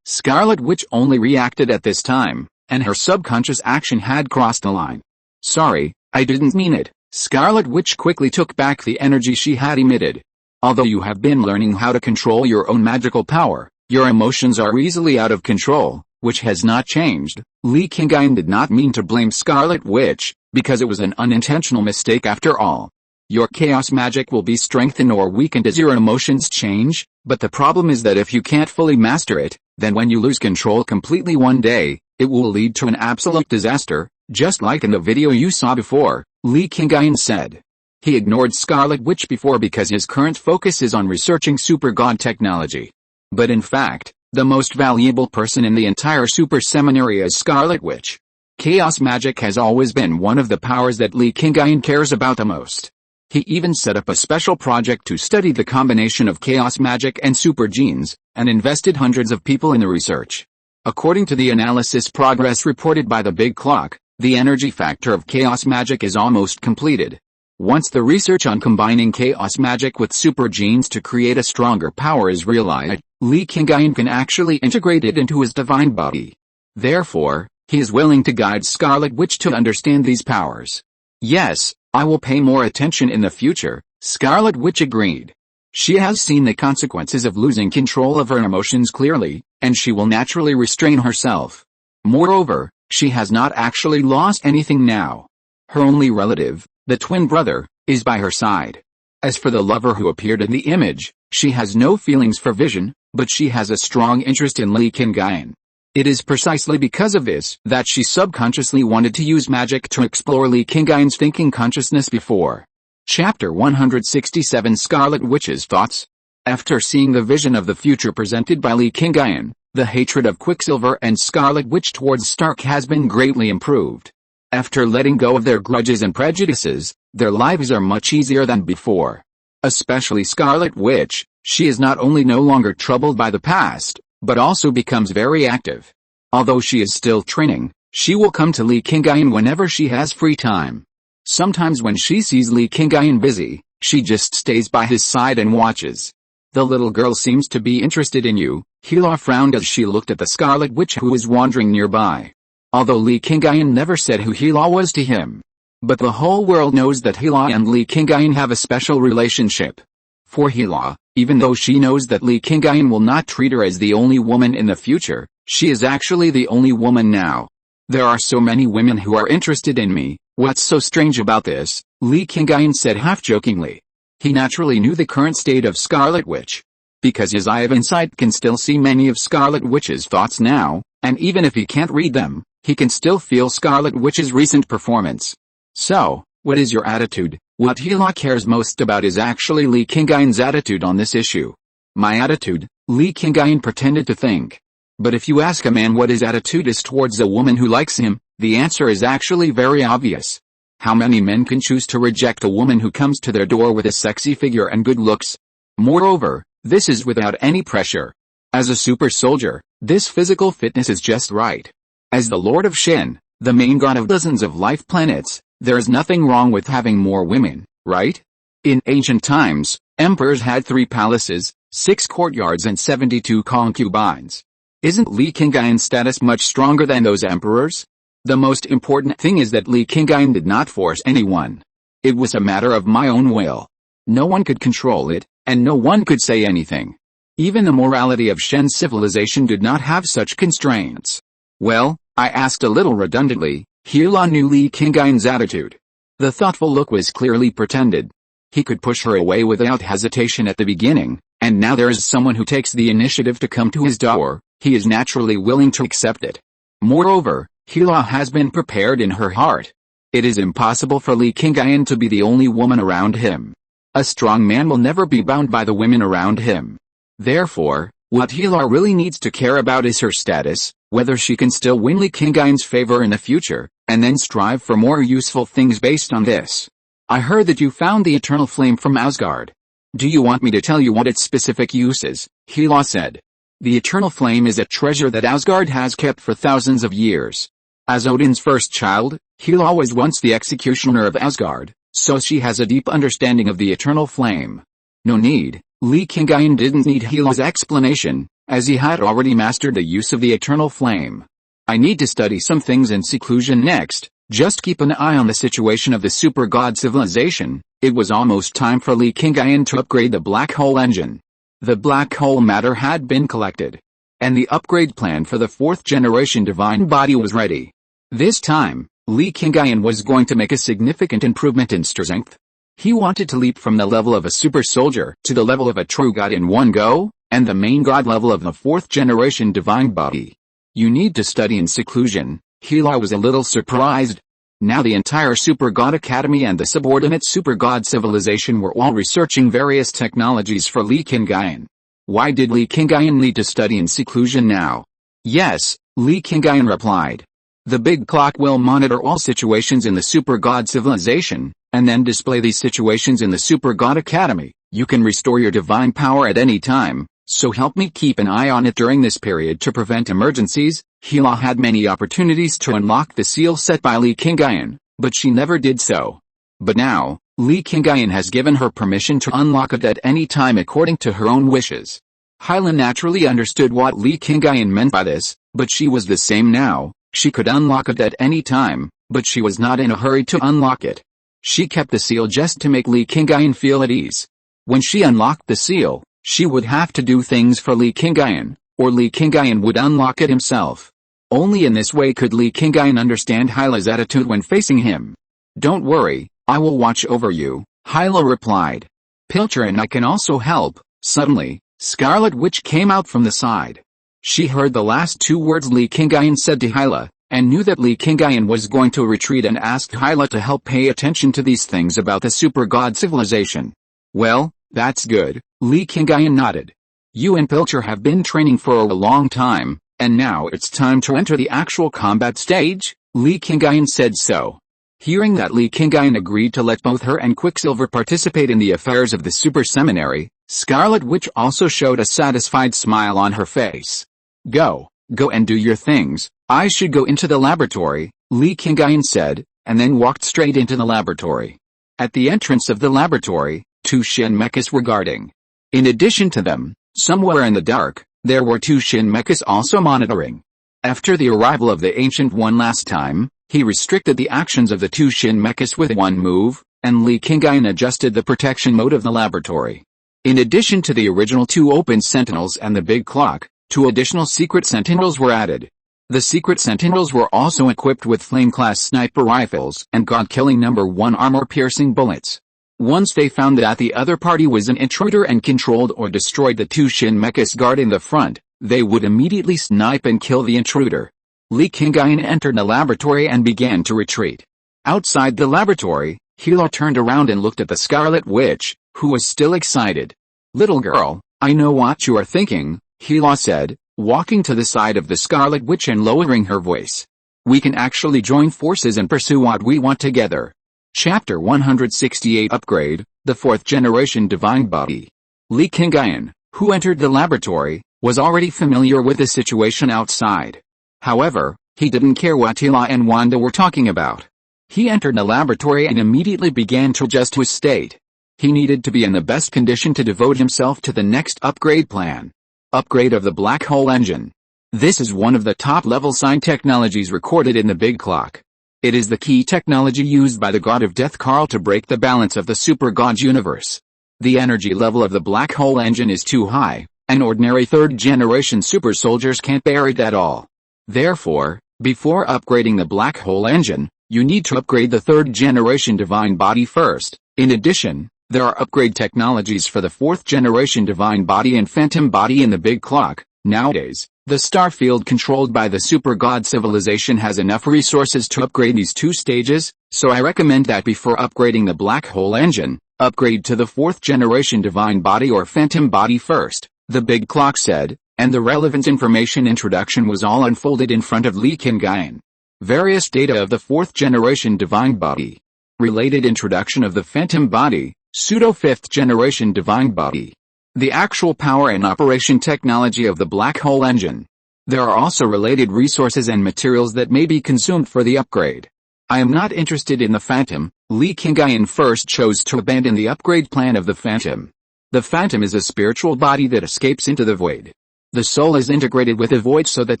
Scarlet Witch only reacted at this time, and her subconscious action had crossed the line. Sorry, I didn't mean it. Scarlet Witch quickly took back the energy she had emitted. Although you have been learning how to control your own magical power, your emotions are easily out of control, which has not changed. Li Qingyun did not mean to blame Scarlet Witch, because it was an unintentional mistake after all. Your chaos magic will be strengthened or weakened as your emotions change, but the problem is that if you can't fully master it, then when you lose control completely one day, it will lead to an absolute disaster, just like in the video you saw before, Li Qingyun said. He ignored Scarlet Witch before because his current focus is on researching super god technology. But in fact, the most valuable person in the entire super seminary is Scarlet Witch. Chaos magic has always been one of the powers that Li Qingyun cares about the most. He even set up a special project to study the combination of chaos magic and super genes, and invested hundreds of people in the research. According to the analysis progress reported by the Big Clock, the energy factor of chaos magic is almost completed. Once the research on combining chaos magic with super genes to create a stronger power is realized, Li Qingyun can actually integrate it into his divine body. Therefore, he is willing to guide Scarlet Witch to understand these powers. Yes, I will pay more attention in the future, Scarlet Witch agreed. She has seen the consequences of losing control of her emotions clearly, and she will naturally restrain herself. Moreover, she has not actually lost anything now. Her only relative, the twin brother, is by her side. As for the lover who appeared in the image, she has no feelings for Vision, but she has a strong interest in Li Qingyun. It is precisely because of this that she subconsciously wanted to use magic to explore Li Qingyun's thinking consciousness before. Chapter 167 Scarlet Witch's Thoughts. After seeing the vision of the future presented by Li Qingyun, the hatred of Quicksilver and Scarlet Witch towards Stark has been greatly improved. After letting go of their grudges and prejudices, their lives are much easier than before. Especially Scarlet Witch, she is not only no longer troubled by the past, but also becomes very active. Although she is still training, she will come to Li Qingyun whenever she has free time. Sometimes when she sees Li Qingyun busy, she just stays by his side and watches. The little girl seems to be interested in you. Hila frowned as she looked at the Scarlet Witch who was wandering nearby. Although Li Qingyun never said who Hila was to him. But the whole world knows that Hila and Li Qingyun have a special relationship. For Hila, even though she knows that Li Qingyun will not treat her as the only woman in the future, she is actually the only woman now. There are so many women who are interested in me, what's so strange about this? Li Qingyun said half-jokingly. He naturally knew the current state of Scarlet Witch. Because his eye of insight can still see many of Scarlet Witch's thoughts now, and even if he can't read them, he can still feel Scarlet Witch's recent performance. So, what is your attitude? What Hila cares most about is actually Li Qingyun's attitude on this issue. My attitude, Li Qingyun pretended to think. But if you ask a man what his attitude is towards a woman who likes him, the answer is actually very obvious. How many men can choose to reject a woman who comes to their door with a sexy figure and good looks? Moreover, this is without any pressure. As a super soldier, this physical fitness is just right. As the Lord of Shin, the main god of dozens of life planets, there is nothing wrong with having more women, right? In ancient times, emperors had 3 palaces, 6 courtyards and 72 concubines. Isn't Li Qingyun's status much stronger than those emperors? The most important thing is that Li Qingyun did not force anyone. It was a matter of my own will. No one could control it, and no one could say anything. Even the morality of Shen's civilization did not have such constraints. Well, I asked a little redundantly. Hila knew Li Qingyun's attitude. The thoughtful look was clearly pretended. He could push her away without hesitation at the beginning, and now there is someone who takes the initiative to come to his door, he is naturally willing to accept it. Moreover, Hila has been prepared in her heart. It is impossible for Li Qingyun to be the only woman around him. A strong man will never be bound by the women around him. Therefore, what Hila really needs to care about is her status, whether she can still win Li Qingyun's favor in the future, and then strive for more useful things based on this. I heard that you found the eternal flame from Asgard. Do you want me to tell you what its specific use is? Hela said. The eternal flame is a treasure that Asgard has kept for thousands of years. As Odin's first child, Hela was once the executioner of Asgard, so she has a deep understanding of the eternal flame. No need, Li Qingyun didn't need Hela's explanation, as he had already mastered the use of the eternal flame. I need to study some things in seclusion next, just keep an eye on the situation of the super god civilization. It was almost time for Li Qingyun to upgrade the black hole engine. The black hole matter had been collected, and the upgrade plan for the 4th generation divine body was ready. This time, Li Qingyun was going to make a significant improvement in strength. He wanted to leap from the level of a super soldier to the level of a true god in one go, and the main god level of the 4th generation divine body. You need to study in seclusion. Hela was a little surprised. Now the entire Super God Academy and the subordinate Super God civilization were all researching various technologies for Li Qingyun. Why did Li Qingyun need to study in seclusion now? Yes, Li Qingyun replied. The big clock will monitor all situations in the Super God civilization, and then display these situations in the Super God Academy. You can restore your divine power at any time, so help me keep an eye on it during this period to prevent emergencies. Hela had many opportunities to unlock the seal set by Li Qingyun, but she never did so. But now, Li Qingyun has given her permission to unlock it at any time according to her own wishes. Hela naturally understood what Li Qingyun meant by this, but she was the same now. She could unlock it at any time, but she was not in a hurry to unlock it. She kept the seal just to make Li Qingyun feel at ease. When she unlocked the seal, she would have to do things for Li Qingyun, or Li Qingyun would unlock it himself. Only in this way could Li Qingyun understand Hyla's attitude when facing him. Don't worry, I will watch over you, Hyla replied. Pilcher and I can also help. Suddenly, Scarlet Witch came out from the side. She heard the last 2 words Li Qingyun said to Hyla, and knew that Li Qingyun was going to retreat and asked Hyla to help pay attention to these things about the super god civilization. Well, that's good, Li Qingyun nodded. You and Pilcher have been training for a long time, and now it's time to enter the actual combat stage, Li Qingyun said so. Hearing that, Li Qingyun agreed to let both her and Quicksilver participate in the affairs of the Super Seminary. Scarlet Witch also showed a satisfied smile on her face. Go and do your things. I should go into the laboratory, Li Qingyun said, and then walked straight into the laboratory. At the entrance of the laboratory, 2 Shin mechas were guarding. In addition to them, somewhere in the dark, there were 2 Shin mechas also monitoring. After the arrival of the Ancient One last time, he restricted the actions of the 2 Shin mechas with one move, and Li Qingyun adjusted the protection mode of the laboratory. In addition to the original 2 open sentinels and the big clock, 2 additional secret sentinels were added. The secret sentinels were also equipped with flame-class sniper rifles and god-killing number 1 armor-piercing bullets. Once they found that the other party was an intruder and controlled or destroyed the 2 Shin mechas guarding the front, they would immediately snipe and kill the intruder. Li Qingyun entered the laboratory and began to retreat. Outside the laboratory, Hela turned around and looked at the Scarlet Witch, who was still excited. Little girl, I know what you are thinking, Hela said, walking to the side of the Scarlet Witch and lowering her voice. We can actually join forces and pursue what we want together. Chapter 168 Upgrade, the 4th Generation Divine Body. Li Qingyun, who entered the laboratory, was already familiar with the situation outside. However, he didn't care what Hela and Wanda were talking about. He entered the laboratory and immediately began to adjust to his state. He needed to be in the best condition to devote himself to the next upgrade plan. Upgrade of the black hole engine. This is one of the top-level sign technologies recorded in the Big Clock. It is the key technology used by the god of death Karl to break the balance of the super god universe. The energy level of the black hole engine is too high, and ordinary third-generation super soldiers can't bear it at all. Therefore, before upgrading the black hole engine, you need to upgrade the third-generation divine body first. In addition, there are upgrade technologies for the fourth-generation divine body and phantom body in the big clock. Nowadays, the star field controlled by the super god civilization has enough resources to upgrade these two stages, so I recommend that before upgrading the black hole engine, upgrade to the fourth-generation divine body or phantom body first, the big clock said, and the relevant information introduction was all unfolded in front of Li Qingyun. Various data of the fourth-generation divine body. Related introduction of the phantom body, pseudo-fifth-generation divine body. The actual power and operation technology of the black hole engine. There are also related resources and materials that may be consumed for the upgrade. I am not interested in the phantom. Li Qingyun first chose to abandon the upgrade plan of the phantom. The phantom is a spiritual body that escapes into the void. The soul is integrated with the void so that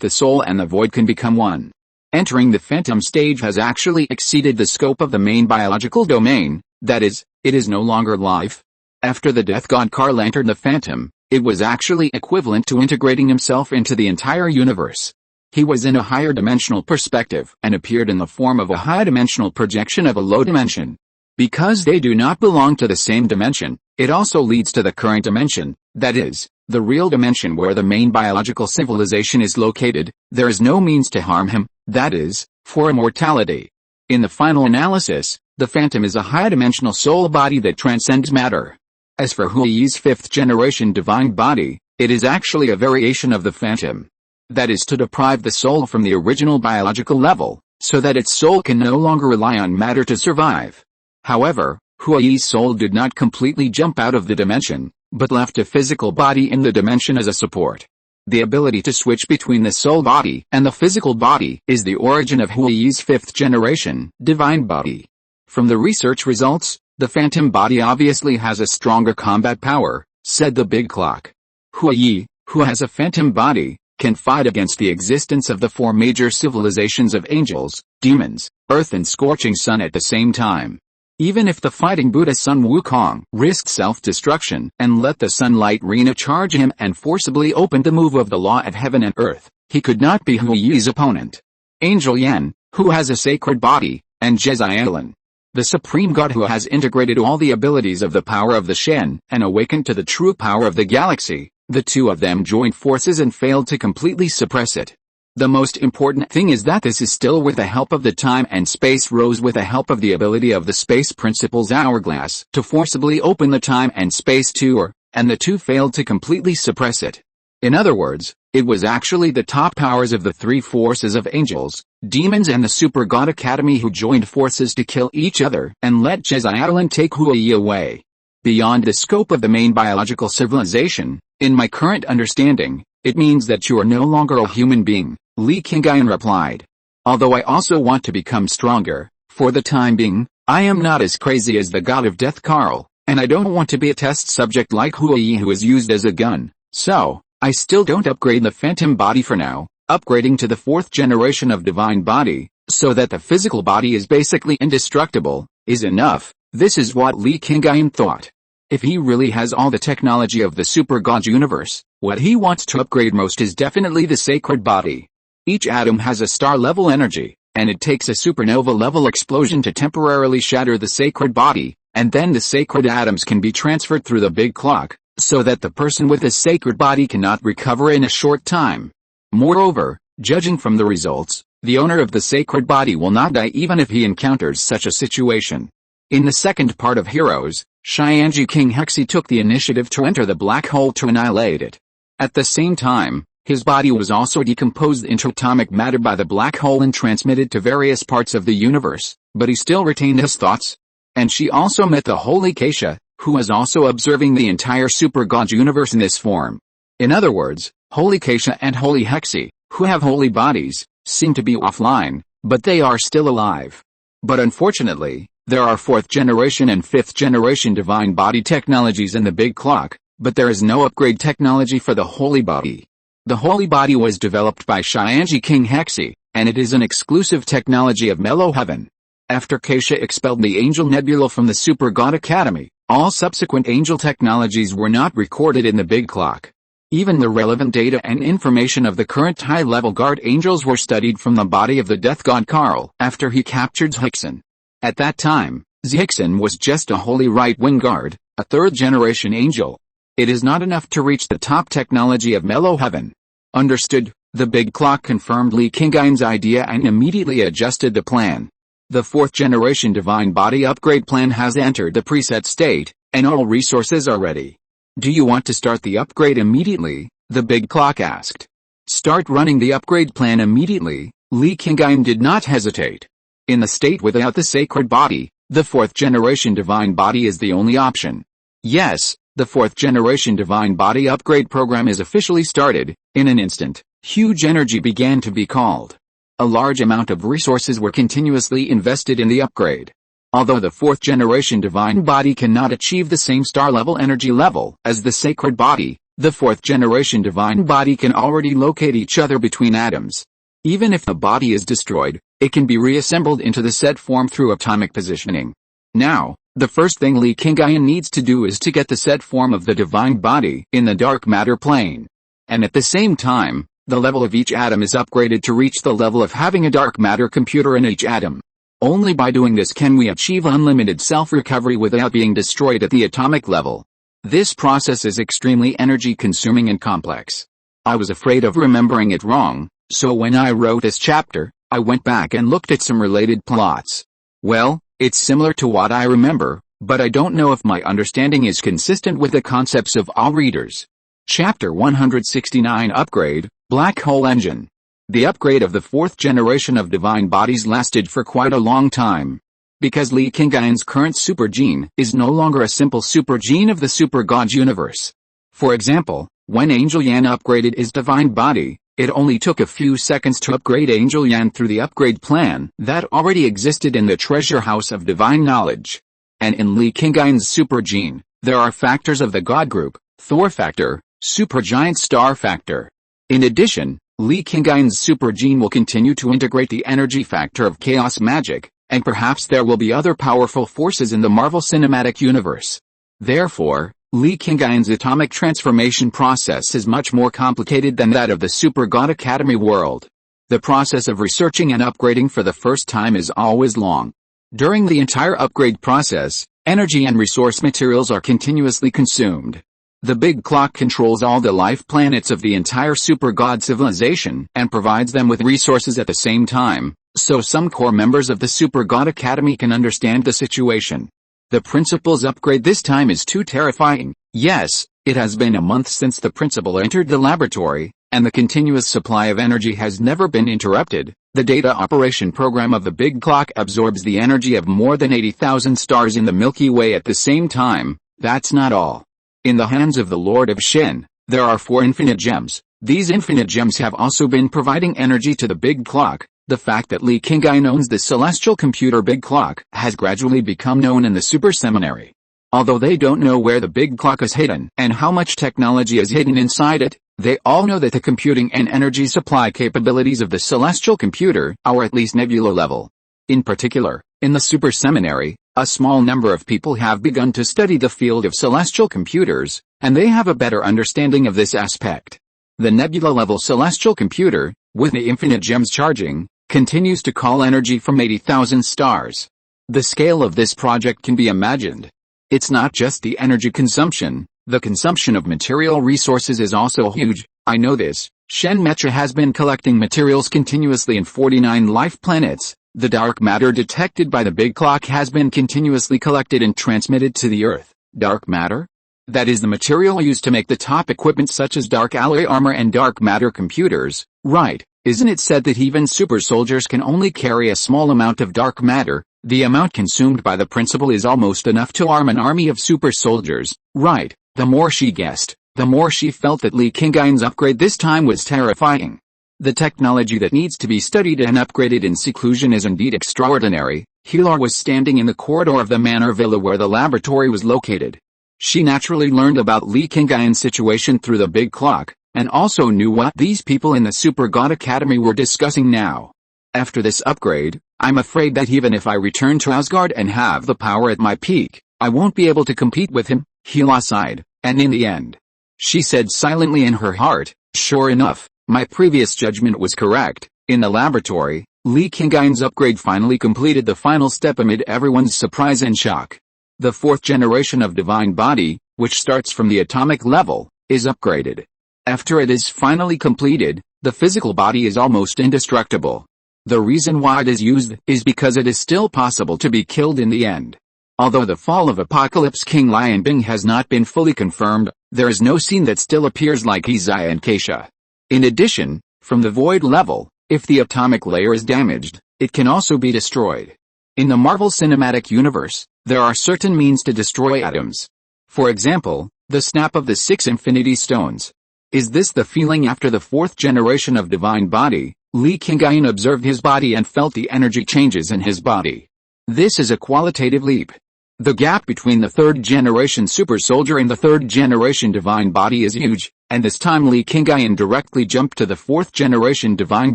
the soul and the void can become one. Entering the phantom stage has actually exceeded the scope of the main biological domain, that is, it is no longer life. After the death god Karl entered the phantom, it was actually equivalent to integrating himself into the entire universe. He was in a higher dimensional perspective and appeared in the form of a high-dimensional projection of a low dimension. Because they do not belong to the same dimension, it also leads to the current dimension, that is, the real dimension where the main biological civilization is located. There is no means to harm him, that is, for immortality. In the final analysis, the phantom is a high-dimensional soul body that transcends matter. As for Hui's fifth-generation divine body, it is actually a variation of the phantom. That is to deprive the soul from the original biological level, so that its soul can no longer rely on matter to survive. However, Hui's soul did not completely jump out of the dimension, but left a physical body in the dimension as a support. The ability to switch between the soul body and the physical body is the origin of Hui's fifth-generation divine body. From the research results, the phantom body obviously has a stronger combat power, said the big clock. Hui, who has a phantom body, can fight against the existence of the four major civilizations of angels, demons, earth and scorching sun at the same time. Even if the fighting Buddha Sun Wukong risked self-destruction and let the sunlight Rina charge him and forcibly opened the move of the law of heaven and earth, he could not be Hui's opponent. Angel Yan, who has a sacred body, and Jezailan, the supreme god who has integrated all the abilities of the power of the Shen and awakened to the true power of the galaxy, the two of them joined forces and failed to completely suppress it. The most important thing is that this is still with the help of the time and space rose with the help of the ability of the space principle's hourglass to forcibly open the time and space tour, and the two failed to completely suppress it. In other words, it was actually the top powers of the three forces of angels, demons and the Super God Academy who joined forces to kill each other and let Jezailan take Hui away. Beyond the scope of the main biological civilization, in my current understanding, it means that you are no longer a human being, Li Qingyun replied. Although I also want to become stronger, for the time being, I am not as crazy as the god of death Karl, and I don't want to be a test subject like Hui who is used as a gun, so, I still don't upgrade the phantom body for now, upgrading to the fourth generation of divine body, so that the physical body is basically indestructible, is enough. This is what Li Qingyun thought. If he really has all the technology of the super god universe, what he wants to upgrade most is definitely the sacred body. Each atom has a star-level energy, and it takes a supernova-level explosion to temporarily shatter the sacred body, and then the sacred atoms can be transferred through the big clock, so that the person with the sacred body cannot recover in a short time. Moreover, judging from the results, the owner of the sacred body will not die even if he encounters such a situation. In the second part of Heroes, Xianji King Hexi took the initiative to enter the black hole to annihilate it. At the same time, his body was also decomposed into atomic matter by the black hole and transmitted to various parts of the universe, but he still retained his thoughts. And she also met the holy Keisha, who was also observing the entire super god universe in this form. In other words, holy Keisha and holy Hexi, who have holy bodies, seem to be offline, but they are still alive. But unfortunately, there are fourth generation and fifth generation divine body technologies in the big clock, but there is no upgrade technology for the holy body. The holy body was developed by Xianji King Hexi, and it is an exclusive technology of Mellow Heaven. After Keisha expelled the Angel Nebula from the Super God Academy, All subsequent angel technologies were not recorded in the big clock. Even the relevant data and information of the current high-level guard angels were studied from the body of the death god Karl after he captured Zhixin. At that time, Zhixin was just a holy right-wing guard, a third-generation angel. It is not enough to reach the top technology of mellow heaven. Understood. The big clock confirmed Li Qingyun's idea and immediately adjusted the plan. The fourth-generation divine body upgrade plan has entered the preset state, and all resources are ready. Do you want to start the upgrade immediately? The big clock asked. Start running the upgrade plan immediately. Li Qingyun did not hesitate. In the state without the sacred body, the fourth-generation divine body is the only option. Yes, the fourth-generation divine body upgrade program is officially started. In an instant, huge energy began to be called. A large amount of resources were continuously invested in the upgrade. Although the fourth-generation divine body cannot achieve the same star-level energy level as the sacred body, the fourth-generation divine body can already locate each other between atoms. Even if the body is destroyed, it can be reassembled into the set form through atomic positioning. Now, the first thing Li Qingyun needs to do is to get the set form of the divine body in the dark matter plane. And at the same time, the level of each atom is upgraded to reach the level of having a dark matter computer in each atom. Only by doing this can we achieve unlimited self-recovery without being destroyed at the atomic level. This process is extremely energy-consuming and complex. I was afraid of remembering it wrong, so when I wrote this chapter, I went back and looked at some related plots. Well, it's similar to what I remember, but I don't know if my understanding is consistent with the concepts of all readers. Chapter 169 Upgrade, Black Hole Engine. The upgrade of the fourth generation of divine bodies lasted for quite a long time. Because Li Qingyun's current super gene is no longer a simple super gene of the super god's universe. For example, when Angel Yan upgraded his divine body, it only took a few seconds to upgrade Angel Yan through the upgrade plan that already existed in the treasure house of divine knowledge. And in Li Qingyun's super gene, there are factors of the god group, Thor factor, supergiant star factor. In addition, Li Qingyun's super gene will continue to integrate the energy factor of chaos magic, and perhaps there will be other powerful forces in the Marvel Cinematic Universe. Therefore, Li Qingyun's atomic transformation process is much more complicated than that of the Super God Academy world. The process of researching and upgrading for the first time is always long. During the entire upgrade process, energy and resource materials are continuously consumed. The big clock controls all the life planets of the entire super god civilization and provides them with resources at the same time, so some core members of the Super God Academy can understand the situation. The principal's upgrade this time is too terrifying. Yes, it has been a month since the principal entered the laboratory, and the continuous supply of energy has never been interrupted. The data operation program of the big clock absorbs the energy of more than 80,000 stars in the Milky Way at the same time. That's not all. In the hands of the Lord of Shen, there are 4 infinite gems. These infinite gems have also been providing energy to the big clock. The fact that Li Qingyun owns the celestial computer big clock has gradually become known in the super seminary. Although they don't know where the big clock is hidden and how much technology is hidden inside it, they all know that the computing and energy supply capabilities of the celestial computer are at least nebula level. In particular, in the super seminary, a small number of people have begun to study the field of celestial computers, and they have a better understanding of this aspect. The nebula-level celestial computer, with the infinite gems charging, continues to call energy from 80,000 stars. The scale of this project can be imagined. It's not just the energy consumption, the consumption of material resources is also huge. I know this. Shen Metra has been collecting materials continuously in 49 life planets. The dark matter detected by the big clock has been continuously collected and transmitted to the Earth. Dark matter? That is the material used to make the top equipment such as dark alloy armor and dark matter computers, right? Isn't it said that even super soldiers can only carry a small amount of dark matter? The amount consumed by the principal is almost enough to arm an army of super soldiers, right? The more she guessed, the more she felt that Li Qingyun's upgrade this time was terrifying. The technology that needs to be studied and upgraded in seclusion is indeed extraordinary. Hilar was standing in the corridor of the manor villa where the laboratory was located. She naturally learned about Li Qingyun's situation through the big clock, and also knew what these people in the Super God Academy were discussing now. After this upgrade, I'm afraid that even if I return to Asgard and have the power at my peak, I won't be able to compete with him, Hila sighed, and in the end, she said silently in her heart, sure enough, my previous judgment was correct. In the laboratory, Li Qingyun's upgrade finally completed the final step amid everyone's surprise and shock. The fourth generation of divine body, which starts from the atomic level, is upgraded. After it is finally completed, the physical body is almost indestructible. The reason why it is used is because it is still possible to be killed in the end. Although the fall of Apocalypse King Lion Bing has not been fully confirmed, there is no scene that still appears like Izaya and Keisha. In addition, from the void level, if the atomic layer is damaged, it can also be destroyed. In the Marvel Cinematic Universe, there are certain means to destroy atoms. For example, the snap of the 6 Infinity Stones. Is this the feeling after the fourth generation of divine body? Li Qingyun observed his body and felt the energy changes in his body. This is a qualitative leap. The gap between the third generation super soldier and the third generation divine body is huge, and this time Li Qingyun directly jumped to the fourth generation divine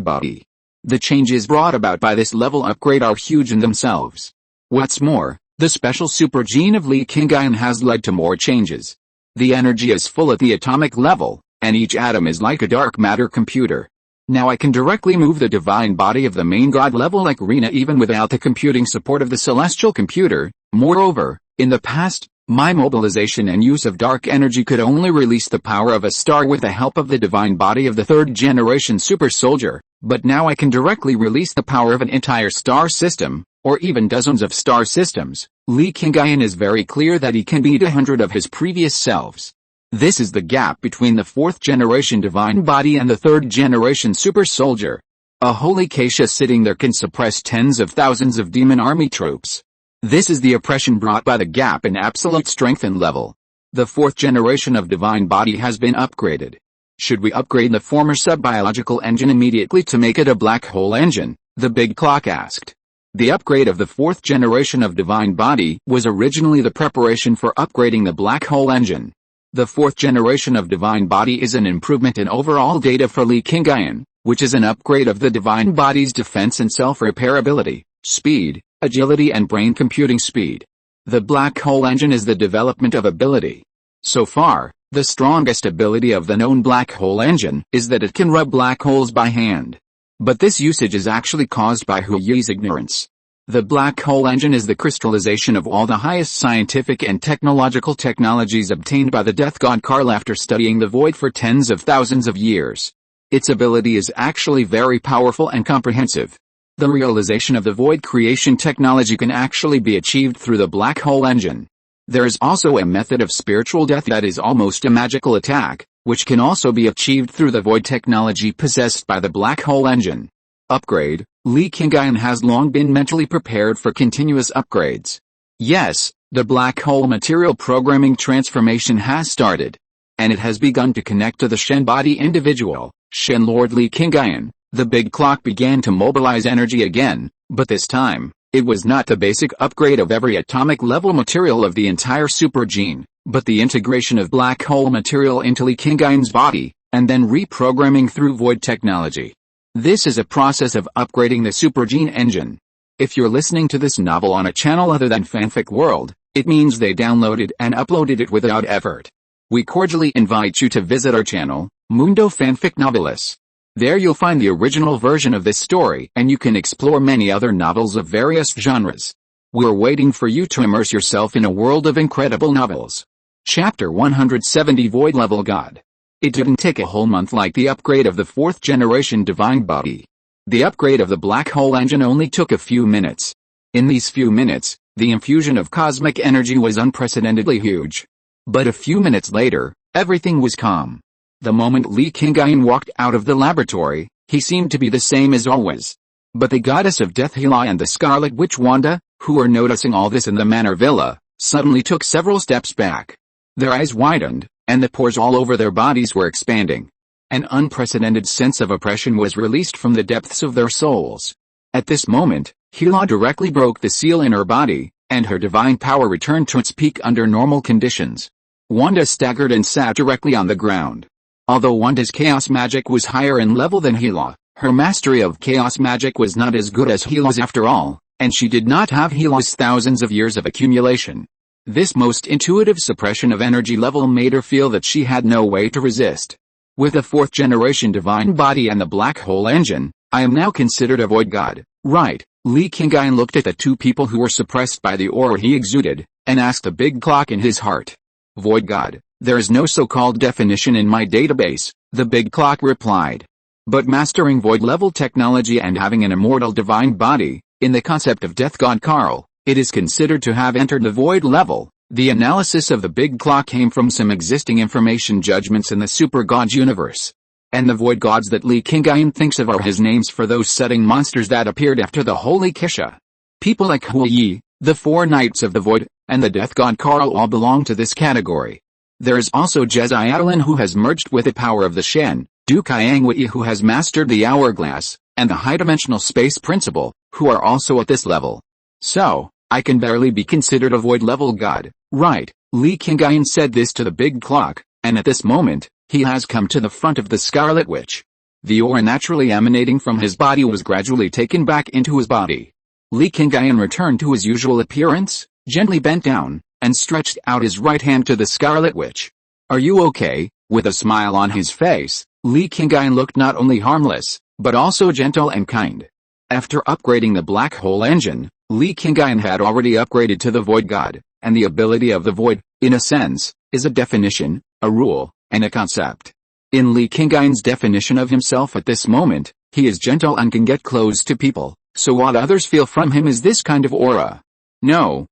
body. The changes brought about by this level upgrade are huge in themselves. What's more, the special super gene of Li Qingyun has led to more changes. The energy is full at the atomic level, and each atom is like a dark matter computer. Now I can directly move the divine body of the main god level like Rena even without the computing support of the celestial computer. Moreover, in the past, my mobilization and use of dark energy could only release the power of a star with the help of the divine body of the third generation super soldier, but now I can directly release the power of an entire star system, or even dozens of star systems. Li Qingyun is very clear that he can beat 100 of his previous selves. This is the gap between the fourth generation divine body and the third generation super soldier. A holy Keisha sitting there can suppress tens of thousands of demon army troops. This is the oppression brought by the gap in absolute strength and level. The fourth generation of divine body has been upgraded. Should we upgrade the former sub-biological engine immediately to make it a black hole engine? The big clock asked. The upgrade of the fourth generation of divine body was originally the preparation for upgrading the black hole engine. The fourth generation of divine body is an improvement in overall data for Li Qingyun, which is an upgrade of the divine body's defense and self-repair ability, speed, agility and brain computing speed. The black hole engine is the development of ability. So far, the strongest ability of the known black hole engine is that it can rub black holes by hand. But this usage is actually caused by Hu Yi's ignorance. The black hole engine is the crystallization of all the highest scientific and technological technologies obtained by the death god Karl after studying the void for tens of thousands of years. Its ability is actually very powerful and comprehensive. The realization of the void creation technology can actually be achieved through the black hole engine. There is also a method of spiritual death that is almost a magical attack, which can also be achieved through the void technology possessed by the black hole engine. Upgrade. Li Qingyun has long been mentally prepared for continuous upgrades. Yes, the black hole material programming transformation has started. And it has begun to connect to the Shen body individual, Shen Lord Li Qingyun. The big clock began to mobilize energy again, but this time, it was not the basic upgrade of every atomic level material of the entire super gene, but the integration of black hole material into Li Qingyun's body, and then reprogramming through void technology. This is a process of upgrading the super gene engine. If you're listening to this novel on a channel other than Fanfic World, it means they downloaded and uploaded it without effort. We cordially invite you to visit our channel, Mundo Fanfic Novelis. There you'll find the original version of this story and you can explore many other novels of various genres. We're waiting for you to immerse yourself in a world of incredible novels. Chapter 170 Void Level God. It didn't take a whole month like the upgrade of the fourth generation divine body. The upgrade of the black hole engine only took a few minutes. In these few minutes, the infusion of cosmic energy was unprecedentedly huge. But a few minutes later, everything was calm. The moment Li Qingyun walked out of the laboratory, he seemed to be the same as always. But the goddess of death Hila and the Scarlet Witch Wanda, who were noticing all this in the Manor Villa, suddenly took several steps back. Their eyes widened, and the pores all over their bodies were expanding. An unprecedented sense of oppression was released from the depths of their souls. At this moment, Hila directly broke the seal in her body, and her divine power returned to its peak under normal conditions. Wanda staggered and sat directly on the ground. Although Wanda's chaos magic was higher in level than Hila, her mastery of chaos magic was not as good as Hila's after all, and she did not have Hila's thousands of years of accumulation. This most intuitive suppression of energy level made her feel that she had no way to resist. With a fourth-generation divine body and the black hole engine, I am now considered a void god, right? Li Qingyun looked at the two people who were suppressed by the aura he exuded, and asked the big clock in his heart. Void god, there is no so-called definition in my database, the big clock replied. But mastering void-level technology and having an immortal divine body, in the concept of Death God Carl, it is considered to have entered the void level. The analysis of the big clock came from some existing information judgments in the super god universe. And the void gods that Li Qingyun thinks of are his names for those setting monsters that appeared after the Holy Kisha. People like Hu Yi, the four knights of the void, and the Death God Carl all belong to this category. There is also Jezai who has merged with the power of the Shen, Du Qiangwei who has mastered the hourglass, and the high-dimensional space principle, who are also at this level. So, I can barely be considered a void-level god, right? Li Qingyun said this to the big clock, and at this moment, he has come to the front of the Scarlet Witch. The aura naturally emanating from his body was gradually taken back into his body. Li Qingyun returned to his usual appearance, gently bent down, and stretched out his right hand to the Scarlet Witch. Are you okay? With a smile on his face, Li Qingyun looked not only harmless, but also gentle and kind. After upgrading the black hole engine, Li Qingyun had already upgraded to the void god, and the ability of the void, in a sense, is a definition, a rule, and a concept. In Li Qingyun's definition of himself at this moment, he is gentle and can get close to people, so what others feel from him is this kind of aura. No,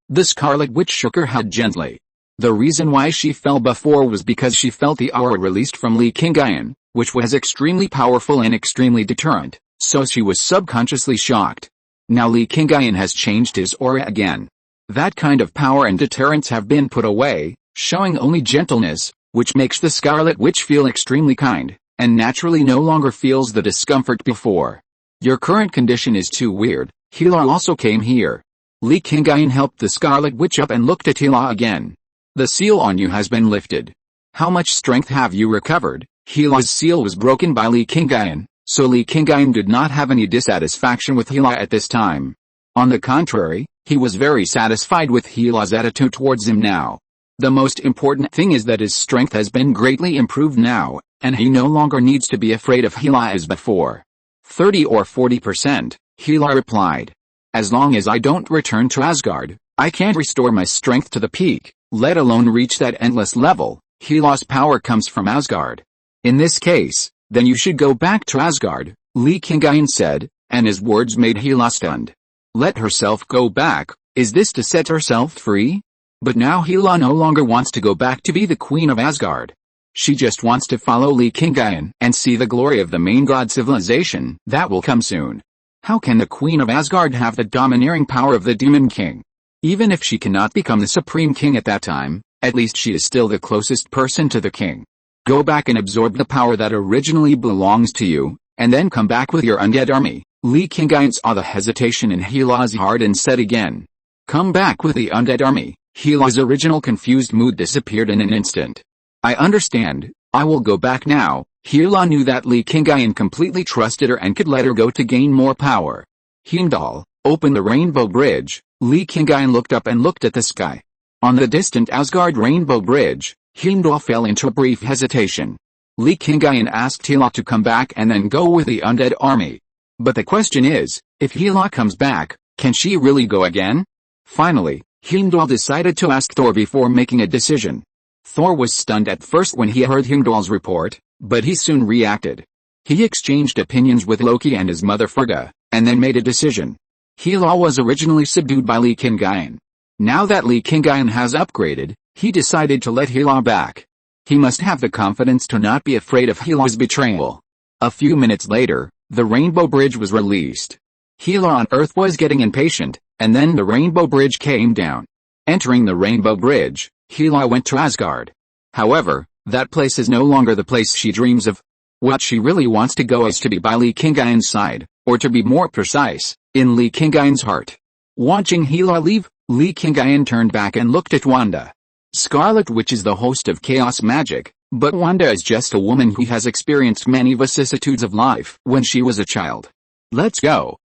the Scarlet Witch shook her head gently. The reason why she fell before was because she felt the aura released from Li Qingyun, which was extremely powerful and extremely deterrent, so she was subconsciously shocked. Now Li Qingyun has changed his aura again. That kind of power and deterrence have been put away, showing only gentleness, which makes the Scarlet Witch feel extremely kind, and naturally no longer feels the discomfort before. Your current condition is too weird. Hila also came here. Li Qingyun helped the Scarlet Witch up and looked at Hila again. The seal on you has been lifted. How much strength have you recovered? Hila's seal was broken by Li Qingyun, so Li Qingyun did not have any dissatisfaction with Hila at this time. On the contrary, he was very satisfied with Hila's attitude towards him now. The most important thing is that his strength has been greatly improved now, and he no longer needs to be afraid of Hila as before. 30 or 40%, Hila replied. As long as I don't return to Asgard, I can't restore my strength to the peak, let alone reach that endless level. Hila's power comes from Asgard. In this case, then you should go back to Asgard, Li Qingyun said, and his words made Hila stunned. Let herself go back, is this to set herself free? But now Hila no longer wants to go back to be the queen of Asgard. She just wants to follow Li Qingyun and see the glory of the main god civilization that will come soon. How can the queen of Asgard have the domineering power of the demon king? Even if she cannot become the supreme king at that time, at least she is still the closest person to the king. Go back and absorb the power that originally belongs to you, and then come back with your undead army. Li Qingyun saw the hesitation in Hila's heart and said again. Come back with the undead army. Hila's original confused mood disappeared in an instant. I understand, I will go back now. Hila knew that Li Qingyun completely trusted her and could let her go to gain more power. Heimdall, open the rainbow bridge. Li Qingyun looked up and looked at the sky. On the distant Asgard rainbow bridge, Heimdall fell into a brief hesitation. Li Qingyun asked Hila to come back and then go with the undead army. But the question is, if Hila comes back, can she really go again? Finally, Heimdall decided to ask Thor before making a decision. Thor was stunned at first when he heard Heimdall's report, but he soon reacted. He exchanged opinions with Loki and his mother Frigga, and then made a decision. Hela was originally subdued by Li Qingyun. Now that Li Qingyun has upgraded, he decided to let Hela back. He must have the confidence to not be afraid of Hela's betrayal. A few minutes later, the Rainbow Bridge was released. Hela on Earth was getting impatient, and then the Rainbow Bridge came down. Entering the Rainbow Bridge, Hela went to Asgard. However, that place is no longer the place she dreams of. What she really wants to go is to be by Li Qingyun's side, or to be more precise, in Li Qingyun's heart. Watching Hela leave, Li Qingyun turned back and looked at Wanda. Scarlet Witch is the host of chaos magic, but Wanda is just a woman who has experienced many vicissitudes of life when she was a child. Let's go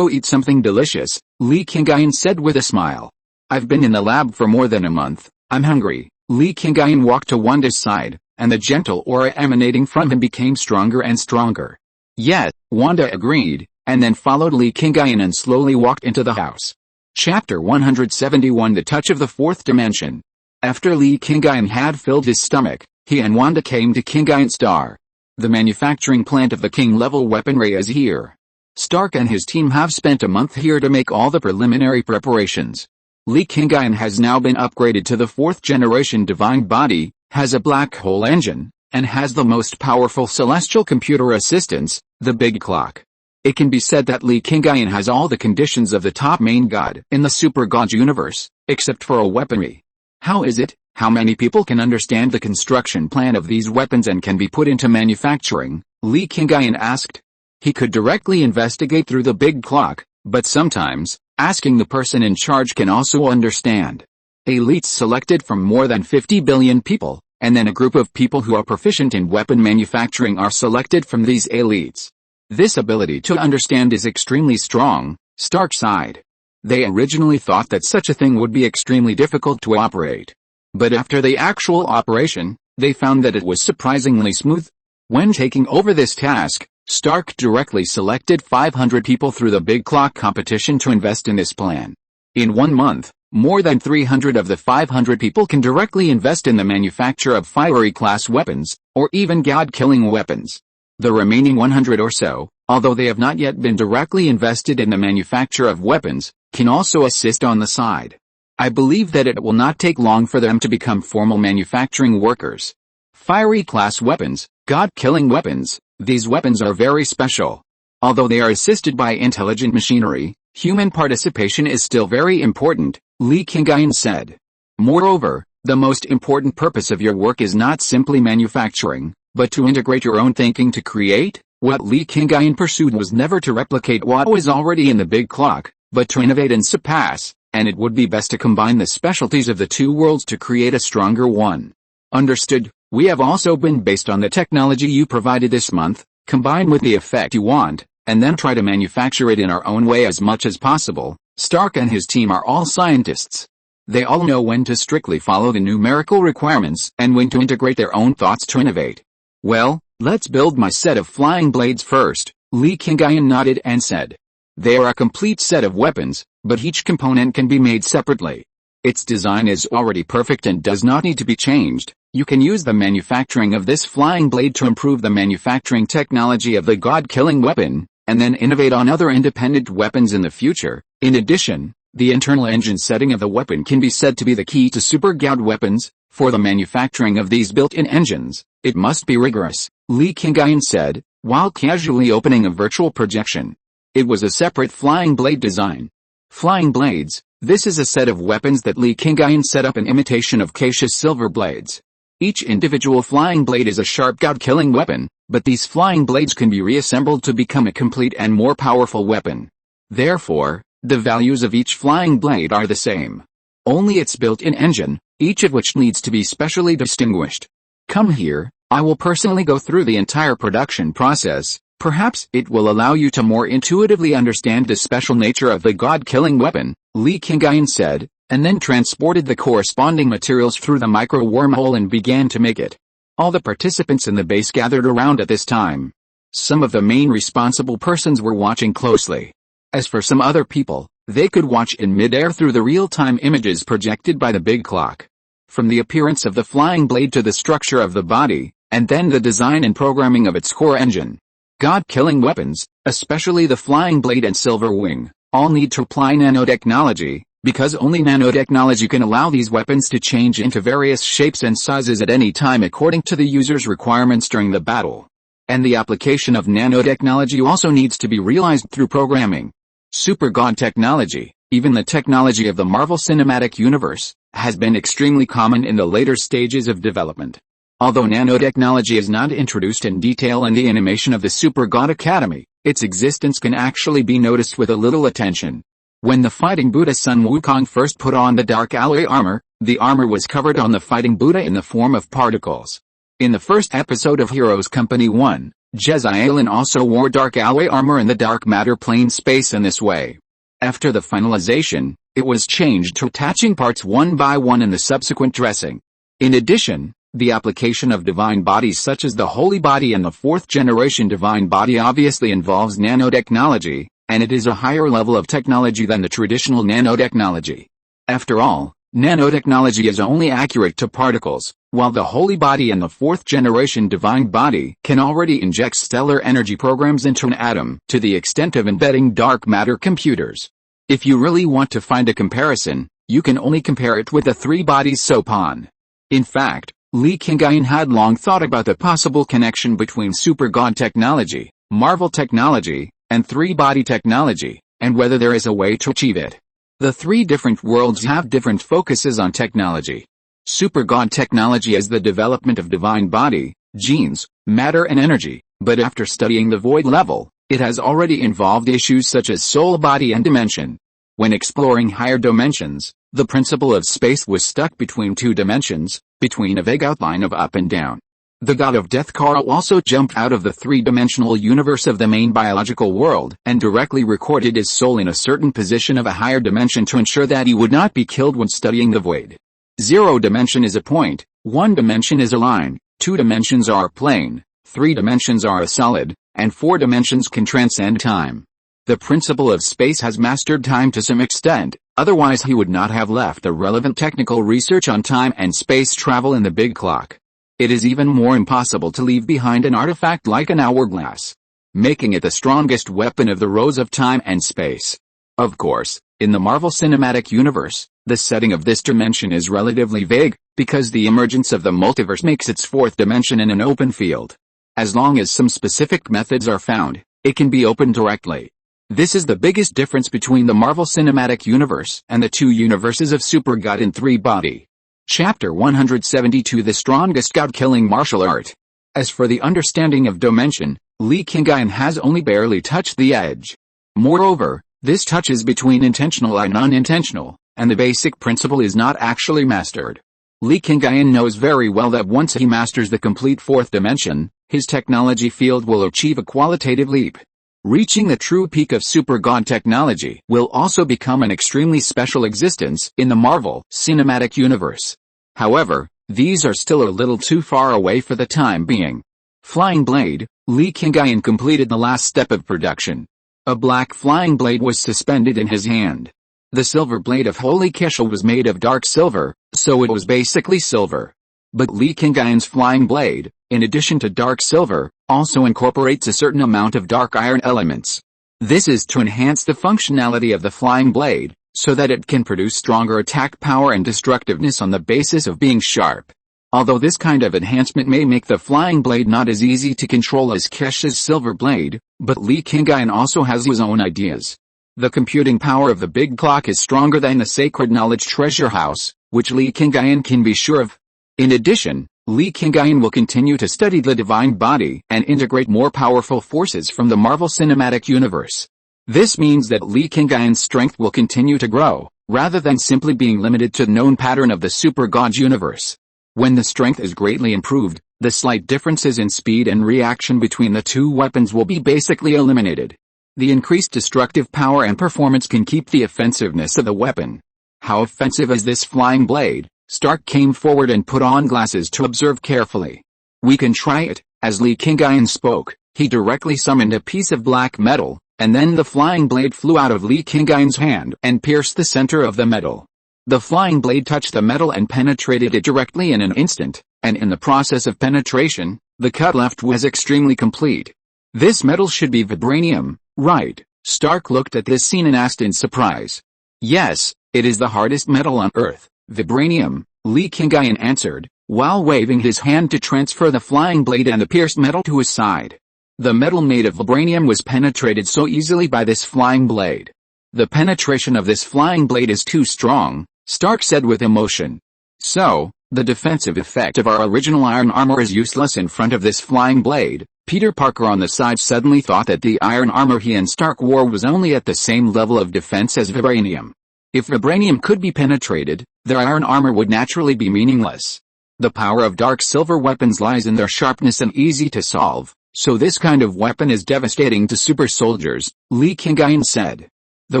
eat something delicious, Li Qingyun said with a smile. I've been in the lab for more than a month. I'm hungry. Li Qingyun walked to Wanda's side, and the gentle aura emanating from him became stronger and stronger. Yes, Wanda agreed, and then followed Li Qingyun and slowly walked into the house. Chapter 171 The Touch of the Fourth Dimension. After Li Qingyun had filled his stomach, he and Wanda came to Qingyun Star. The manufacturing plant of the king-level weaponry is here. Stark and his team have spent a month here to make all the preliminary preparations. Li Qingyun has now been upgraded to the 4th generation divine body, has a black hole engine, and has the most powerful celestial computer assistance, the Big Clock. It can be said that Li Qingyun has all the conditions of the top main god in the super god universe, except for a weaponry. How is it? How many people can understand the construction plan of these weapons and can be put into manufacturing? Li Qingyun asked. He could directly investigate through the Big Clock, but sometimes, asking the person in charge can also understand. Elites selected from more than 50 billion people, and then a group of people who are proficient in weapon manufacturing are selected from these elites. This ability to understand is extremely strong. Stark sighed. They originally thought that such a thing would be extremely difficult to operate. But after the actual operation, they found that it was surprisingly smooth. When taking over this task, Stark directly selected 500 people through the Big Clock competition to invest in this plan. In 1 month, more than 300 of the 500 people can directly invest in the manufacture of fiery class weapons, or even god-killing weapons. The remaining 100 or so, although they have not yet been directly invested in the manufacture of weapons, can also assist on the side. I believe that it will not take long for them to become formal manufacturing workers. Fiery class weapons, god-killing weapons, these weapons are very special. Although they are assisted by intelligent machinery, human participation is still very important, Li Qingyun said. Moreover, the most important purpose of your work is not simply manufacturing, but to integrate your own thinking to create. What Li Qingyun pursued was never to replicate what was already in the Big Clock, but to innovate and surpass, and it would be best to combine the specialties of the two worlds to create a stronger one. Understood. We have also been based on the technology you provided this month, combined with the effect you want, and then try to manufacture it in our own way as much as possible. Stark and his team are all scientists. They all know when to strictly follow the numerical requirements and when to integrate their own thoughts to innovate. Well, let's build my set of flying blades first, Li Qingyun nodded and said. They are a complete set of weapons, but each component can be made separately. Its design is already perfect and does not need to be changed. You can use the manufacturing of this flying blade to improve the manufacturing technology of the god-killing weapon, and then innovate on other independent weapons in the future. In addition, the internal engine setting of the weapon can be said to be the key to super god weapons. For the manufacturing of these built-in engines, it must be rigorous, Li Qingyun said, while casually opening a virtual projection. It was a separate flying blade design. Flying blades, this is a set of weapons that Li Qingyun set up in imitation of Cassius silver blades. Each individual flying blade is a sharp god-killing weapon, but these flying blades can be reassembled to become a complete and more powerful weapon. Therefore, the values of each flying blade are the same. Only its built-in engine, each of which needs to be specially distinguished. Come here, I will personally go through the entire production process. Perhaps it will allow you to more intuitively understand the special nature of the god-killing weapon, Li Qingyun said, and then transported the corresponding materials through the micro-wormhole and began to make it. All the participants in the base gathered around at this time. Some of the main responsible persons were watching closely. As for some other people, they could watch in mid-air through the real-time images projected by the Big Clock. From the appearance of the flying blade to the structure of the body, and then the design and programming of its core engine. God-killing weapons, especially the flying blade and silver wing, all need to apply nanotechnology, because only nanotechnology can allow these weapons to change into various shapes and sizes at any time according to the user's requirements during the battle. And the application of nanotechnology also needs to be realized through programming. Super God technology, even the technology of the Marvel Cinematic Universe, has been extremely common in the later stages of development. Although nanotechnology is not introduced in detail in the animation of the Super God Academy, its existence can actually be noticed with a little attention. When the Fighting Buddha Sun Wukong first put on the dark alloy armor, the armor was covered on the Fighting Buddha in the form of particles. In the first episode of Heroes Company 1, Jezzailin also wore dark alloy armor in the dark matter plane space in this way. After the finalization, It was changed to attaching parts one by one in the subsequent dressing. In addition, the application of divine bodies such as the Holy Body and the fourth generation divine body obviously involves nanotechnology, and it is a higher level of technology than the traditional nanotechnology. After all, nanotechnology is only accurate to particles, while the Holy Body and the fourth generation divine body can already inject stellar energy programs into an atom to the extent of embedding dark matter computers. If you really want to find a comparison, you can only compare it with the three bodies soapon. In fact, Li Qingyun had long thought about the possible connection between super-god technology, Marvel technology, and three-body technology, and whether there is a way to achieve it. The three different worlds have different focuses on technology. Super-god technology is the development of divine body, genes, matter and energy, but after studying the void level, it has already involved issues such as soul body and dimension. When exploring higher dimensions, the principle of space was stuck between two dimensions, between a vague outline of up and down. The god of death Karl also jumped out of the three-dimensional universe of the main biological world and directly recorded his soul in a certain position of a higher dimension to ensure that he would not be killed when studying the void. 0 dimension is a point, 1 dimension is a line, 2 dimensions are a plane, 3 dimensions are a solid, and 4 dimensions can transcend time. The principle of space has mastered time to some extent, otherwise he would not have left the relevant technical research on time and space travel in the big clock. It is even more impossible to leave behind an artifact like an hourglass, making it the strongest weapon of the rows of time and space. Of course, in the Marvel Cinematic Universe, the setting of this dimension is relatively vague, because the emergence of the multiverse makes its fourth dimension in an open field. As long as some specific methods are found, it can be opened directly. This is the biggest difference between the Marvel Cinematic Universe and the two universes of Super God and Three Body. Chapter 172 The Strongest God-Killing Martial Art. As for the understanding of dimension, Li Qingyun has only barely touched the edge. Moreover, this touches between intentional and unintentional, and the basic principle is not actually mastered. Li Qingyun knows very well that once he masters the complete fourth dimension, his technology field will achieve a qualitative leap. Reaching the true peak of super god technology will also become an extremely special existence in the Marvel Cinematic Universe. However, these are still a little too far away for the time being. Flying Blade. Li Qingyun completed the last step of production. A black flying blade was suspended in his hand. The silver blade of Holy Kishal was made of dark silver, so it was basically silver. But Li Qingyun's flying blade, in addition to dark silver, also incorporates a certain amount of dark iron elements. This is to enhance the functionality of the flying blade, so that it can produce stronger attack power and destructiveness on the basis of being sharp. Although this kind of enhancement may make the flying blade not as easy to control as Kesh's silver blade, but Li Qingyun also has his own ideas. The computing power of the big clock is stronger than the sacred knowledge treasure house, which Li Qingyun can be sure of. In addition, Li Qingyun will continue to study the divine body and integrate more powerful forces from the Marvel Cinematic Universe. This means that Li Qingyun's strength will continue to grow, rather than simply being limited to the known pattern of the Super God universe. When the strength is greatly improved, the slight differences in speed and reaction between the two weapons will be basically eliminated. The increased destructive power and performance can keep the offensiveness of the weapon. How offensive is this flying blade? Stark came forward and put on glasses to observe carefully. We can try it. As Li Qingyun spoke, he directly summoned a piece of black metal, and then the flying blade flew out of Li Qingyun's hand and pierced the center of the metal. The flying blade touched the metal and penetrated it directly in an instant, and in the process of penetration, the cut left was extremely complete. This metal should be vibranium, right? Stark looked at this scene and asked in surprise. Yes, it is the hardest metal on Earth. Vibranium, Li Qingyun answered, while waving his hand to transfer the flying blade and the pierced metal to his side. The metal made of vibranium was penetrated so easily by this flying blade. The penetration of this flying blade is too strong, Stark said with emotion. So, the defensive effect of our original iron armor is useless in front of this flying blade. Peter Parker on the side suddenly thought that the iron armor he and Stark wore was only at the same level of defense as vibranium. If vibranium could be penetrated, their iron armor would naturally be meaningless. The power of dark silver weapons lies in their sharpness and easy to solve, so this kind of weapon is devastating to super soldiers, Li Qingyun said. The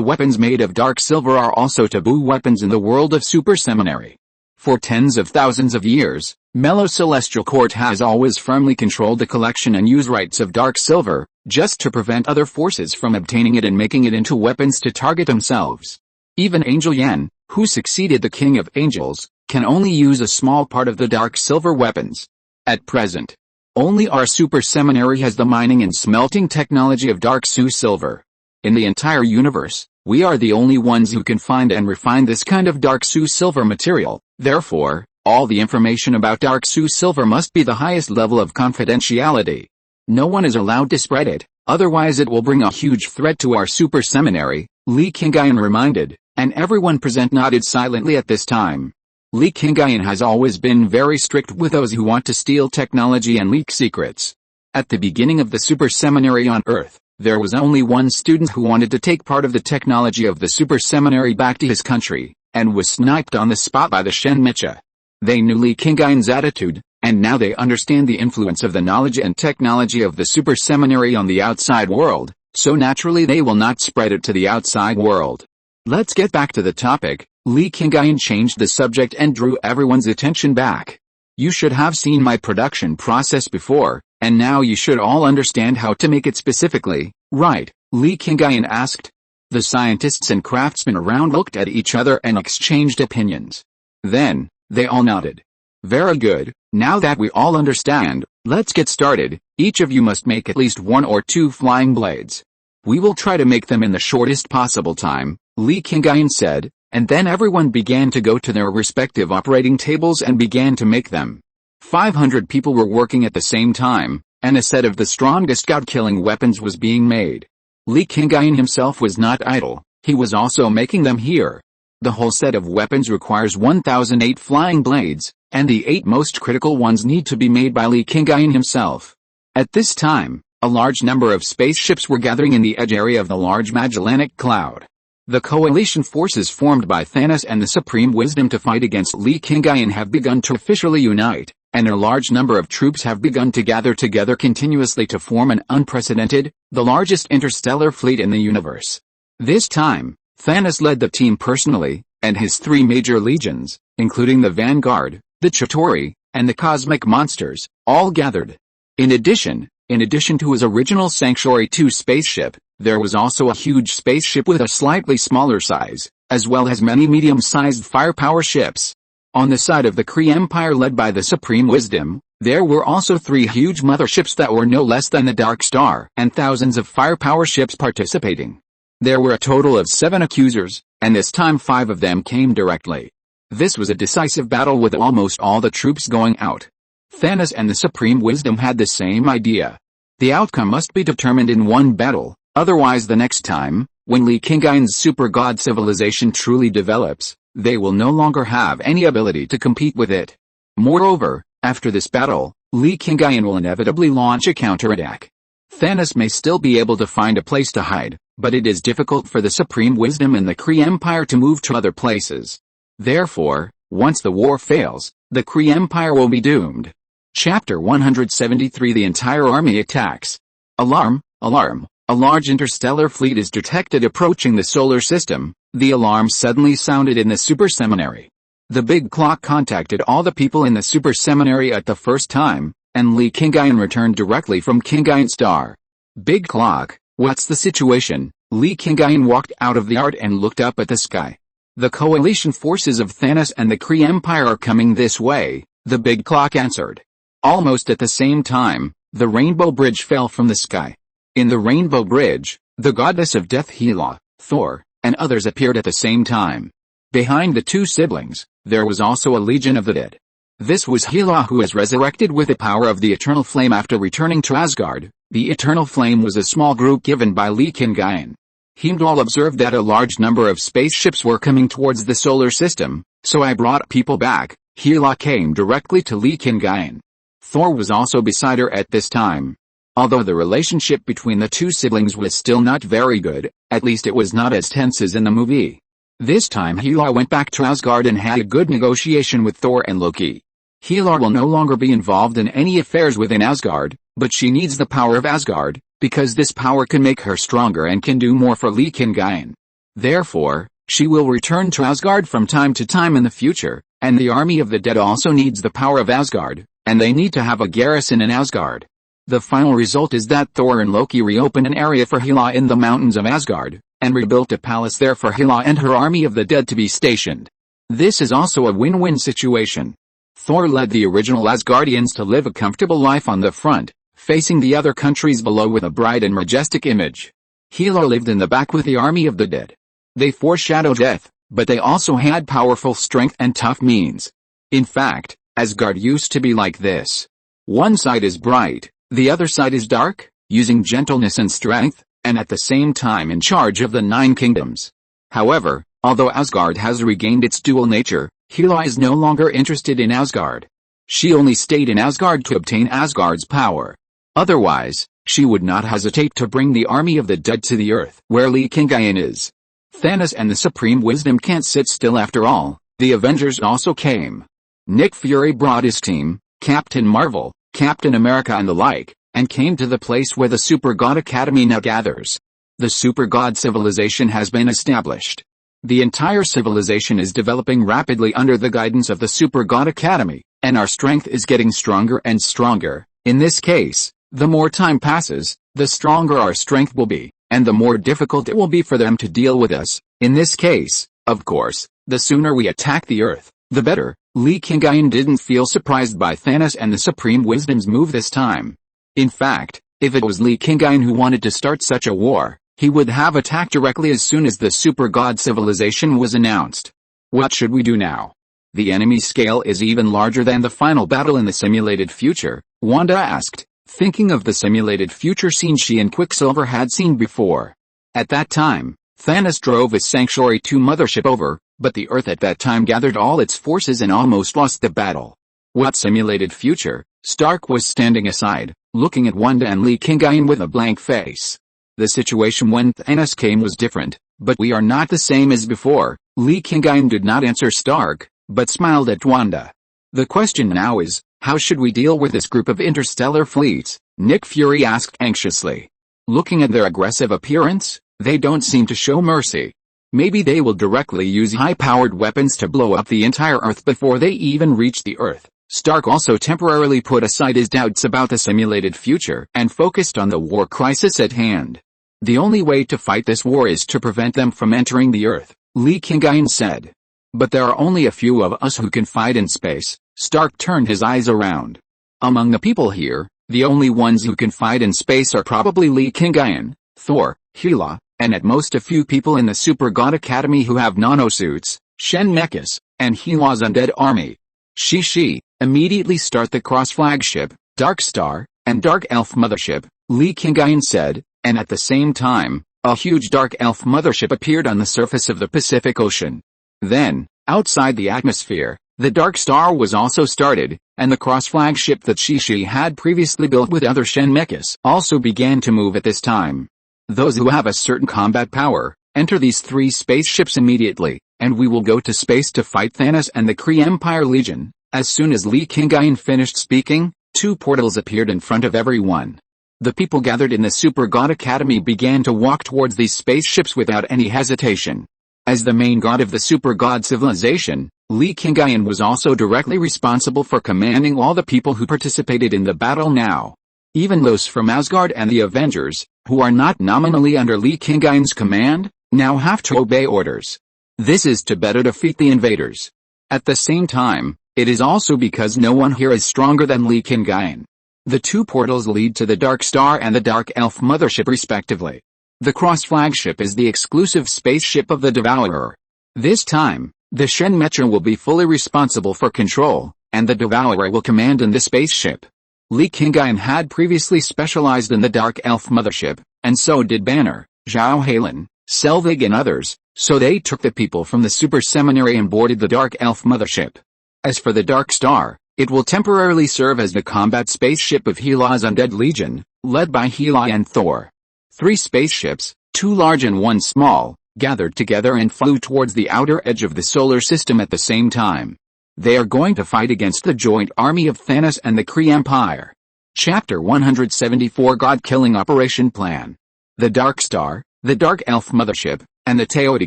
weapons made of dark silver are also taboo weapons in the world of Super Seminary. For tens of thousands of years, Mellow Celestial Court has always firmly controlled the collection and use rights of dark silver, just to prevent other forces from obtaining it and making it into weapons to target themselves. Even Angel Yan, who succeeded the King of Angels, can only use a small part of the dark silver weapons. At present, only our Super Seminary has the mining and smelting technology of dark Su silver. In the entire universe, we are the only ones who can find and refine this kind of dark Su silver material. Therefore, all the information about dark Su silver must be the highest level of confidentiality. No one is allowed to spread it, otherwise it will bring a huge threat to our Super Seminary, Li Qingyun reminded, and everyone present nodded silently at this time. Li Qingyun has always been very strict with those who want to steal technology and leak secrets. At the beginning of the Super Seminary on Earth, there was only one student who wanted to take part of the technology of the Super Seminary back to his country, and was sniped on the spot by the Shen Mecha. They knew Li Qingyun's attitude, and now they understand the influence of the knowledge and technology of the Super Seminary on the outside world, so naturally they will not spread it to the outside world. Let's get back to the topic. Li Qingyun changed the subject and drew everyone's attention back. You should have seen my production process before, and now you should all understand how to make it specifically, right? Li Qingyun asked. The scientists and craftsmen around looked at each other and exchanged opinions. Then, they all nodded. Very good, now that we all understand, let's get started. Each of you must make at least 1 or 2 flying blades. We will try to make them in the shortest possible time, Li Qingyun said, and then everyone began to go to their respective operating tables and began to make them. 500 people were working at the same time, and a set of the strongest god-killing weapons was being made. Li Qingyun himself was not idle, he was also making them here. The whole set of weapons requires 1008 flying blades, and the 8 most critical ones need to be made by Li Qingyun himself. At this time, a large number of spaceships were gathering in the edge area of the large Magellanic Cloud. The coalition forces formed by Thanos and the Supreme Wisdom to fight against Li Qingyun have begun to officially unite, and a large number of troops have begun to gather together continuously to form an unprecedented, the largest interstellar fleet in the universe. This time, Thanos led the team personally, and his 3 major legions, including the Vanguard, the Chitauri, and the Cosmic Monsters, all gathered. In addition to his original Sanctuary 2 spaceship, there was also a huge spaceship with a slightly smaller size, as well as many medium-sized firepower ships. On the side of the Kree Empire led by the Supreme Wisdom, there were also 3 huge motherships that were no less than the Dark Star, and thousands of firepower ships participating. There were a total of 7 accusers, and this time 5 of them came directly. This was a decisive battle with almost all the troops going out. Thanos and the Supreme Wisdom had the same idea. The outcome must be determined in one battle, otherwise the next time, when Li Qingyun's super god civilization truly develops, they will no longer have any ability to compete with it. Moreover, after this battle, Li Qingyun will inevitably launch a counterattack. Thanos may still be able to find a place to hide, but it is difficult for the Supreme Wisdom and the Kree Empire to move to other places. Therefore, once the war fails, the Kree Empire will be doomed. Chapter 173 The entire army attacks. Alarm, alarm. A large interstellar fleet is detected approaching the solar system. The alarm suddenly sounded in the Super Seminary. The big clock contacted all the people in the Super Seminary at the first time, and Li Qingyun returned directly from Qingyun Star. Big clock, what's the situation? Li Qingyun walked out of the art and looked up at the sky. The coalition forces of Thanos and the Kree Empire are coming this way, the big clock answered. Almost at the same time, the Rainbow Bridge fell from the sky. In the Rainbow Bridge, the goddess of death Hela, Thor, and others appeared at the same time. Behind the 2 siblings, there was also a legion of the dead. This was Hela, who was resurrected with the power of the Eternal Flame after returning to Asgard. The Eternal Flame was a small group given by Li Qingyun. Heimdall observed that a large number of spaceships were coming towards the solar system, so I brought people back. Hela came directly to Li Qingyun. Thor was also beside her at this time. Although the relationship between the 2 siblings was still not very good, at least it was not as tense as in the movie. This time Hela went back to Asgard and had a good negotiation with Thor and Loki. Hela will no longer be involved in any affairs within Asgard, but she needs the power of Asgard, because this power can make her stronger and can do more for Li Qingyun. Therefore, she will return to Asgard from time to time in the future, and the army of the dead also needs the power of Asgard, and they need to have a garrison in Asgard. The final result is that Thor and Loki reopened an area for Hela in the mountains of Asgard, and rebuilt a palace there for Hela and her army of the dead to be stationed. This is also a win-win situation. Thor led the original Asgardians to live a comfortable life on the front, facing the other countries below with a bright and majestic image. Hela lived in the back with the army of the dead. They foreshadowed death, but they also had powerful strength and tough means. In fact, Asgard used to be like this. One side is bright, the other side is dark, using gentleness and strength, and at the same time in charge of the 9 kingdoms. However, although Asgard has regained its dual nature, Hela is no longer interested in Asgard. She only stayed in Asgard to obtain Asgard's power. Otherwise, she would not hesitate to bring the army of the dead to the earth, where Li Qingyun is. Thanos and the Supreme Wisdom can't sit still after all. The Avengers also came. Nick Fury brought his team, Captain Marvel, Captain America and the like, and came to the place where the Super God Academy now gathers. The Super God civilization has been established. The entire civilization is developing rapidly under the guidance of the Super God Academy, and our strength is getting stronger and stronger. In this case, the more time passes, the stronger our strength will be, and the more difficult it will be for them to deal with us. In this case, of course, the sooner we attack the Earth, the better. Li Qingyun didn't feel surprised by Thanos and the Supreme Wisdom's move this time. In fact, if it was Li Qingyun who wanted to start such a war, he would have attacked directly as soon as the Super God civilization was announced. What should we do now? The enemy scale is even larger than the final battle in the simulated future, Wanda asked, thinking of the simulated future scene she and Quicksilver had seen before. At that time, Thanos drove his Sanctuary 2 mothership over, but the Earth at that time gathered all its forces and almost lost the battle. What simulated future? Stark was standing aside, looking at Wanda and Li Qingyun with a blank face. The situation when Thanos came was different, but we are not the same as before. Li Qingyun did not answer Stark, but smiled at Wanda. The question now is, how should we deal with this group of interstellar fleets? Nick Fury asked anxiously. Looking at their aggressive appearance, they don't seem to show mercy. Maybe they will directly use high-powered weapons to blow up the entire Earth before they even reach the Earth. Stark also temporarily put aside his doubts about the simulated future and focused on the war crisis at hand. The only way to fight this war is to prevent them from entering the Earth, Li Qingyun said. But there are only a few of us who can fight in space. Stark turned his eyes around. Among the people here, the only ones who can fight in space are probably Li Qingyun, Thor, Hela, and at most a few people in the Super God Academy who have nanosuits, Shen Mechas, and Hela's undead army. She immediately start the cross flagship, Dark Star, and Dark Elf mothership, Li Qingyun said, and at the same time, a huge Dark Elf mothership appeared on the surface of the Pacific Ocean. Then, outside the atmosphere, the Dark Star was also started, and the cross flagship that She had previously built with other Shen Mechas also began to move at this time. Those who have a certain combat power, enter these 3 spaceships immediately, and we will go to space to fight Thanos and the Kree Empire Legion. As soon as Li Qingyun finished speaking, 2 portals appeared in front of everyone. The people gathered in the Super God Academy began to walk towards these spaceships without any hesitation. As the main god of the Super God civilization, Li Qingyun was also directly responsible for commanding all the people who participated in the battle now. Even those from Asgard and the Avengers, who are not nominally under Li Qingyun's command, now have to obey orders. This is to better defeat the invaders. At the same time, it is also because no one here is stronger than Li Qingyun. The 2 portals lead to the Dark Star and the Dark Elf mothership respectively. The Cross flagship is the exclusive spaceship of the Devourer. This time, the Shen Mecha will be fully responsible for control, and the Devourer will command in the spaceship. Li Qingyun had previously specialized in the Dark Elf mothership, and so did Banner, Zhao Halen, Selvig and others, so they took the people from the Super Seminary and boarded the Dark Elf mothership. As for the Dark Star, it will temporarily serve as the combat spaceship of Hela's Undead Legion, led by Hela and Thor. 3 spaceships, 2 large and 1 small, gathered together and flew towards the outer edge of the solar system at the same time. They are going to fight against the joint army of Thanos and the Kree Empire. Chapter 174 God-Killing Operation Plan. The Dark Star, the Dark Elf Mothership, and the Teoti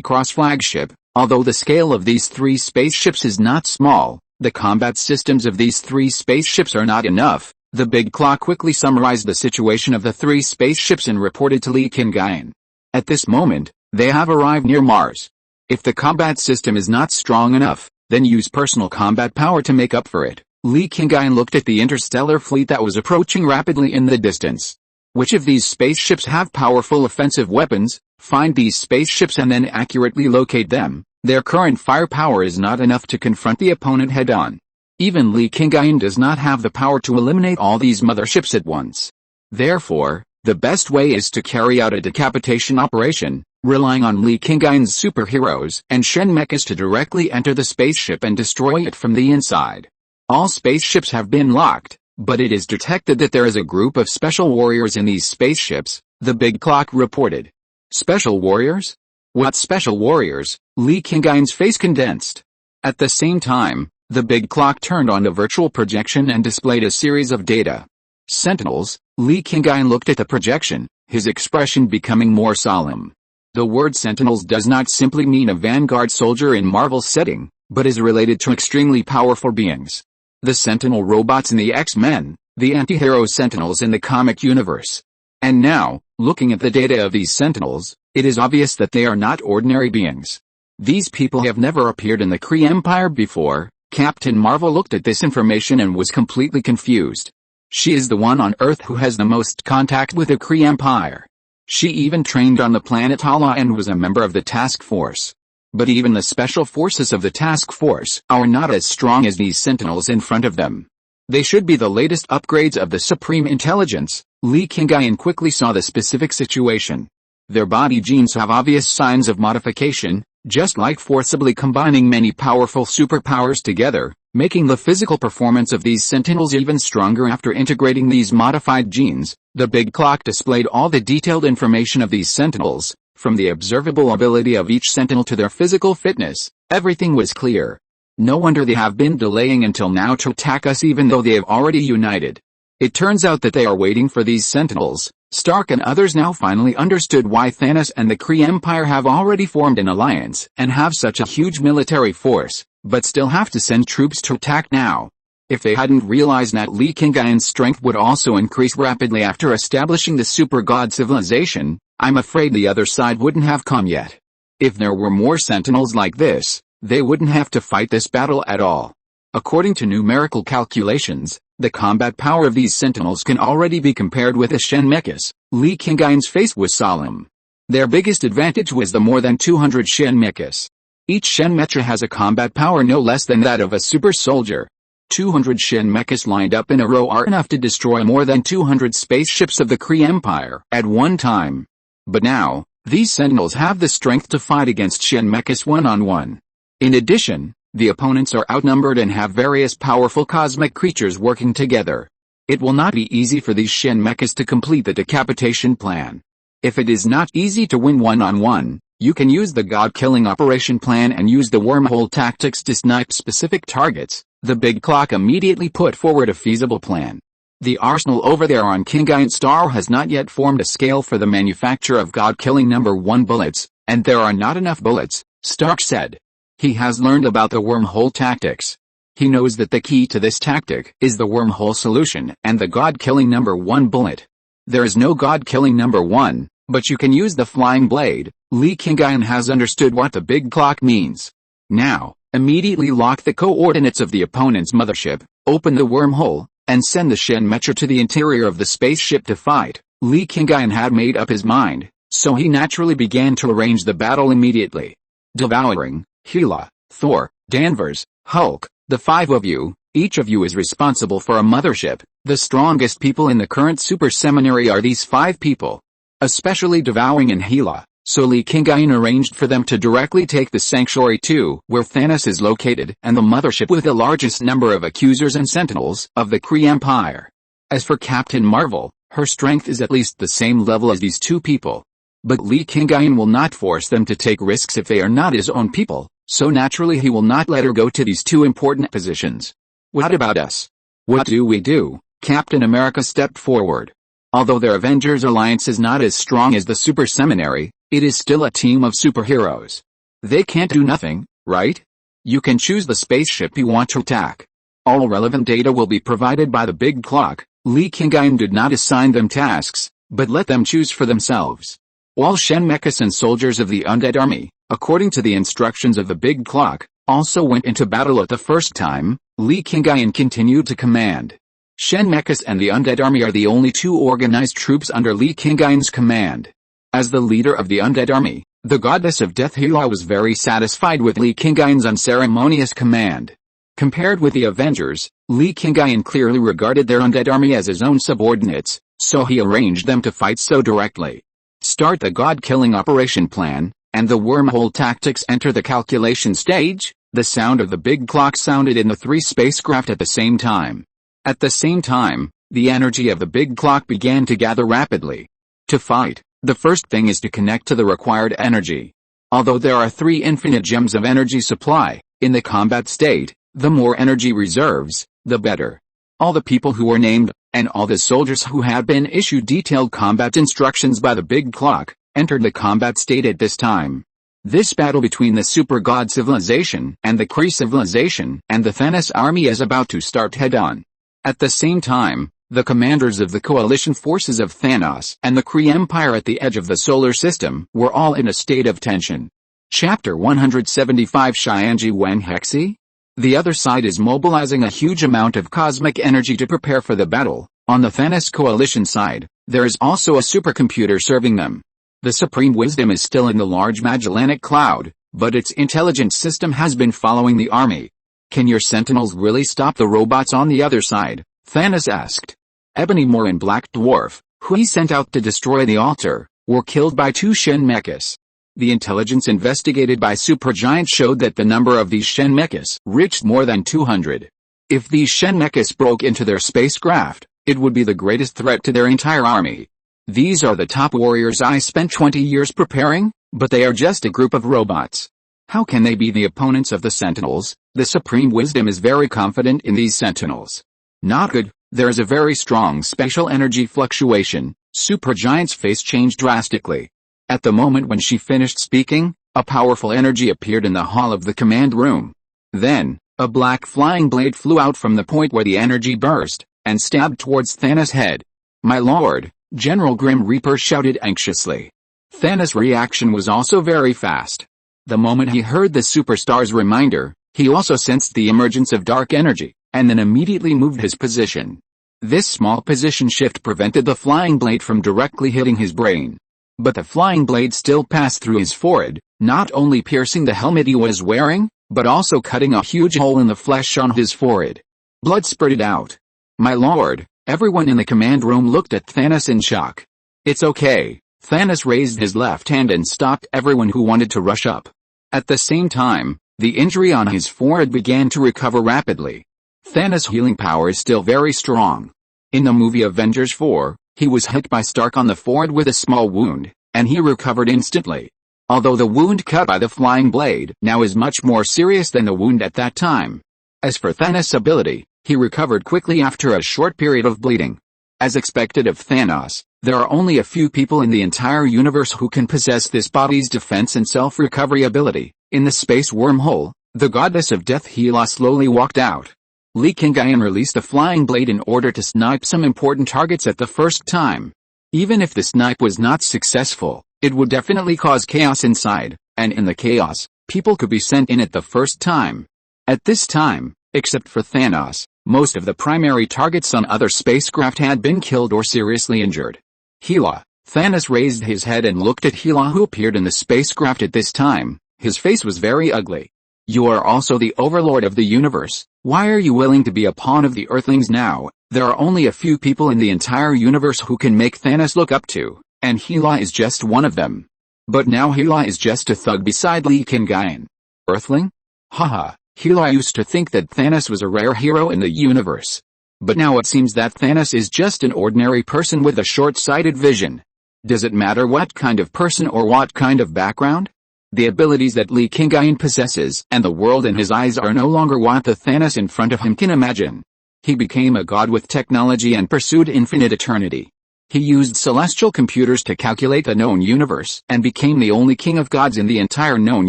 Cross Flagship. Although the scale of these three spaceships is not small, the combat systems of these three spaceships are not enough. The Big Claw quickly summarized the situation of the three spaceships and reported to Li Qingyun. At this moment, they have arrived near Mars. If the combat system is not strong enough, then use personal combat power to make up for it. Li Qingyun looked at the interstellar fleet that was approaching rapidly in the distance. Which of these spaceships have powerful offensive weapons? Find these spaceships and then accurately locate them. Their current firepower is not enough to confront the opponent head-on. Even Li Qingyun does not have the power to eliminate all these motherships at once. Therefore, the best way is to carry out a decapitation operation, relying on Li Qingyun's superheroes and Shen mechas to directly enter the spaceship and destroy it from the inside. All spaceships have been locked, but it is detected that there is a group of special warriors in these spaceships, the Big Clock reported. Special warriors? What special warriors? Li Qingyun's face condensed. At the same time, the Big Clock turned on a virtual projection and displayed a series of data. Sentinels. Li Qingyun looked at the projection, his expression becoming more solemn. The word Sentinels does not simply mean a vanguard soldier in Marvel's setting, but is related to extremely powerful beings. The Sentinel robots in the X-Men, the anti-hero Sentinels in the comic universe. And now, looking at the data of these Sentinels, it is obvious that they are not ordinary beings. These people have never appeared in the Kree Empire before. Captain Marvel looked at this information and was completely confused. She is the one on Earth who has the most contact with the Kree Empire. She even trained on the planet Hala and was a member of the task force. But even the special forces of the task force are not as strong as these Sentinels in front of them. They should be the latest upgrades of the Supreme Intelligence. Li Qingyun quickly saw the specific situation. Their body genes have obvious signs of modification, just like forcibly combining many powerful superpowers together, making the physical performance of these Sentinels even stronger after integrating these modified genes. The Big Clock displayed all the detailed information of these Sentinels, from the observable ability of each Sentinel to their physical fitness. Everything was clear. No wonder they have been delaying until now to attack us even though they have already united. It turns out that they are waiting for these Sentinels. Stark and others now finally understood why Thanos and the Kree Empire have already formed an alliance and have such a huge military force, but still have to send troops to attack now. If they hadn't realized that Li Qingyun's strength would also increase rapidly after establishing the super god civilization, I'm afraid the other side wouldn't have come yet. If there were more Sentinels like this, they wouldn't have to fight this battle at all. According to numerical calculations, the combat power of these Sentinels can already be compared with the Shen mechas. Li Qingyun's face was solemn. Their biggest advantage was the more than 200 Shen mechas. Each Shen mecha has a combat power no less than that of a super soldier. 200 Shen mechas lined up in a row are enough to destroy more than 200 spaceships of the Kree Empire at one time. But now, these Sentinels have the strength to fight against Shen mechas one-on-one. In addition, the opponents are outnumbered and have various powerful cosmic creatures working together. It will not be easy for these Shen mechas to complete the decapitation plan. If it is not easy to win one-on-one, you can use the god-killing operation plan and use the wormhole tactics to snipe specific targets. The Big Clock immediately put forward a feasible plan. The arsenal over there on Qingyun Star has not yet formed a scale for the manufacture of god-killing number 1 bullets, and there are not enough bullets, Stark said. He has learned about the wormhole tactics. He knows that the key to this tactic is the wormhole solution and the god-killing number 1 bullet. There is no god-killing number 1, but you can use the flying blade. Li Qingyun has understood what the Big Clock means. Now, immediately lock the coordinates of the opponent's mothership, open the wormhole, and send the Shen mecha to the interior of the spaceship to fight. Li Qingyun had made up his mind, so he naturally began to arrange the battle immediately. Devouring, Hela, Thor, Danvers, Hulk, the 5 of you, each of you is responsible for a mothership. The strongest people in the current super seminary are these 5 people. Especially Devouring and Hela, so Li Qingyun arranged for them to directly take the Sanctuary 2, where Thanos is located, and the mothership with the largest number of accusers and sentinels of the Kree Empire. As for Captain Marvel, her strength is at least the same level as these 2 people. But Li Qingyun will not force them to take risks if they are not his own people, so naturally he will not let her go to these 2 important positions. What about us? What do we do? Captain America stepped forward. Although their Avengers alliance is not as strong as the Super Seminary, It is still a team of superheroes. They can't do nothing, right? You can choose the spaceship you want to attack. All relevant data will be provided by the big clock. Li Qingyun did not assign them tasks, but let them choose for themselves. All Shen mechas and soldiers of the undead army, according to the instructions of the big clock, also went into battle at the first time. Li Qingyun continued to command. Shen mechas and the undead army are the only two organized troops under Li Qingyun's command. As the leader of the undead army, the goddess of death Hela was very satisfied with Li Qingyun's unceremonious command. Compared with the Avengers, Li Qingyun clearly regarded their undead army as his own subordinates, so he arranged them to fight so directly. Start the god-killing operation plan, and the wormhole tactics enter the calculation stage. The sound of the big clock sounded in the three spacecraft at the same time. At the same time, the energy of the big clock began to gather rapidly. To fight, the first thing is to connect to the required energy. Although there are 3 infinite gems of energy supply, in the combat state, the more energy reserves, the better. All the people who were named, and all the soldiers who had been issued detailed combat instructions by the big clock, entered the combat state at this time. This battle between the super god civilization and the Kree civilization and the Thanos army is about to start head-on. At the same time, the commanders of the coalition forces of Thanos and the Kree Empire at the edge of the solar system were all in a state of tension. Chapter 175 Xianji Wen Hexi? The other side is mobilizing a huge amount of cosmic energy to prepare for the battle. On the Thanos coalition side, there is also a supercomputer serving them. The Supreme Wisdom is still in the large Magellanic Cloud, but its intelligence system has been following the army. Can your sentinels really stop the robots on the other side? Thanos asked. Ebony Moore and Black Dwarf, who he sent out to destroy the altar, were killed by 2 Shen mechas. The intelligence investigated by Supergiant showed that the number of these Shen mechas reached more than 200. If these Shen mechas broke into their spacecraft, it would be the greatest threat to their entire army. These are the top warriors I spent 20 years preparing, but they are just a group of robots. How can they be the opponents of the Sentinels? The Supreme Wisdom is very confident in these Sentinels. Not good. There is a very strong spatial energy fluctuation. Supergiant's face changed drastically. At the moment when she finished speaking, a powerful energy appeared in the hall of the command room. Then, a black flying blade flew out from the point where the energy burst, and stabbed towards Thanos' head. "My lord," General Grim Reaper shouted anxiously. Thanos' reaction was also very fast. The moment he heard the superstar's reminder, he also sensed the emergence of dark energy, and then immediately moved his position. This small position shift prevented the flying blade from directly hitting his brain. But the flying blade still passed through his forehead, not only piercing the helmet he was wearing, but also cutting a huge hole in the flesh on his forehead. Blood spurted out. "My lord," everyone in the command room looked at Thanos in shock. "It's okay." Thanos raised his left hand and stopped everyone who wanted to rush up. At the same time, the injury on his forehead began to recover rapidly. Thanos' healing power is still very strong. In the movie Avengers 4, he was hit by Stark on the forehead with a small wound, and he recovered instantly. Although the wound cut by the flying blade now is much more serious than the wound at that time. As for Thanos' ability, he recovered quickly after a short period of bleeding. As expected of Thanos, there are only a few people in the entire universe who can possess this body's defense and self-recovery ability. In the space wormhole, the goddess of death Hela slowly walked out. Li Qingyun released the flying blade in order to snipe some important targets at the first time. Even if the snipe was not successful, it would definitely cause chaos inside, and in the chaos, people could be sent in at the first time. At this time, except for Thanos, most of the primary targets on other spacecraft had been killed or seriously injured. Hela. Thanos raised his head and looked at Hela, who appeared in the spacecraft at this time. His face was very ugly. "You are also the overlord of the universe. Why are you willing to be a pawn of the Earthlings now?" There are only a few people in the entire universe who can make Thanos look up to, and Hela is just one of them. But now Hela is just a thug beside Li Qingyun. Earthling? Haha, Hela used to think that Thanos was a rare hero in the universe. But now it seems that Thanos is just an ordinary person with a short-sighted vision. Does it matter what kind of person or what kind of background? The abilities that Li Qingyun possesses and the world in his eyes are no longer what the Thanos in front of him can imagine. He became a god with technology and pursued infinite eternity. He used celestial computers to calculate the known universe and became the only king of gods in the entire known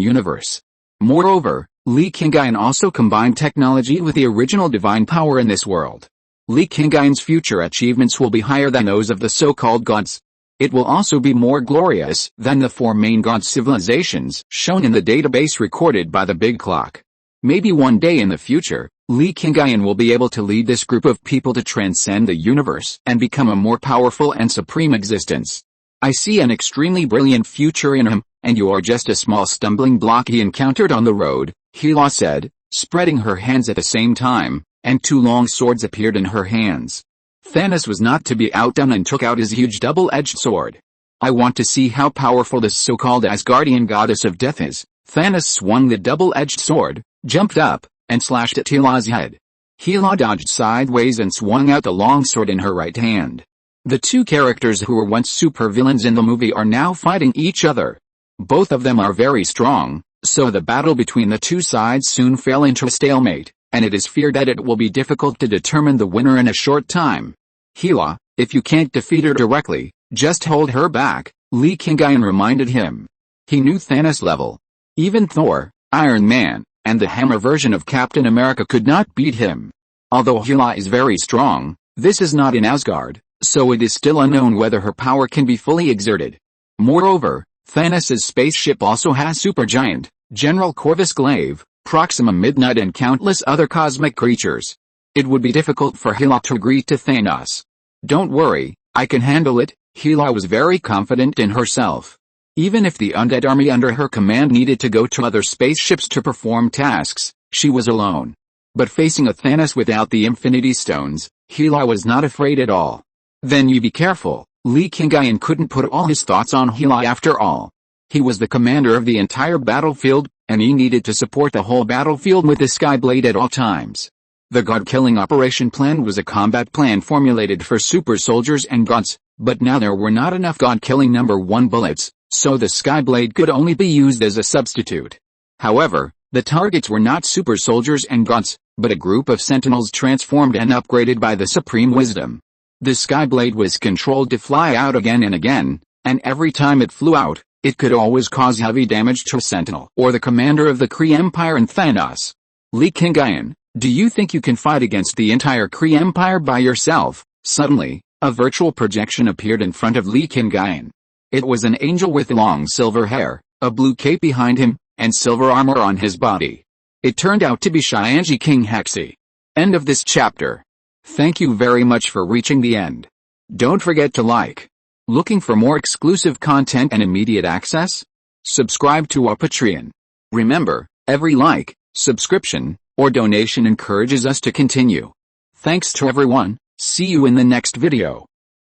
universe. Moreover, Li Qingyun also combined technology with the original divine power in this world. Li Qingyun's future achievements will be higher than those of the so-called gods. It will also be more glorious than the 4 main god civilizations shown in the database recorded by the Big Clock. Maybe one day in the future, Li Qingyun will be able to lead this group of people to transcend the universe and become a more powerful and supreme existence. I see an extremely brilliant future in him, and you are just a small stumbling block he encountered on the road, Hela said, spreading her hands at the same time, and 2 long swords appeared in her hands. Thanos was not to be outdone and took out his huge double-edged sword. I want to see how powerful this so-called Asgardian goddess of death is. Thanos swung the double-edged sword, jumped up, and slashed at Hela's head. Hela dodged sideways and swung out the long sword in her right hand. The 2 characters who were once supervillains in the movie are now fighting each other. Both of them are very strong, so the battle between the 2 sides soon fell into a stalemate, and it is feared that it will be difficult to determine the winner in a short time. Hela, if you can't defeat her directly, just hold her back, Li Qingyun reminded him. He knew Thanos' level. Even Thor, Iron Man, and the hammer version of Captain America could not beat him. Although Hela is very strong, this is not in Asgard, so it is still unknown whether her power can be fully exerted. Moreover, Thanos' spaceship also has Supergiant, General Corvus Glaive, Proxima Midnight and countless other cosmic creatures. It would be difficult for Hela to agree to Thanos. Don't worry, I can handle it. Hela was very confident in herself. Even if the undead army under her command needed to go to other spaceships to perform tasks, she was alone. But facing a Thanos without the Infinity Stones, Hela was not afraid at all. Then you be careful. Li Qingyun couldn't put all his thoughts on Hela after all. He was the commander of the entire battlefield, and he needed to support the whole battlefield with the Skyblade at all times. The god-killing operation plan was a combat plan formulated for super soldiers and gods, but now there were not enough god-killing number 1 bullets, so the Skyblade could only be used as a substitute. However, the targets were not super soldiers and gods, but a group of sentinels transformed and upgraded by the Supreme Wisdom. The Skyblade was controlled to fly out again and again, and every time it flew out, it could always cause heavy damage to a sentinel or the commander of the Kree Empire and Thanos. Li Qingyun, do you think you can fight against the entire Kree Empire by yourself? Suddenly, a virtual projection appeared in front of Li Qingyun. It was an angel with long silver hair, a blue cape behind him, and silver armor on his body. It turned out to be Xianji King Hexi. End of this chapter. Thank you very much for reaching the end. Don't forget to like. Looking for more exclusive content and immediate access? Subscribe to our Patreon. Remember, every like, subscription, or donation encourages us to continue. Thanks to everyone. See you in the next video.